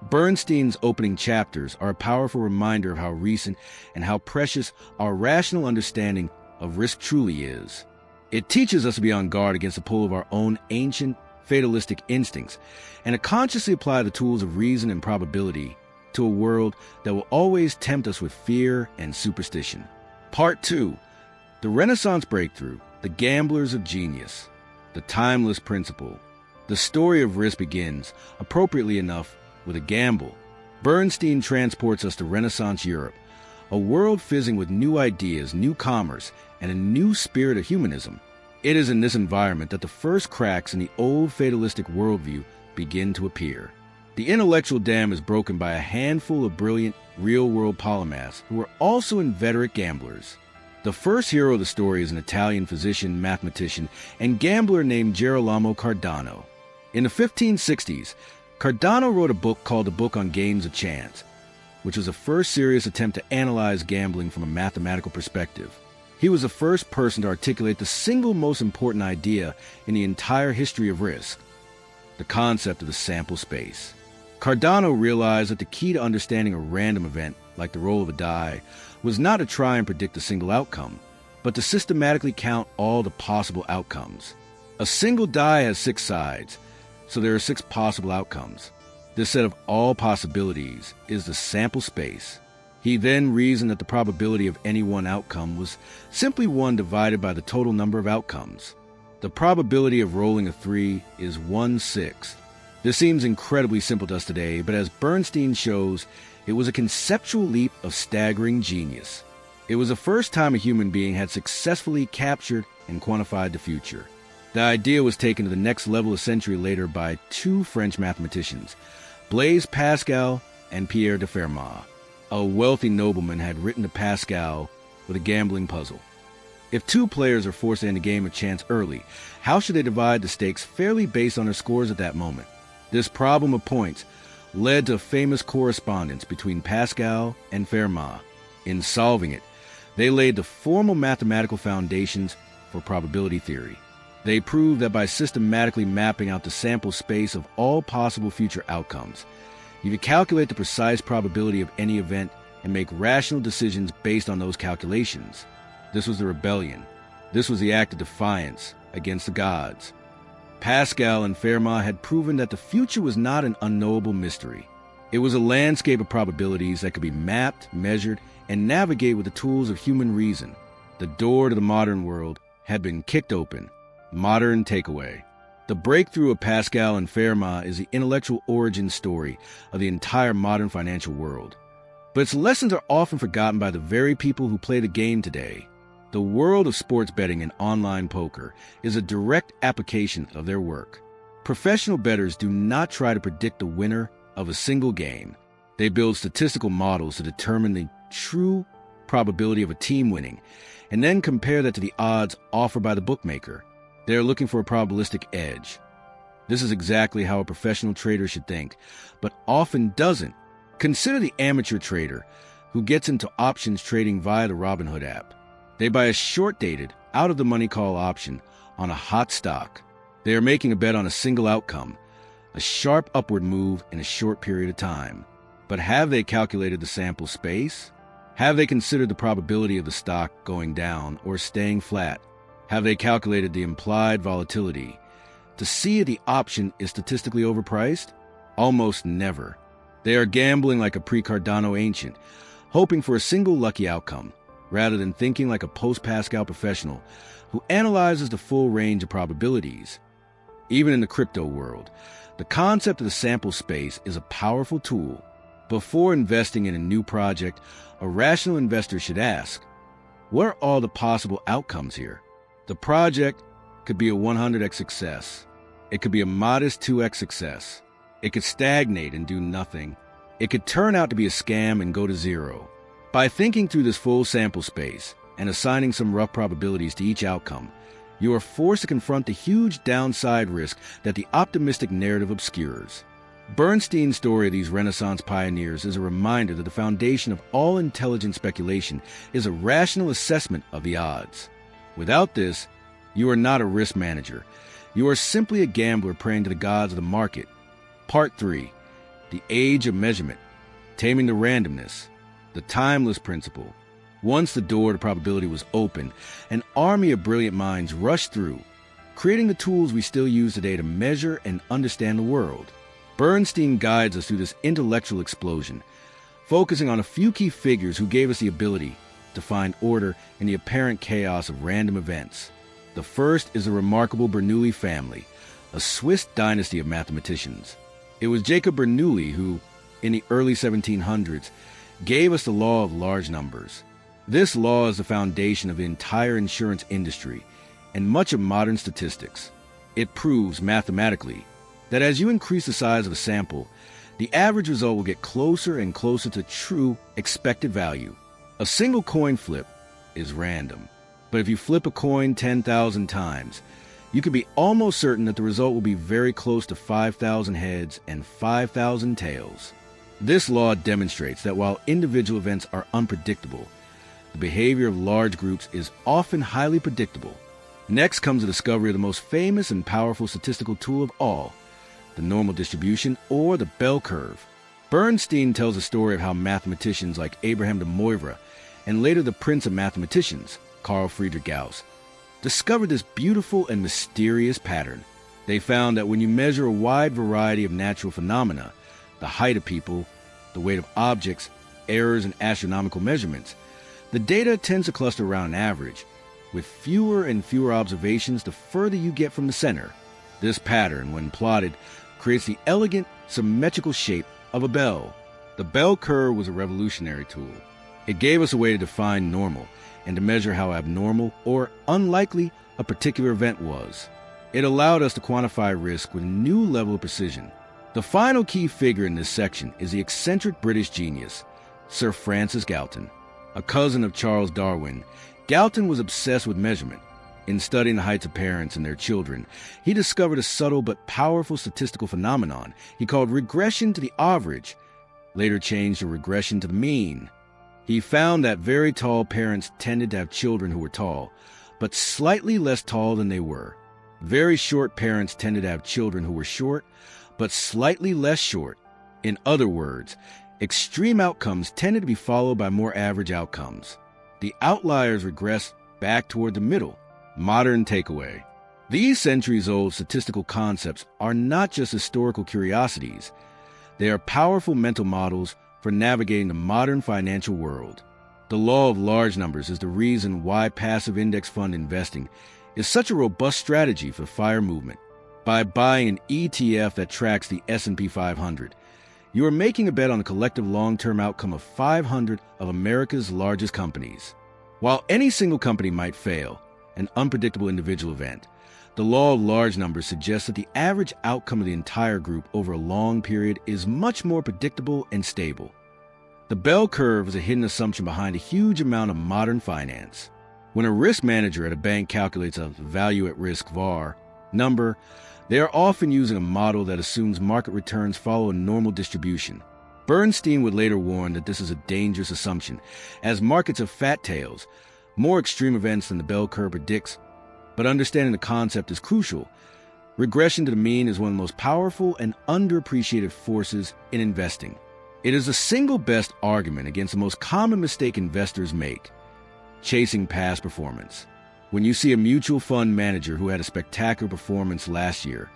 Bernstein's opening chapters are a powerful reminder of how recent and how precious our rational understanding of risk truly is. It teaches us to be on guard against the pull of our own ancient, fatalistic instincts, and to consciously apply the tools of reason and probability to a world that will always tempt us with fear and superstition. Part 2. The Renaissance Breakthrough, the Gamblers of Genius, the Timeless Principle. The story of risk begins, appropriately enough, with a gamble. Bernstein transports us to Renaissance Europe, a world fizzing with new ideas, new commerce, and a new spirit of humanism. It is in this environment that the first cracks in the old fatalistic worldview begin to appear. The intellectual dam is broken by a handful of brilliant, real-world polymaths who are also inveterate gamblers. The first hero of the story is an Italian physician, mathematician, and gambler named Girolamo Cardano. In the 1560s, Cardano wrote a book called The Book on Games of Chance, which was the first serious attempt to analyze gambling from a mathematical perspective. He was the first person to articulate the single most important idea in the entire history of risk, the concept of the sample space. Cardano realized that the key to understanding a random event, like the roll of a die, was not to try and predict a single outcome, but to systematically count all the possible outcomes. A single die has 6 sides, so there are 6 possible outcomes. This set of all possibilities is the sample space. He then reasoned that the probability of any one outcome was simply 1 divided by the total number of outcomes. The probability of rolling a 3 is 1/6. This seems incredibly simple to us today, but as Bernstein shows, it was a conceptual leap of staggering genius. It was the first time a human being had successfully captured and quantified the future. The idea was taken to the next level a century later by 2 French mathematicians, Blaise Pascal and Pierre de Fermat. A wealthy nobleman had written to Pascal with a gambling puzzle. If 2 players are forced to end a game of chance early, how should they divide the stakes fairly based on their scores at that moment? This problem of points led to a famous correspondence between Pascal and Fermat. In solving it, they laid the formal mathematical foundations for probability theory. They proved that by systematically mapping out the sample space of all possible future outcomes, you could calculate the precise probability of any event and make rational decisions based on those calculations. This was the rebellion. This was the act of defiance against the gods. Pascal and Fermat had proven that the future was not an unknowable mystery. It was a landscape of probabilities that could be mapped, measured, and navigated with the tools of human reason. The door to the modern world had been kicked open. Modern takeaway. The breakthrough of Pascal and Fermat is the intellectual origin story of the entire modern financial world. But its lessons are often forgotten by the very people who play the game today. The world of sports betting and online poker is a direct application of their work. Professional bettors do not try to predict the winner of a single game. They build statistical models to determine the true probability of a team winning, and then compare that to the odds offered by the bookmaker. They are looking for a probabilistic edge. This is exactly how a professional trader should think, but often doesn't. Consider the amateur trader who gets into options trading via the Robinhood app. They buy a short-dated, out-of-the-money call option on a hot stock. They are making a bet on a single outcome, a sharp upward move in a short period of time. But have they calculated the sample space? Have they considered the probability of the stock going down or staying flat? Have they calculated the implied volatility? To see if the option is statistically overpriced? Almost never. They are gambling like a pre-Cardano ancient, hoping for a single lucky outcome, rather than thinking like a post-Pascal professional who analyzes the full range of probabilities. Even in the crypto world, the concept of the sample space is a powerful tool. Before investing in a new project, a rational investor should ask, what are all the possible outcomes here? The project could be a 100x success. It could be a modest 2x success. It could stagnate and do nothing. It could turn out to be a scam and go to zero. By thinking through this full sample space and assigning some rough probabilities to each outcome, you are forced to confront the huge downside risk that the optimistic narrative obscures. Bernstein's story of these Renaissance pioneers is a reminder that the foundation of all intelligent speculation is a rational assessment of the odds. Without this, you are not a risk manager. You are simply a gambler praying to the gods of the market. Part 3. The Age of Measurement. Taming the Randomness. The Timeless Principle. Once the door to probability was open, an army of brilliant minds rushed through, creating the tools we still use today to measure and understand the world. Bernstein guides us through this intellectual explosion, focusing on a few key figures who gave us the ability to find order in the apparent chaos of random events. The first is the remarkable Bernoulli family, a Swiss dynasty of mathematicians. It was Jacob Bernoulli who, in the early 1700s, gave us the law of large numbers. This law is the foundation of the entire insurance industry and much of modern statistics. It proves mathematically that as you increase the size of a sample, the average result will get closer and closer to true expected value. A single coin flip is random, but if you flip a coin 10,000 times, you can be almost certain that the result will be very close to 5,000 heads and 5,000 tails. This law demonstrates that while individual events are unpredictable, the behavior of large groups is often highly predictable. Next comes the discovery of the most famous and powerful statistical tool of all, the normal distribution, or the bell curve. Bernstein tells a story of how mathematicians like Abraham de Moivre, and later the prince of mathematicians, Carl Friedrich Gauss, discovered this beautiful and mysterious pattern. They found that when you measure a wide variety of natural phenomena, the height of people, the weight of objects, errors in astronomical measurements, the data tends to cluster around an average, with fewer and fewer observations the further you get from the center. This pattern, when plotted, creates the elegant, symmetrical shape of a bell. The bell curve was a revolutionary tool. It gave us a way to define normal and to measure how abnormal or unlikely a particular event was. It allowed us to quantify risk with a new level of precision. The final key figure in this section is the eccentric British genius, Sir Francis Galton. A cousin of Charles Darwin, Galton was obsessed with measurement. In studying the heights of parents and their children, he discovered a subtle but powerful statistical phenomenon he called regression to the average, later changed to regression to the mean. He found that very tall parents tended to have children who were tall, but slightly less tall than they were. Very short parents tended to have children who were short, but slightly less short. In other words, Extreme outcomes tended to be followed by more average outcomes. The outliers regress back toward the middle. Modern takeaway. These centuries-old statistical concepts are not just historical curiosities. They are powerful mental models for navigating the modern financial world. The law of large numbers is the reason why passive index fund investing is such a robust strategy for FIRE movement. By buying an ETF that tracks the S&P 500, you are making a bet on the collective long-term outcome of 500 of America's largest companies. While any single company might fail, an unpredictable individual event, the law of large numbers suggests that the average outcome of the entire group over a long period is much more predictable and stable. The bell curve is a hidden assumption behind a huge amount of modern finance. When a risk manager at a bank calculates a value at risk VAR number, they are often using a model that assumes market returns follow a normal distribution. Bernstein would later warn that this is a dangerous assumption, as markets have fat tails, more extreme events than the bell curve predicts. But understanding the concept is crucial. Regression to the mean is one of the most powerful and underappreciated forces in investing. It is the single best argument against the most common mistake investors make: chasing past performance. When you see a mutual fund manager who had a spectacular performance last year,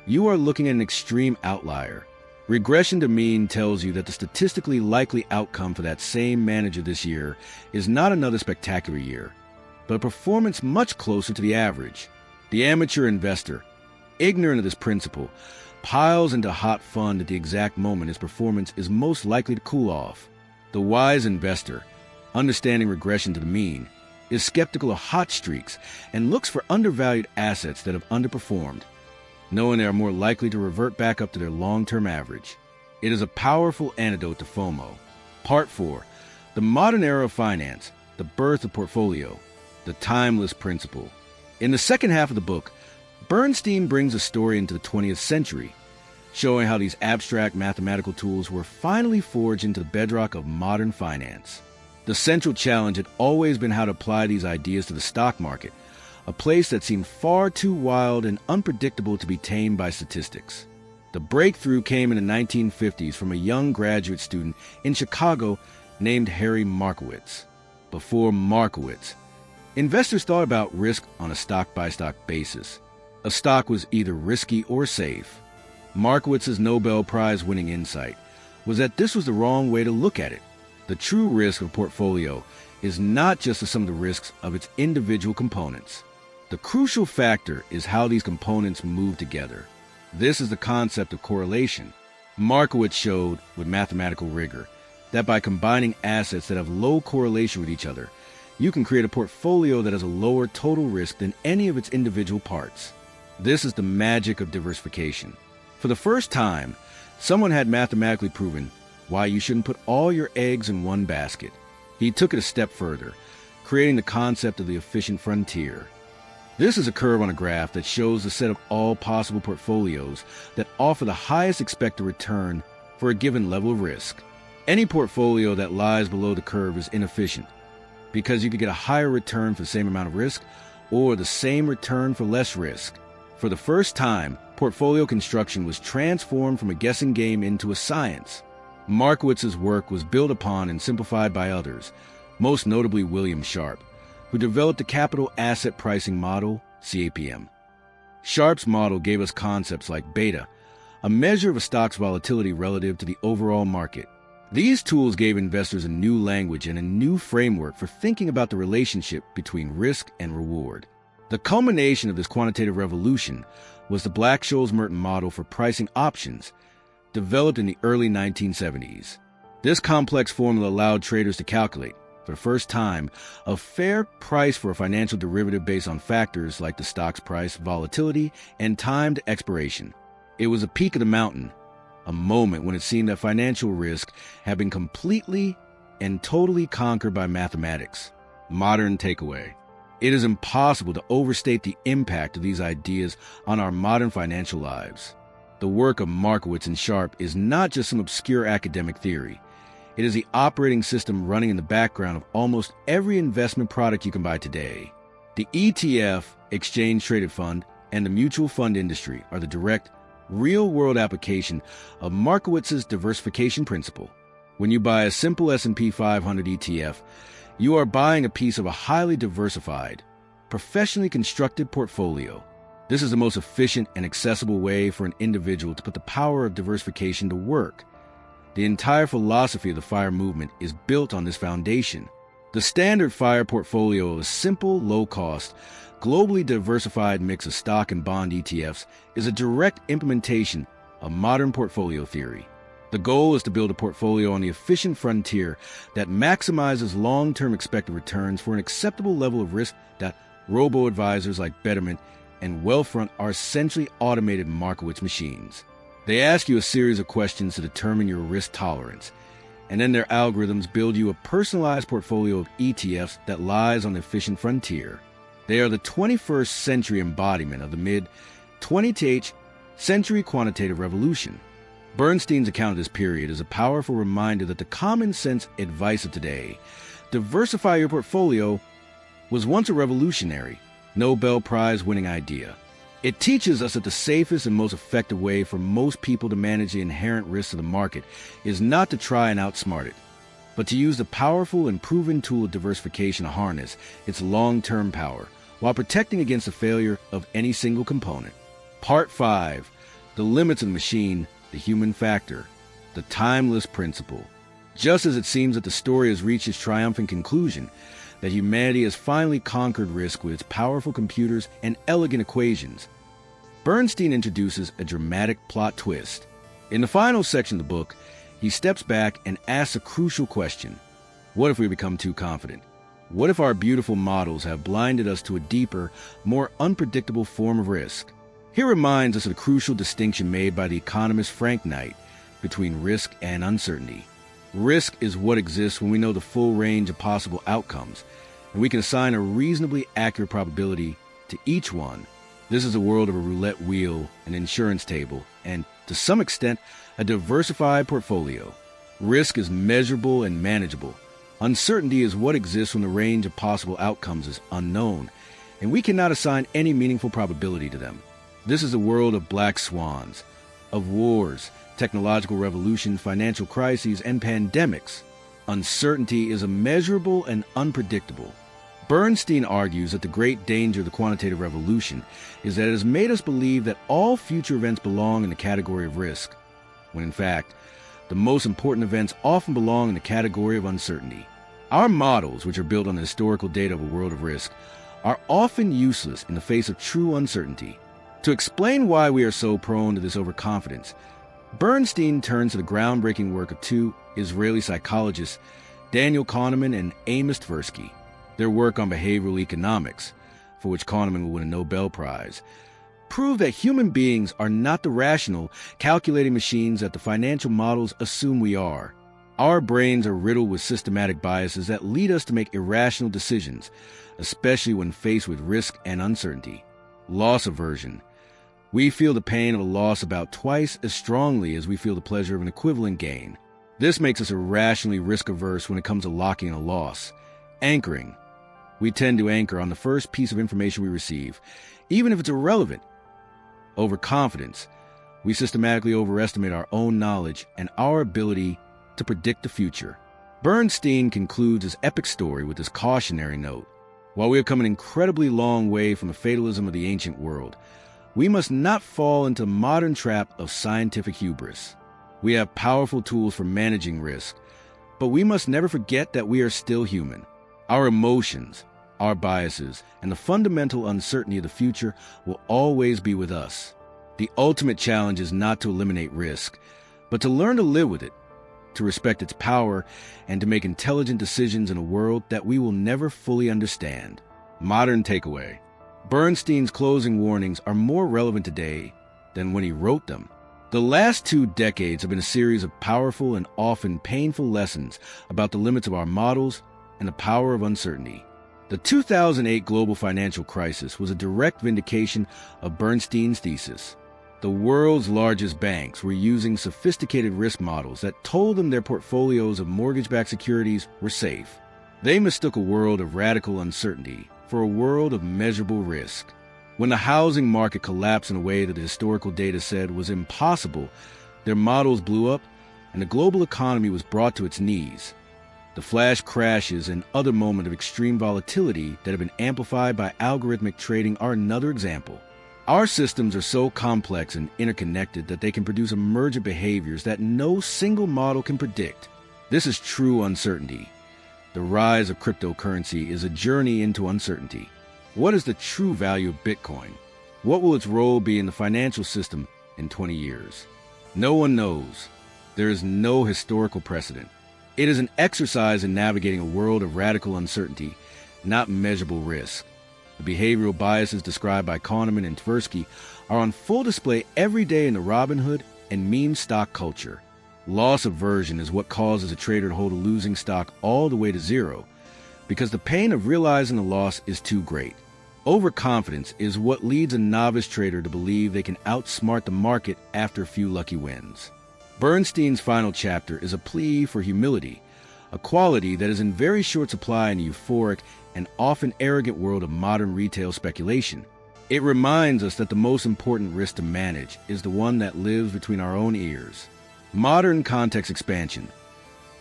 you are looking at an extreme outlier. Regression to mean tells you that the statistically likely outcome for that same manager this year is not another spectacular year, but a performance much closer to the average. The amateur investor, ignorant of this principle, piles into a hot fund at the exact moment his performance is most likely to cool off. The wise investor, understanding regression to the mean, is skeptical of hot streaks and looks for undervalued assets that have underperformed, knowing they are more likely to revert back up to their long-term average. It is a powerful antidote to FOMO. Part 4. The Modern Era of Finance, the Birth of Portfolio, the Timeless Principle. In the second half of the book, Bernstein brings a story into the 20th century, showing how these abstract mathematical tools were finally forged into the bedrock of modern finance. The central challenge had always been how to apply these ideas to the stock market, a place that seemed far too wild and unpredictable to be tamed by statistics. The breakthrough came in the 1950s from a young graduate student in Chicago named Harry Markowitz. Before Markowitz, investors thought about risk on a stock-by-stock basis. A stock was either risky or safe. Markowitz's Nobel Prize-winning insight was that this was the wrong way to look at it. The true risk of a portfolio is not just the sum of the risks of its individual components. The crucial factor is how these components move together. This is the concept of correlation. Markowitz showed, with mathematical rigor, that by combining assets that have low correlation with each other, you can create a portfolio that has a lower total risk than any of its individual parts. This is the magic of diversification. For the first time, someone had mathematically proven why you shouldn't put all your eggs in one basket. He took it a step further, creating the concept of the efficient frontier. This is a curve on a graph that shows the set of all possible portfolios that offer the highest expected return for a given level of risk. Any portfolio that lies below the curve is inefficient, because you could get a higher return for the same amount of risk or the same return for less risk. For the first time, portfolio construction was transformed from a guessing game into a science. Markowitz's work was built upon and simplified by others, most notably William Sharpe, who developed the capital asset pricing model, CAPM. Sharpe's model gave us concepts like beta, a measure of a stock's volatility relative to the overall market. These tools gave investors a new language and a new framework for thinking about the relationship between risk and reward. The culmination of this quantitative revolution was the Black-Scholes-Merton model for pricing options, developed in the early 1970s. This complex formula allowed traders to calculate, for the first time, a fair price for a financial derivative based on factors like the stock's price, volatility, and timed expiration. It was a peak of the mountain, a moment when it seemed that financial risk had been completely and totally conquered by mathematics. Modern takeaway. It is impossible to overstate the impact of these ideas on our modern financial lives. The work of Markowitz and Sharpe is not just some obscure academic theory. It is the operating system running in the background of almost every investment product you can buy today. The ETF, exchange-traded fund, and the mutual fund industry are the direct, real-world application of Markowitz's diversification principle. When you buy a simple S&P 500 ETF, you are buying a piece of a highly diversified, professionally constructed portfolio. This is the most efficient and accessible way for an individual to put the power of diversification to work. The entire philosophy of the FIRE movement is built on this foundation. The standard FIRE portfolio, a simple, low-cost, globally diversified mix of stock and bond ETFs, is a direct implementation of modern portfolio theory. The goal is to build a portfolio on the efficient frontier that maximizes long-term expected returns for an acceptable level of risk that robo-advisors like Betterment and Wealthfront are essentially automated Markowitz machines. They ask you a series of questions to determine your risk tolerance, and then their algorithms build you a personalized portfolio of ETFs that lies on the efficient frontier. They are the 21st century embodiment of the mid-20th century quantitative revolution. Bernstein's account of this period is a powerful reminder that the common sense advice of today, diversify your portfolio, was once a revolutionary, Nobel Prize winning idea. It teaches us that the safest and most effective way for most people to manage the inherent risks of the market is not to try and outsmart it, but to use the powerful and proven tool of diversification to harness its long-term power while protecting against the failure of any single component. Part 5. The limits of the machine, the human factor, the timeless principle. Just as it seems that the story has reached its triumphant conclusion, that humanity has finally conquered risk with its powerful computers and elegant equations, Bernstein introduces a dramatic plot twist. In the final section of the book, he steps back and asks a crucial question. What if we become too confident? What if our beautiful models have blinded us to a deeper, more unpredictable form of risk? He reminds us of the crucial distinction made by the economist Frank Knight between risk and uncertainty. Risk is what exists when we know the full range of possible outcomes, and we can assign a reasonably accurate probability to each one. This is a world of a roulette wheel, an insurance table, and, to some extent, a diversified portfolio. Risk is measurable and manageable. Uncertainty is what exists when the range of possible outcomes is unknown, and we cannot assign any meaningful probability to them. This is a world of black swans, of wars, technological revolution, financial crises, and pandemics. Uncertainty is immeasurable and unpredictable. Bernstein argues that the great danger of the quantitative revolution is that it has made us believe that all future events belong in the category of risk, when in fact, the most important events often belong in the category of uncertainty. Our models, which are built on the historical data of a world of risk, are often useless in the face of true uncertainty. To explain why we are so prone to this overconfidence, Bernstein turns to the groundbreaking work of two Israeli psychologists, Daniel Kahneman and Amos Tversky. Their work on behavioral economics, for which Kahneman will win a Nobel Prize, prove that human beings are not the rational, calculating machines that the financial models assume we are. Our brains are riddled with systematic biases that lead us to make irrational decisions, especially when faced with risk and uncertainty. Loss aversion. We feel the pain of a loss about twice as strongly as we feel the pleasure of an equivalent gain. This makes us irrationally risk-averse when it comes to locking in a loss. Anchoring. We tend to anchor on the first piece of information we receive, even if it's irrelevant. Overconfidence. We systematically overestimate our own knowledge and our ability to predict the future. Bernstein concludes his epic story with this cautionary note. While we have come an incredibly long way from the fatalism of the ancient world, we must not fall into the modern trap of scientific hubris. We have powerful tools for managing risk, but we must never forget that we are still human. Our emotions, our biases, and the fundamental uncertainty of the future will always be with us. The ultimate challenge is not to eliminate risk, but to learn to live with it, to respect its power, and to make intelligent decisions in a world that we will never fully understand. Modern takeaway. Bernstein's closing warnings are more relevant today than when he wrote them. The last 2 decades have been a series of powerful and often painful lessons about the limits of our models and the power of uncertainty. The 2008 global financial crisis was a direct vindication of Bernstein's thesis. The world's largest banks were using sophisticated risk models that told them their portfolios of mortgage-backed securities were safe. They mistook a world of radical uncertainty for a world of measurable risk. When the housing market collapsed in a way that the historical data said was impossible, their models blew up, and the global economy was brought to its knees. The flash crashes and other moments of extreme volatility that have been amplified by algorithmic trading are another example. Our systems are so complex and interconnected that they can produce emergent behaviors that no single model can predict. This is true uncertainty. The rise of cryptocurrency is a journey into uncertainty. What is the true value of Bitcoin? What will its role be in the financial system in 20 years? No one knows. There is no historical precedent. It is an exercise in navigating a world of radical uncertainty, not measurable risk. The behavioral biases described by Kahneman and Tversky are on full display every day in the Robinhood and meme stock culture. Loss aversion is what causes a trader to hold a losing stock all the way to zero, because the pain of realizing the loss is too great. Overconfidence is what leads a novice trader to believe they can outsmart the market after a few lucky wins. Bernstein's final chapter is a plea for humility, a quality that is in very short supply in the euphoric and often arrogant world of modern retail speculation. It reminds us that the most important risk to manage is the one that lives between our own ears. Modern context expansion.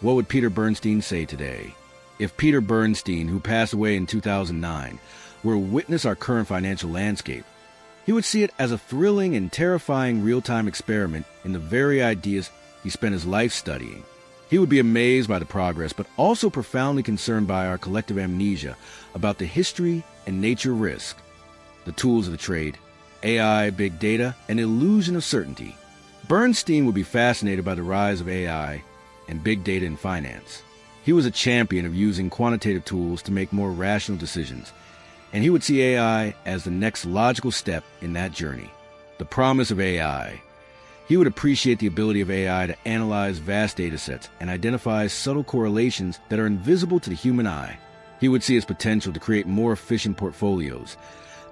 What would Peter Bernstein say today? If Peter Bernstein, who passed away in 2009, were to witness our current financial landscape, he would see it as a thrilling and terrifying real-time experiment in the very ideas he spent his life studying. He would be amazed by the progress, but also profoundly concerned by our collective amnesia about the history and nature of risk, the tools of the trade, AI, big data, and illusion of certainty. Bernstein would be fascinated by the rise of AI and big data in finance. He was a champion of using quantitative tools to make more rational decisions, and he would see AI as the next logical step in that journey. The promise of AI. He would appreciate the ability of AI to analyze vast data sets and identify subtle correlations that are invisible to the human eye. He would see its potential to create more efficient portfolios,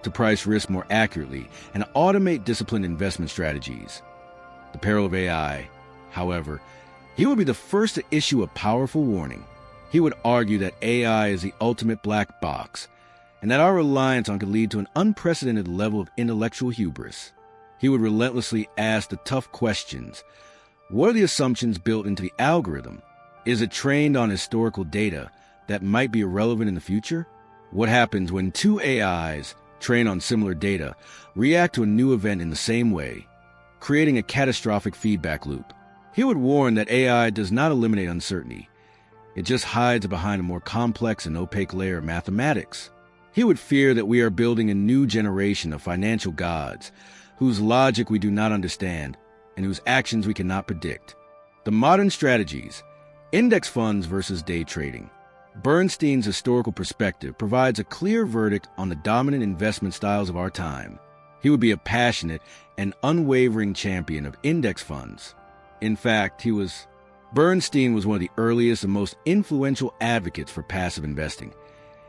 to price risk more accurately, and automate disciplined investment strategies. The peril of AI, however, he would be the first to issue a powerful warning. He would argue that AI is the ultimate black box, and that our reliance on it could lead to an unprecedented level of intellectual hubris. He would relentlessly ask the tough questions. What are the assumptions built into the algorithm? Is it trained on historical data that might be irrelevant in the future? What happens when two AIs, trained on similar data, react to a new event in the same way, creating a catastrophic feedback loop? He would warn that AI does not eliminate uncertainty. It just hides behind a more complex and opaque layer of mathematics. He would fear that we are building a new generation of financial gods, whose logic we do not understand, and whose actions we cannot predict. The modern strategies, index funds versus day trading. Bernstein's historical perspective provides a clear verdict on the dominant investment styles of our time. He would be a passionate and unwavering champion of index funds. In fact, Bernstein was one of the earliest and most influential advocates for passive investing,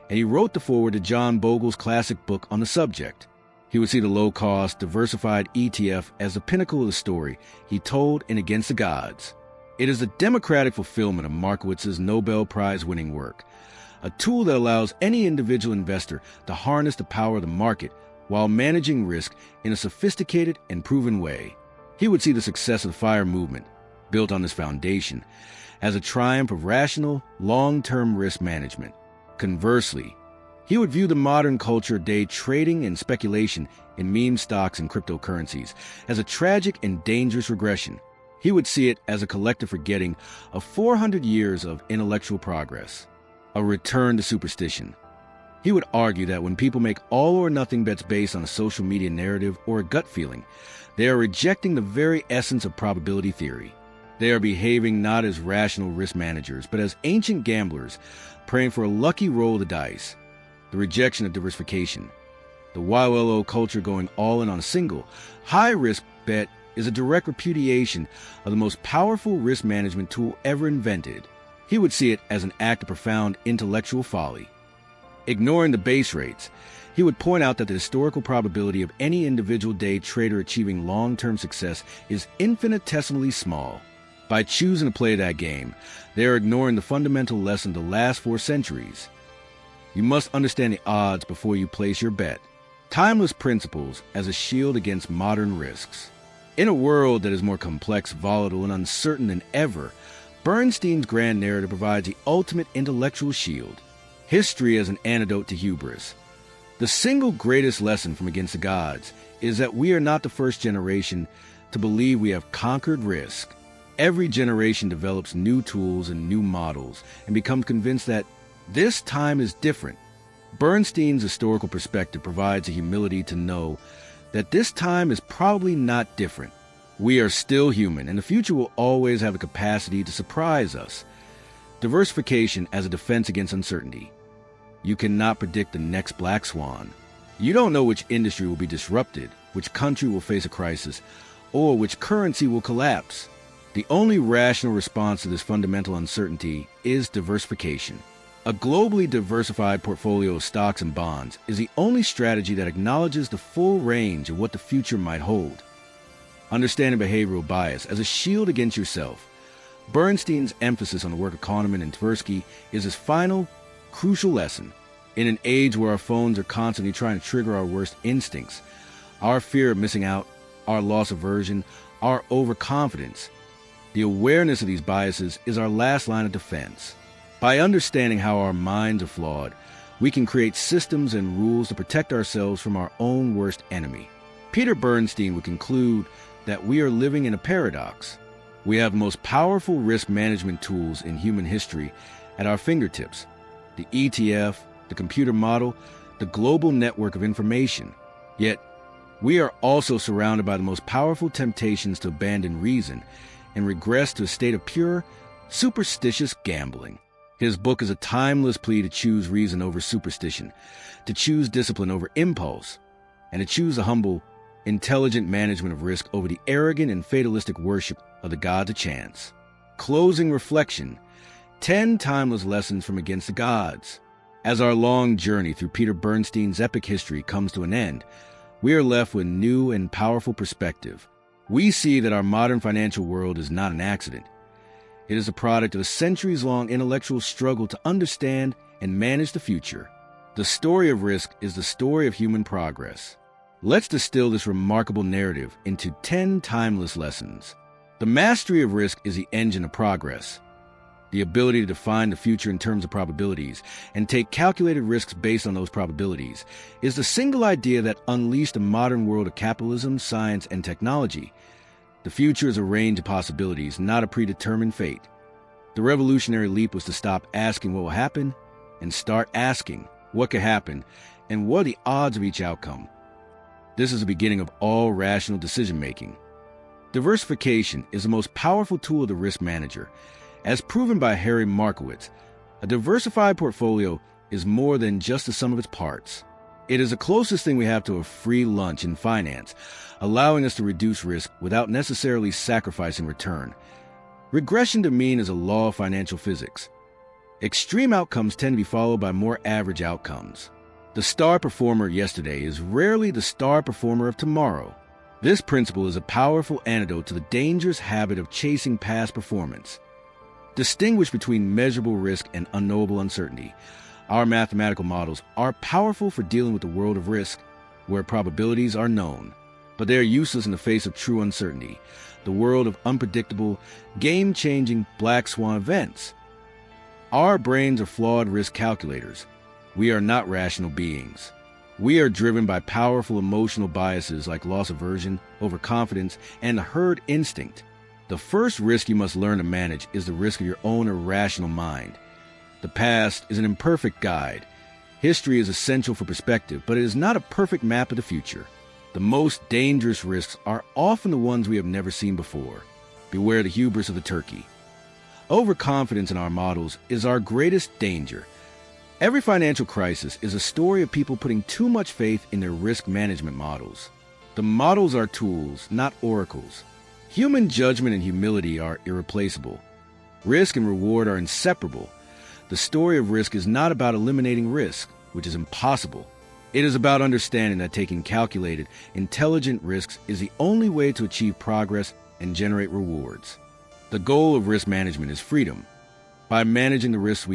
and he wrote the foreword to John Bogle's classic book on the subject. He would see the low-cost, diversified ETF as the pinnacle of the story he told in Against the Gods. It is the democratic fulfillment of Markowitz's Nobel Prize-winning work, a tool that allows any individual investor to harness the power of the market while managing risk in a sophisticated and proven way. He would see the success of the FIRE movement, built on this foundation, as a triumph of rational, long-term risk management. Conversely, he would view the modern culture of day trading and speculation in meme stocks and cryptocurrencies as a tragic and dangerous regression. He would see it as a collective forgetting of 400 years of intellectual progress, a return to superstition. He would argue that when people make all-or-nothing bets based on a social media narrative or a gut feeling, they are rejecting the very essence of probability theory. They are behaving not as rational risk managers, but as ancient gamblers praying for a lucky roll of the dice. The rejection of diversification. The YOLO culture going all in on a single, high-risk bet is a direct repudiation of the most powerful risk management tool ever invented. He would see it as an act of profound intellectual folly. Ignoring the base rates, he would point out that the historical probability of any individual day trader achieving long-term success is infinitesimally small. By choosing to play that game, they are ignoring the fundamental lesson of the last 4 centuries. You must understand the odds before you place your bet. Timeless principles as a shield against modern risks. In a world that is more complex, volatile, and uncertain than ever, Bernstein's grand narrative provides the ultimate intellectual shield, history as an antidote to hubris. The single greatest lesson from Against the Gods is that we are not the first generation to believe we have conquered risk. Every generation develops new tools and new models and becomes convinced that this time is different. Bernstein's historical perspective provides the humility to know that this time is probably not different. We are still human, and the future will always have the capacity to surprise us. Diversification as a defense against uncertainty. You cannot predict the next black swan. You don't know which industry will be disrupted, which country will face a crisis, or which currency will collapse. The only rational response to this fundamental uncertainty is diversification. A globally diversified portfolio of stocks and bonds is the only strategy that acknowledges the full range of what the future might hold. Understanding behavioral bias as a shield against yourself. Bernstein's emphasis on the work of Kahneman and Tversky is his final, crucial lesson. In an age where our phones are constantly trying to trigger our worst instincts, our fear of missing out, our loss aversion, our overconfidence, the awareness of these biases is our last line of defense. By understanding how our minds are flawed, we can create systems and rules to protect ourselves from our own worst enemy. Peter Bernstein would conclude that we are living in a paradox. We have the most powerful risk management tools in human history at our fingertips: the ETF, the computer model, the global network of information. Yet, we are also surrounded by the most powerful temptations to abandon reason and regress to a state of pure, superstitious gambling. His book is a timeless plea to choose reason over superstition, to choose discipline over impulse, and to choose the humble, intelligent management of risk over the arrogant and fatalistic worship of the gods of chance. Closing reflection, 10 timeless lessons from Against the Gods. As our long journey through Peter Bernstein's epic history comes to an end, we are left with new and powerful perspective. We see that our modern financial world is not an accident. It is a product of a centuries-long intellectual struggle to understand and manage the future. The story of risk is the story of human progress. Let's distill this remarkable narrative into 10 timeless lessons. The mastery of risk is the engine of progress. The ability to define the future in terms of probabilities and take calculated risks based on those probabilities is the single idea that unleashed the modern world of capitalism, science, and technology. The future is a range of possibilities, not a predetermined fate. The revolutionary leap was to stop asking what will happen and start asking what could happen and what are the odds of each outcome. This is the beginning of all rational decision-making. Diversification is the most powerful tool of the risk manager. As proven by Harry Markowitz, a diversified portfolio is more than just the sum of its parts. It is the closest thing we have to a free lunch in finance, allowing us to reduce risk without necessarily sacrificing return. Regression to mean is a law of financial physics. Extreme outcomes tend to be followed by more average outcomes. The star performer yesterday is rarely the star performer of tomorrow. This principle is a powerful antidote to the dangerous habit of chasing past performance. Distinguish between measurable risk and unknowable uncertainty. Our mathematical models are powerful for dealing with the world of risk, where probabilities are known, but they are useless in the face of true uncertainty, the world of unpredictable, game-changing black swan events. Our brains are flawed risk calculators. We are not rational beings. We are driven by powerful emotional biases like loss aversion, overconfidence, and the herd instinct. The first risk you must learn to manage is the risk of your own irrational mind. The past is an imperfect guide. History is essential for perspective, but it is not a perfect map of the future. The most dangerous risks are often the ones we have never seen before. Beware the hubris of the turkey. Overconfidence in our models is our greatest danger. Every financial crisis is a story of people putting too much faith in their risk management models. The models are tools, not oracles. Human judgment and humility are irreplaceable. Risk and reward are inseparable. The story of risk is not about eliminating risk, which is impossible. It is about understanding that taking calculated, intelligent risks is the only way to achieve progress and generate rewards. The goal of risk management is freedom. By managing the risks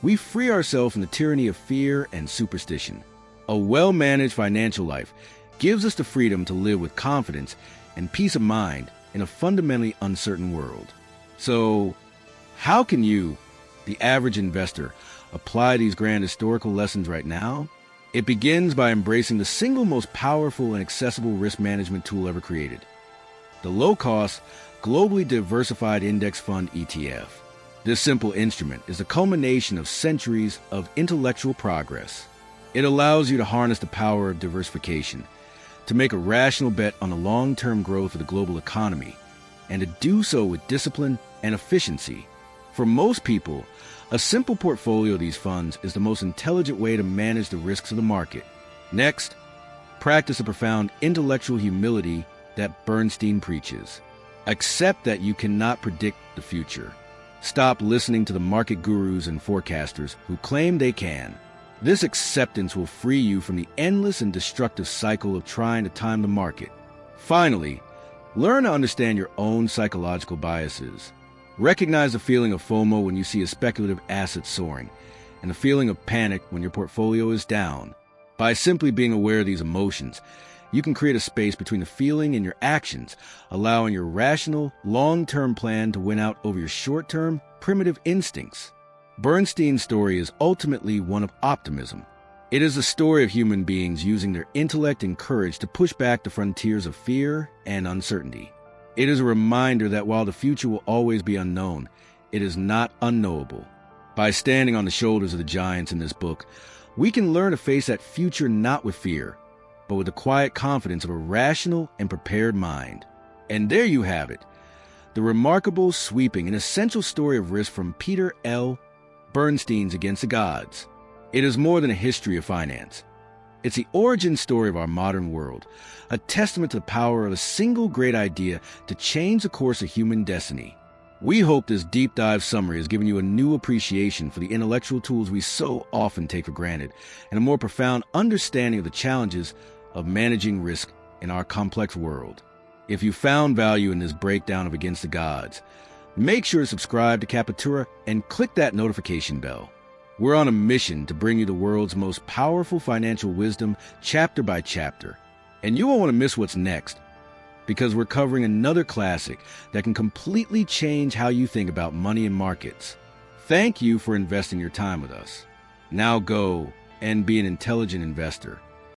we free ourselves from the tyranny of fear and superstition. A well-managed financial life gives us the freedom to live with confidence and peace of mind in a fundamentally uncertain world. So, how can you, the average investor, apply these grand historical lessons right now? It begins by embracing the single most powerful and accessible risk management tool ever created, the low-cost, globally diversified index fund ETF. This simple instrument is the culmination of centuries of intellectual progress. It allows you to harness the power of diversification, to make a rational bet on the long-term growth of the global economy, and to do so with discipline and efficiency. For most people, a simple portfolio of these funds is the most intelligent way to manage the risks of the market. Next, practice a profound intellectual humility that Bernstein preaches. Accept that you cannot predict the future. Stop listening to the market gurus and forecasters who claim they can. This acceptance will free you from the endless and destructive cycle of trying to time the market. Finally, learn to understand your own psychological biases. Recognize the feeling of FOMO when you see a speculative asset soaring, and the feeling of panic when your portfolio is down. By simply being aware of these emotions, you can create a space between the feeling and your actions, allowing your rational, long-term plan to win out over your short-term, primitive instincts. Bernstein's story is ultimately one of optimism. It is the story of human beings using their intellect and courage to push back the frontiers of fear and uncertainty. It is a reminder that while the future will always be unknown, it is not unknowable. By standing on the shoulders of the giants in this book, we can learn to face that future not with fear, but with the quiet confidence of a rational and prepared mind. And there you have it, the remarkable, sweeping, and essential story of risk from Peter L. Bernstein's Against the Gods. It is more than a history of finance. It's the origin story of our modern world, a testament to the power of a single great idea to change the course of human destiny. We hope this deep dive summary has given you a new appreciation for the intellectual tools we so often take for granted, and a more profound understanding of the challenges of managing risk in our complex world. If you found value in this breakdown of Against the Gods, make sure to subscribe to Capitura and click that notification bell. We're on a mission to bring you the world's most powerful financial wisdom chapter by chapter. And you won't want to miss what's next, because we're covering another classic that can completely change how you think about money and markets. Thank you for investing your time with us. Now go and be an intelligent investor.